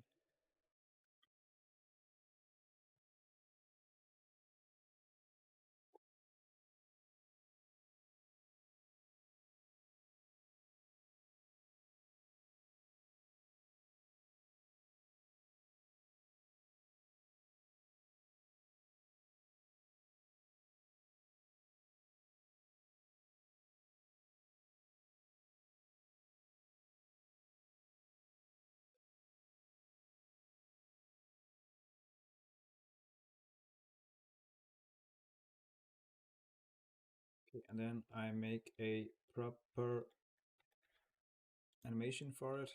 Okay, and then I make a proper animation for it.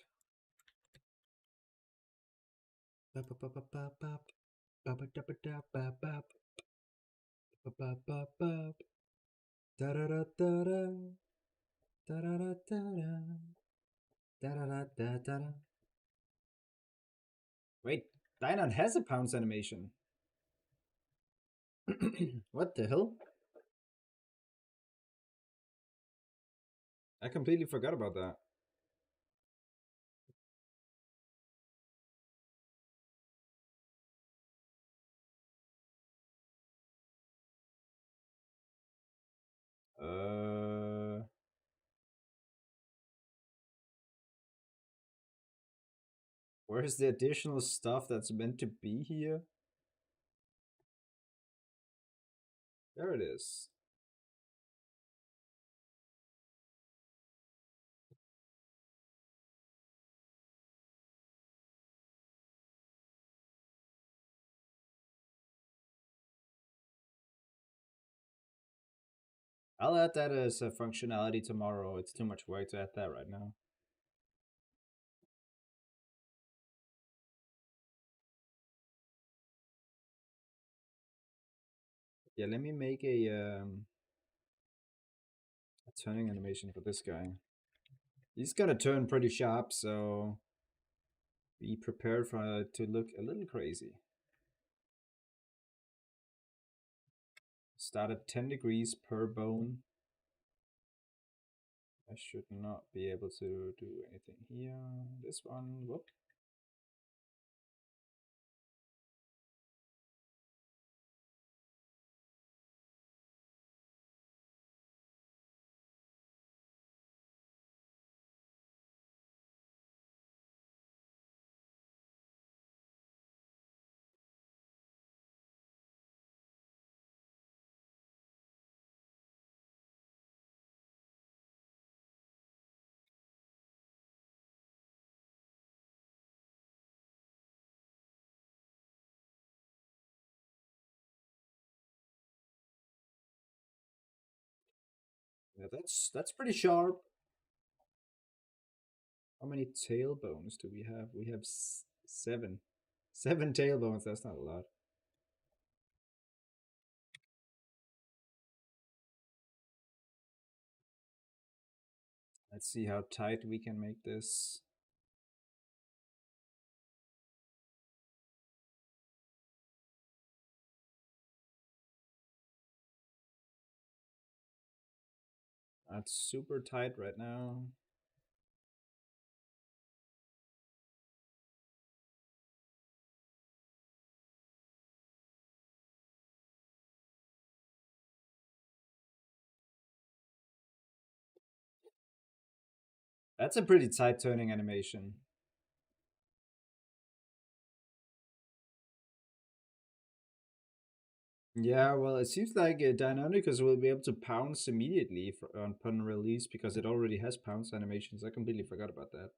Wait, Dynon has a pounce animation. What the hell? I completely forgot about that. Where's the additional stuff that's meant to be here? There it is. I'll add that as a functionality tomorrow. It's too much work to add that right now. Yeah, let me make a turning animation for this guy. He's gonna turn pretty sharp, so be prepared for it to look a little crazy. Start at 10 degrees per bone. I should not be able to do anything here. This one, whoop. That's pretty sharp. How many tailbones do we have? We have 7. 7 tailbones. That's not a lot. Let's see how tight we can make this. That's super tight right now. That's a pretty tight turning animation. Yeah, well, it seems like Dionicus will be able to pounce immediately upon release because it already has pounce animations. I completely forgot about that.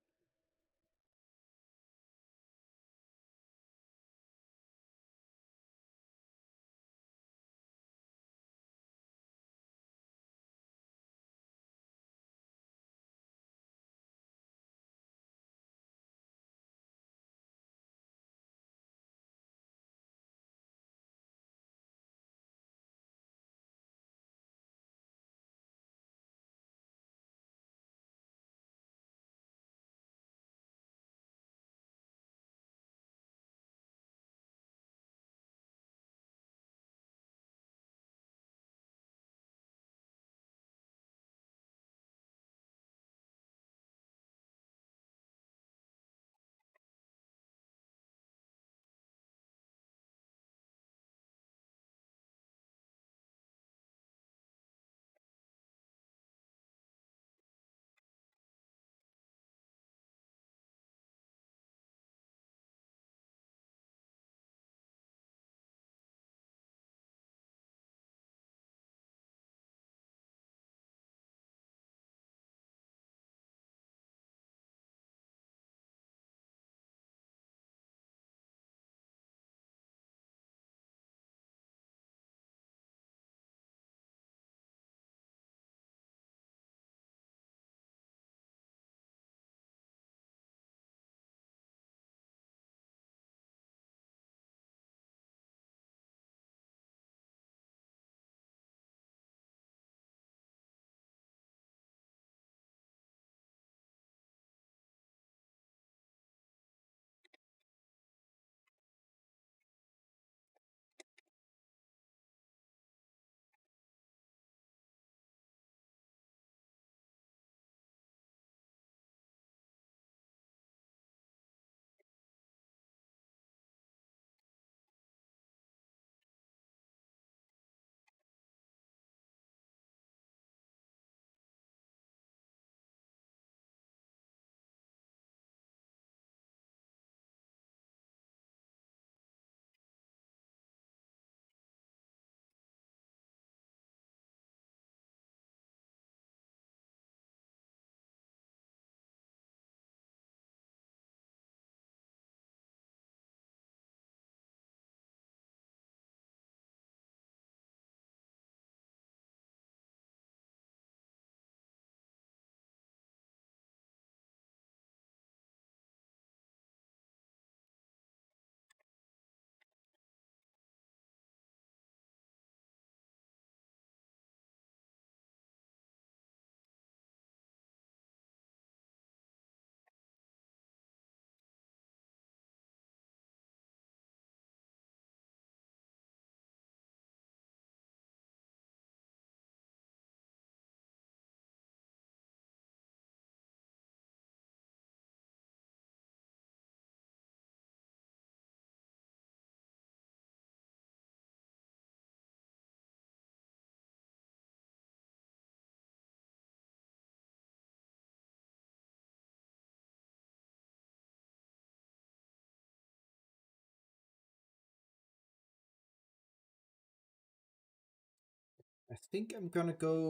I think I'm gonna go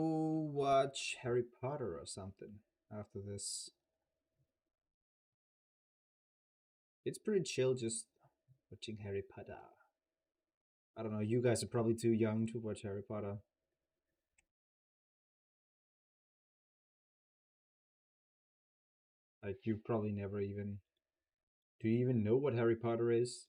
watch Harry Potter or something after this. It's pretty chill just watching Harry Potter. I don't know, you guys are probably too young to watch Harry Potter. Like you probably never even. Do you even know what Harry Potter is?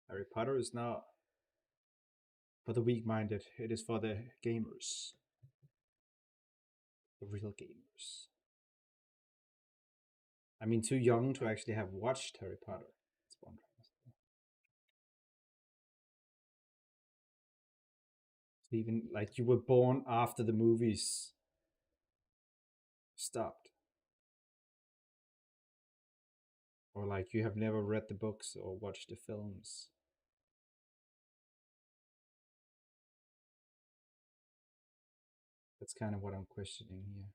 Harry Potter is not for the weak-minded. It is for the gamers, the real gamers. I mean, too young to actually have watched Harry Potter. That's one. Even like you were born after the movies stopped, or like you have never read the books or watched the films. That's kind of what I'm questioning here.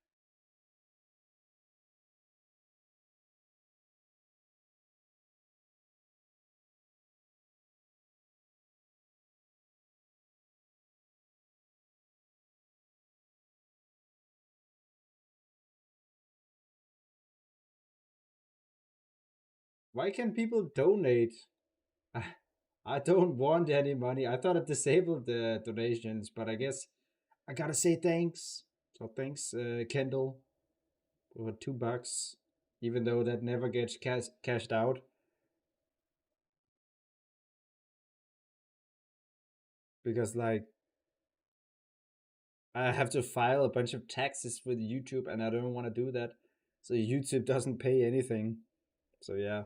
Why can people donate? I don't want any money. I thought it disabled the donations, but I guess I gotta say thanks. So thanks, Kendall, for $2, even though that never gets cashed out. Because like I have to file a bunch of taxes with YouTube, and I don't want to do that. So YouTube doesn't pay anything. So yeah,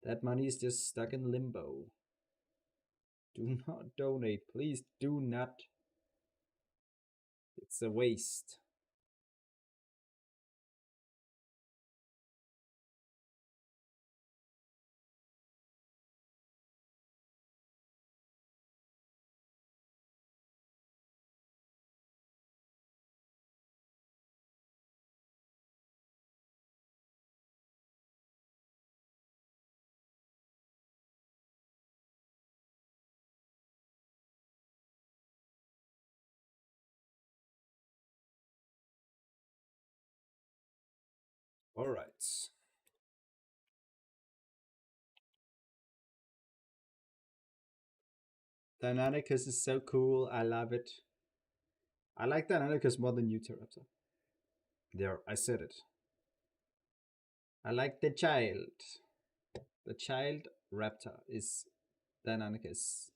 that money is just stuck in limbo. Do not donate, please. Do not. It's a waste. All right. Dionicus is so cool. I love it. I like Dionicus more than Utahraptor. There, I said it. I like the child. The child raptor is Deinonychus.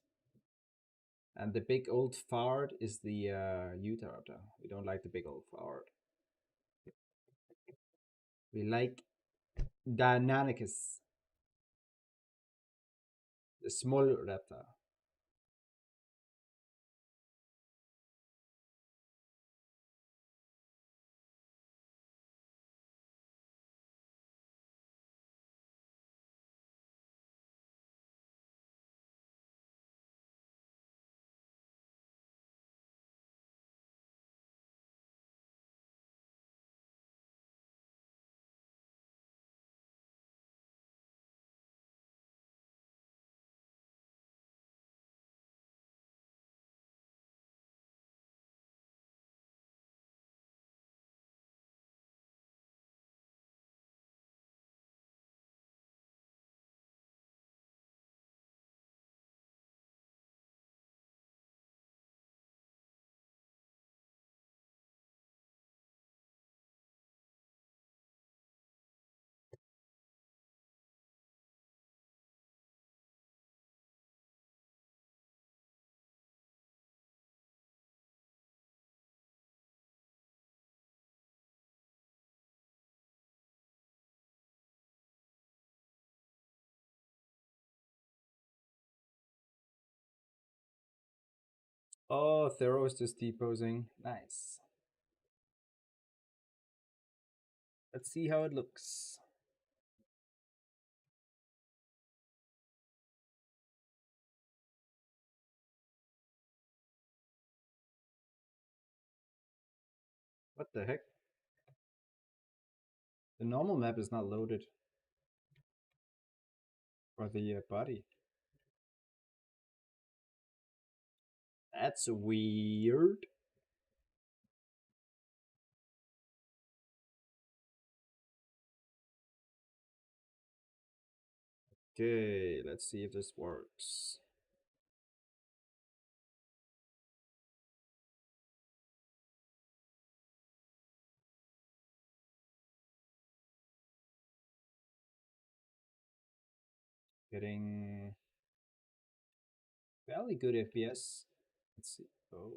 And the big old fart is the Utahraptor. We don't like the big old fart. We like Deinonychus, the small raptor. Oh, Theros just deposing. Nice. Let's see how it looks. What the heck? The normal map is not loaded. Or the body. That's weird. Okay, let's see if this works. Getting fairly good FPS. Let's see. Oh.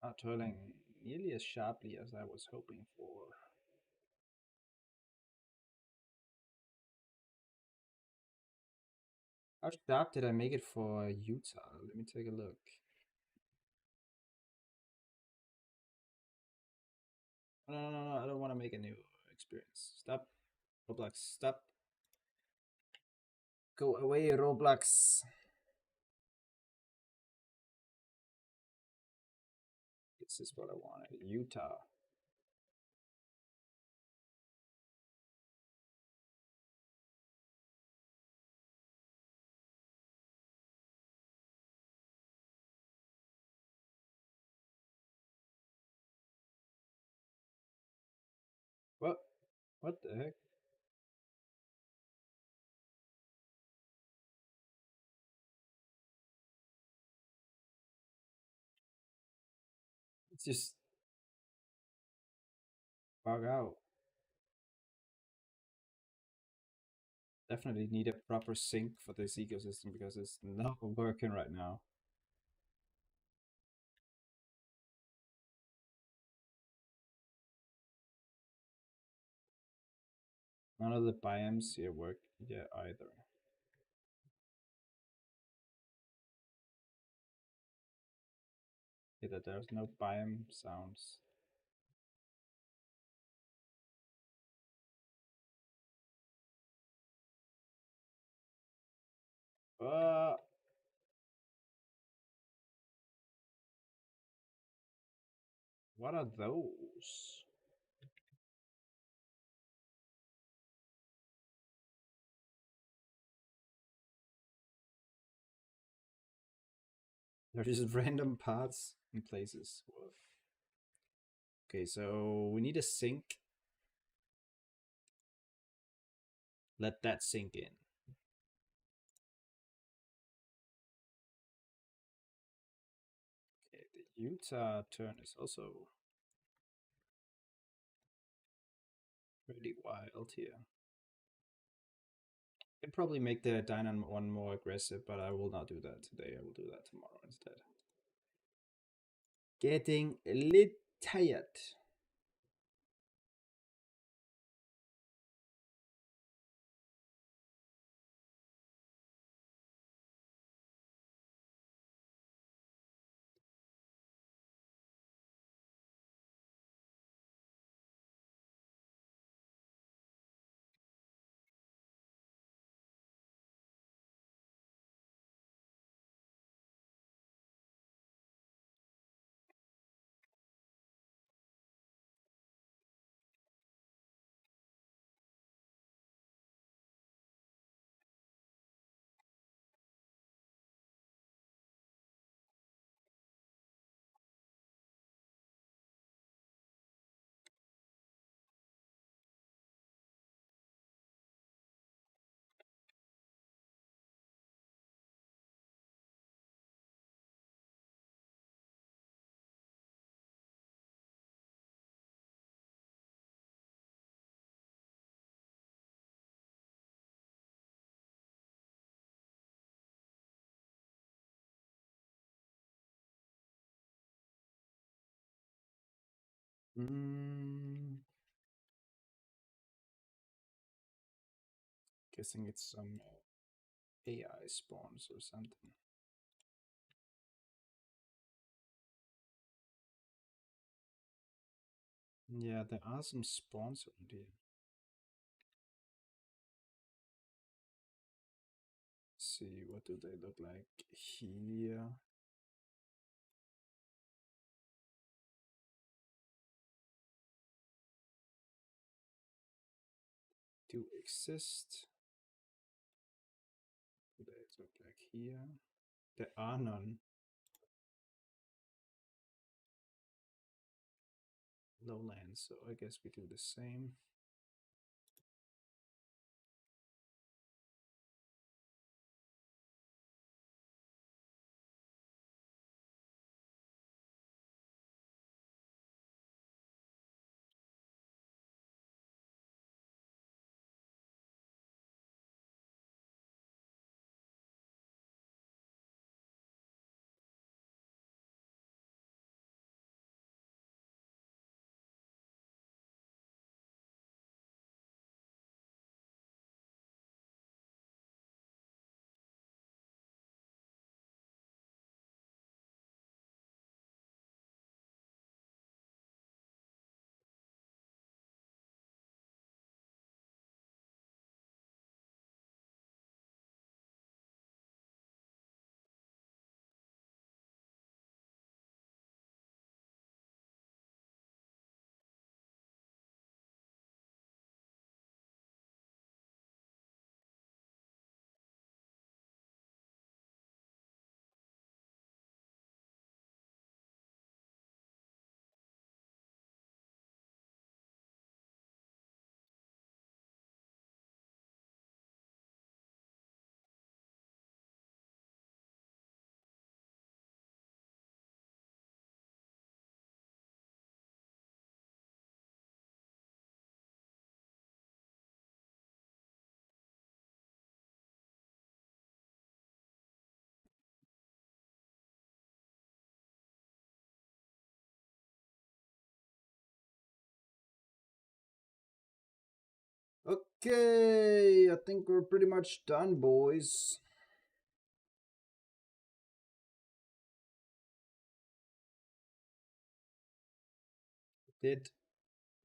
Not turning nearly as sharply as I was hoping for. How sharp did I make it for Utah? Let me take a look. No, I don't want to make a new experience. Stop. Roblox, stop. Go away, Roblox. This is what I wanted. Utah. What? What the heck? It's just bug out. Definitely need a proper sync for this ecosystem because it's not working right now. None of the biomes here work yet either. Either there's no biome sounds. Uh, what are those? They're just random parts in places. Woof. Okay, so we need a sync. Let that sink in. Okay, the Utah turn is also pretty wild here. I can probably make the Dynon one more aggressive, but I will not do that today. I will do that tomorrow instead. Getting a little tired. Guessing it's some AI spawns or something. Yeah, there are some spawns around here. Let's see, what do they look like here? do exist. Let's look like here. There are none. Lowlands, so I guess we do the same. Okay, I think we're pretty much done, boys. Did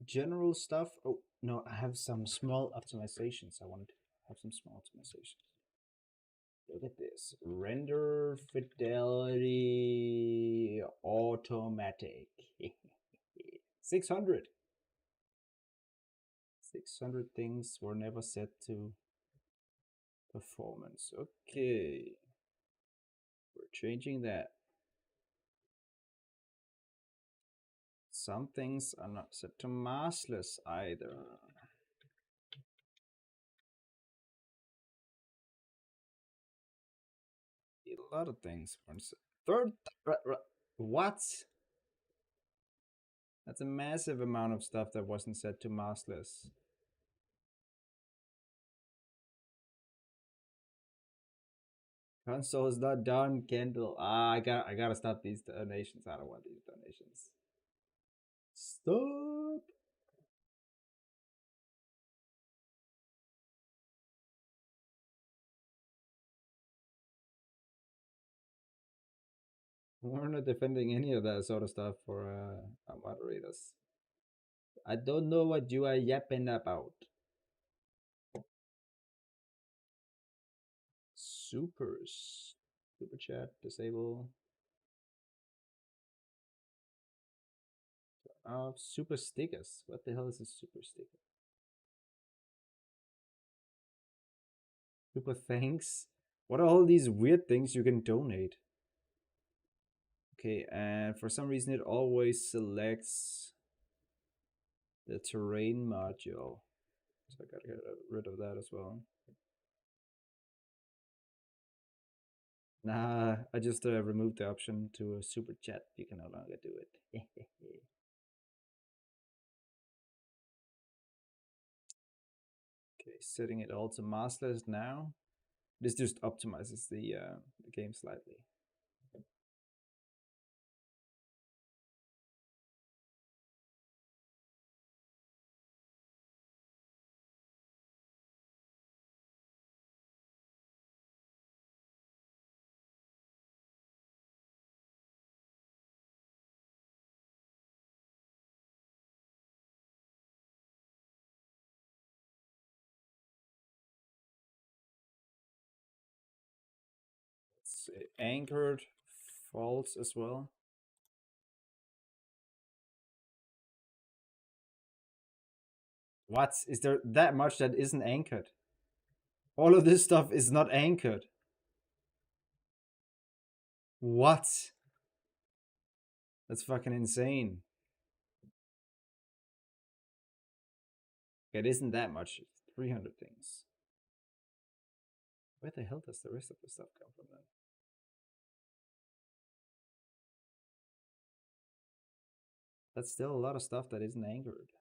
general stuff. Oh, no, I have some small optimizations. I want to have some small optimizations. Look at this. Render fidelity automatic. 600. 600 things were never set to performance. Okay. We're changing that. Some things are not set to massless either. A lot of things weren't set. What? That's a massive amount of stuff that wasn't set to massless. Console is not done, Kendall. I gotta stop these donations. I don't want these donations. Stop. We're not defending any of that sort of stuff for our moderators. I don't know what you are yapping about. Supers. Super chat, disable. Super stickers. What the hell is a super sticker? Super thanks. What are all these weird things you can donate? Okay, and for some reason it always selects the terrain module. So I gotta get rid of that as well. Nah, I just removed the option to a super chat. You can no longer do it. Okay, setting it all to massless now. This just optimizes the game slightly. It's anchored false as well. What? Is there that much that isn't anchored? All of this stuff is not anchored. What? That's fucking insane. It isn't that much. 300 things. Where the hell does the rest of the stuff come from then? That's still a lot of stuff that isn't anchored.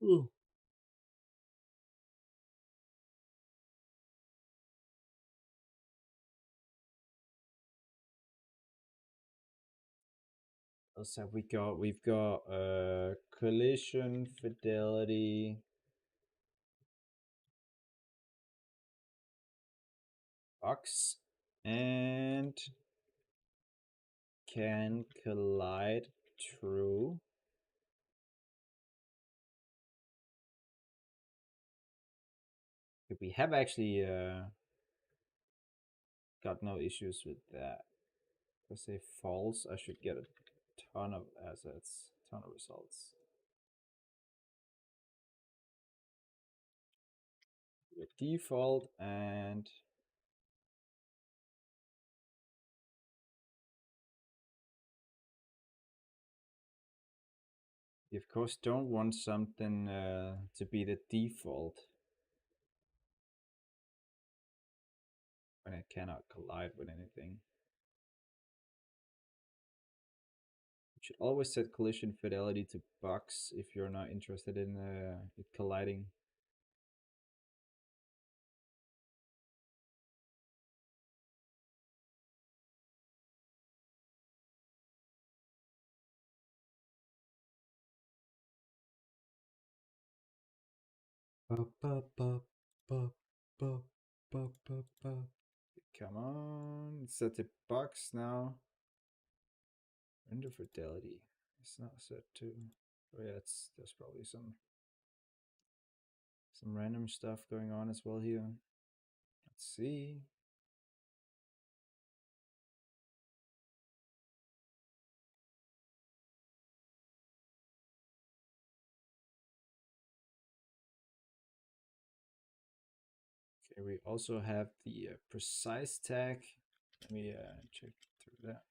Ooh. What else have we got? We've got collision, fidelity, box, and can collide true. We have actually got no issues with that. If I say false, I should get a ton of assets, ton of results. Your default and you of course don't want something to be the default when it cannot collide with anything. You should always set collision fidelity to box if you're not interested in it colliding. Come on, set the box now. Render fidelity. It's not set to. Oh yeah, there's probably some random stuff going on as well here. Let's see. Okay, we also have the precise tag. Let me check through that.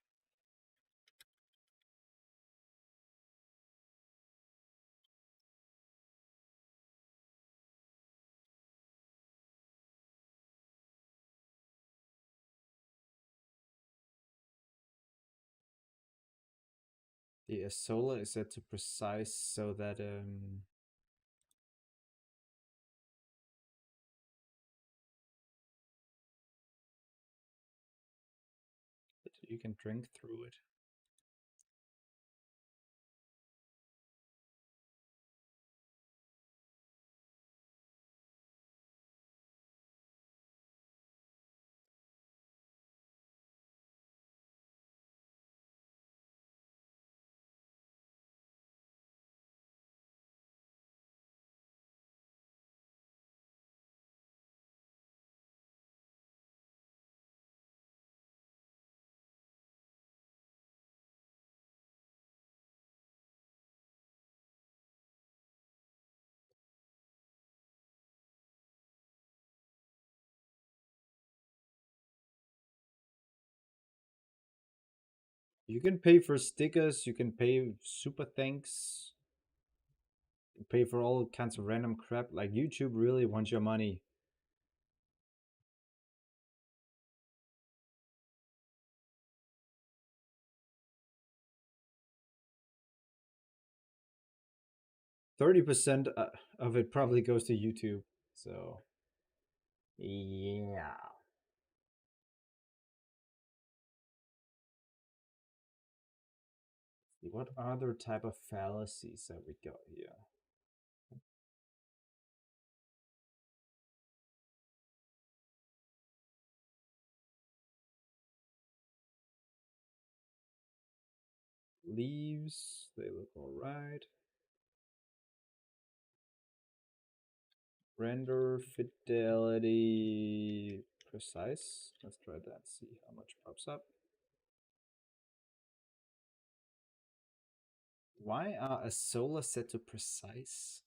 The solar is set to precise so that you can drink through it. You can pay for stickers, you can pay super thanks, pay for all kinds of random crap. Like YouTube really wants your money. %30 of it probably goes to YouTube. So yeah. What other type of fallacies have we got here? Leaves, they look alright. Render fidelity precise. Let's try that, see how much pops up. Why are a solar set to precise?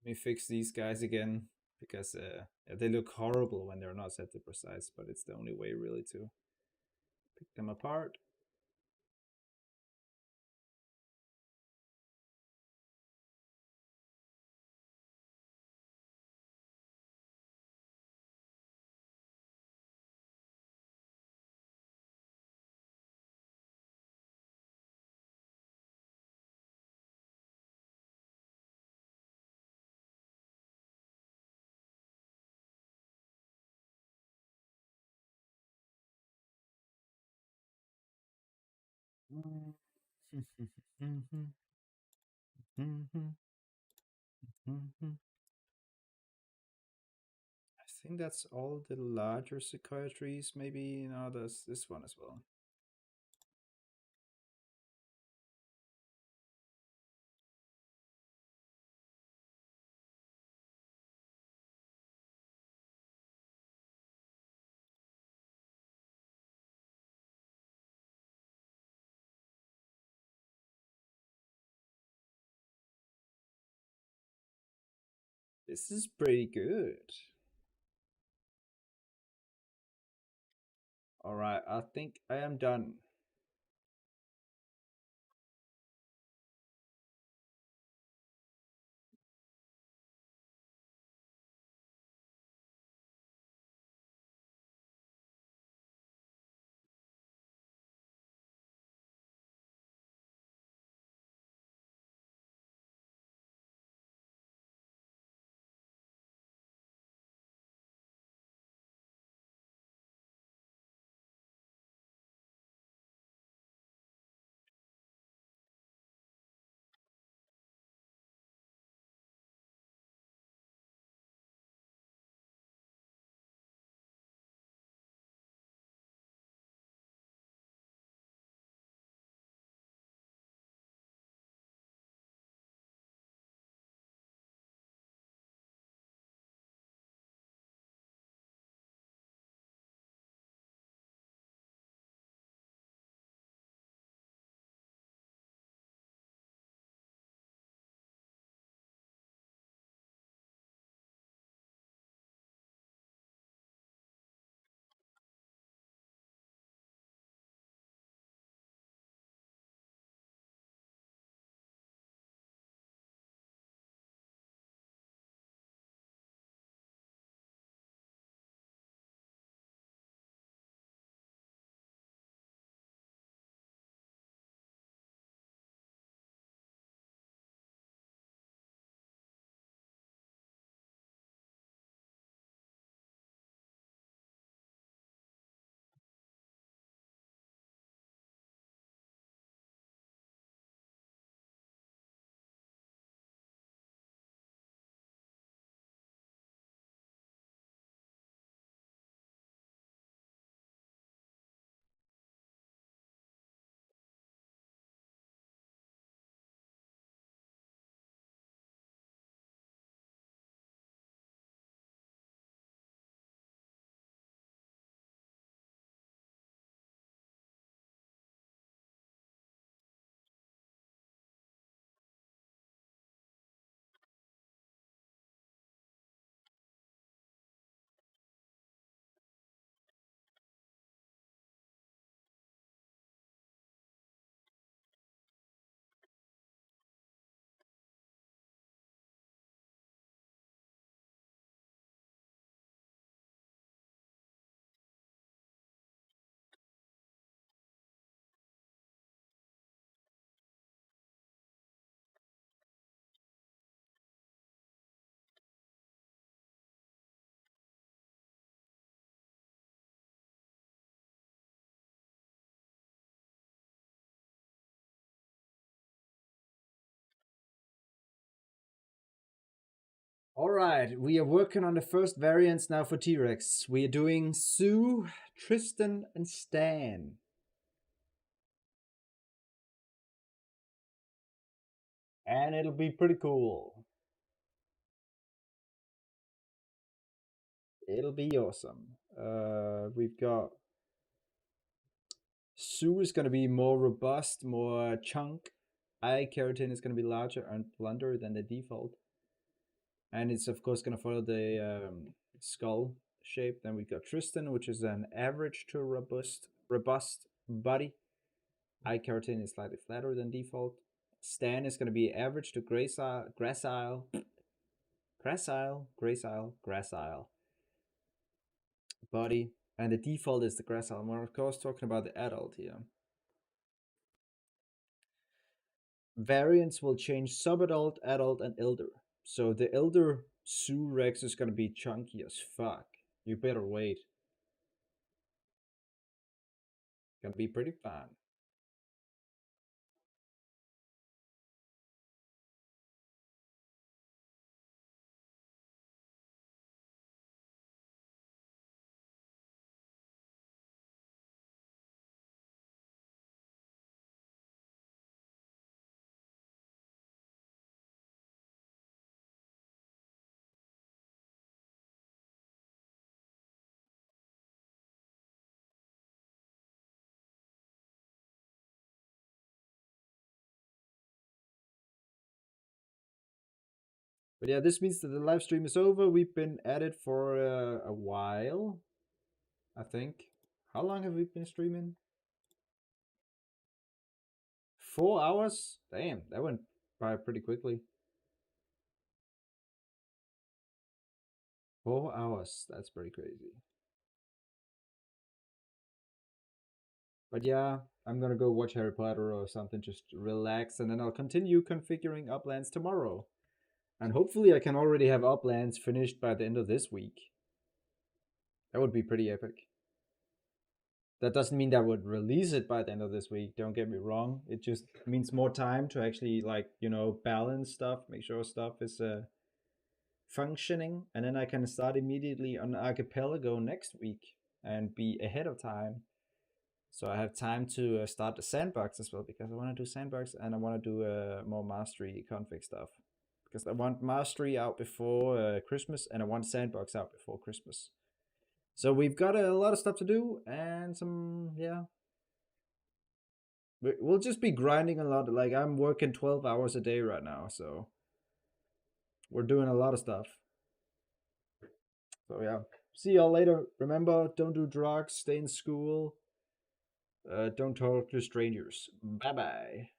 Let me fix these guys again because yeah, they look horrible when they're not set to precise, but it's the only way really to pick them apart. I think that's all the larger sequoia trees. Maybe, you know, there's this one as well. This is pretty good. All right, I think I am done. All right, we are working on the first variants now for T-Rex. We are doing Sue, Tristan, and Stan. And it'll be pretty cool. It'll be awesome. We've got Sue is going to be more robust, more chunk. Eye keratin is going to be larger and blunter than the default. And it's of course going to follow the skull shape. Then we've got Tristan, which is an average to robust body. Eye keratin is slightly flatter than default. Stan is going to be average to gracile body, and the default is the gracile. We're of course talking about the adult here. Variants will change subadult, adult, and elder. So the elder Sue Rex is going to be chunky as fuck. You better wait. Gonna be pretty fun. But yeah, this means that the live stream is over. We've been at it for a while, I think. How long have we been streaming? 4 hours? Damn, that went by pretty quickly. 4 hours. That's pretty crazy. But yeah, I'm gonna go watch Harry Potter or something, just relax, and then I'll continue configuring Uplands tomorrow. And hopefully I can already have Uplands finished by the end of this week. That would be pretty epic. That doesn't mean that I would release it by the end of this week, don't get me wrong. It just means more time to actually, like, balance stuff, make sure stuff is functioning, and then I can start immediately on Archipelago next week and be ahead of time. So I have time to start the sandbox as well, because I want to do sandbox and I want to do more mastery config stuff. Because I want mastery out before Christmas and I want sandbox out before Christmas. So we've got a lot of stuff to do and some, yeah. We'll just be grinding a lot. Like, I'm working 12 hours a day right now, so we're doing a lot of stuff. So yeah, see y'all later. Remember, don't do drugs, stay in school, don't talk to strangers. Bye bye.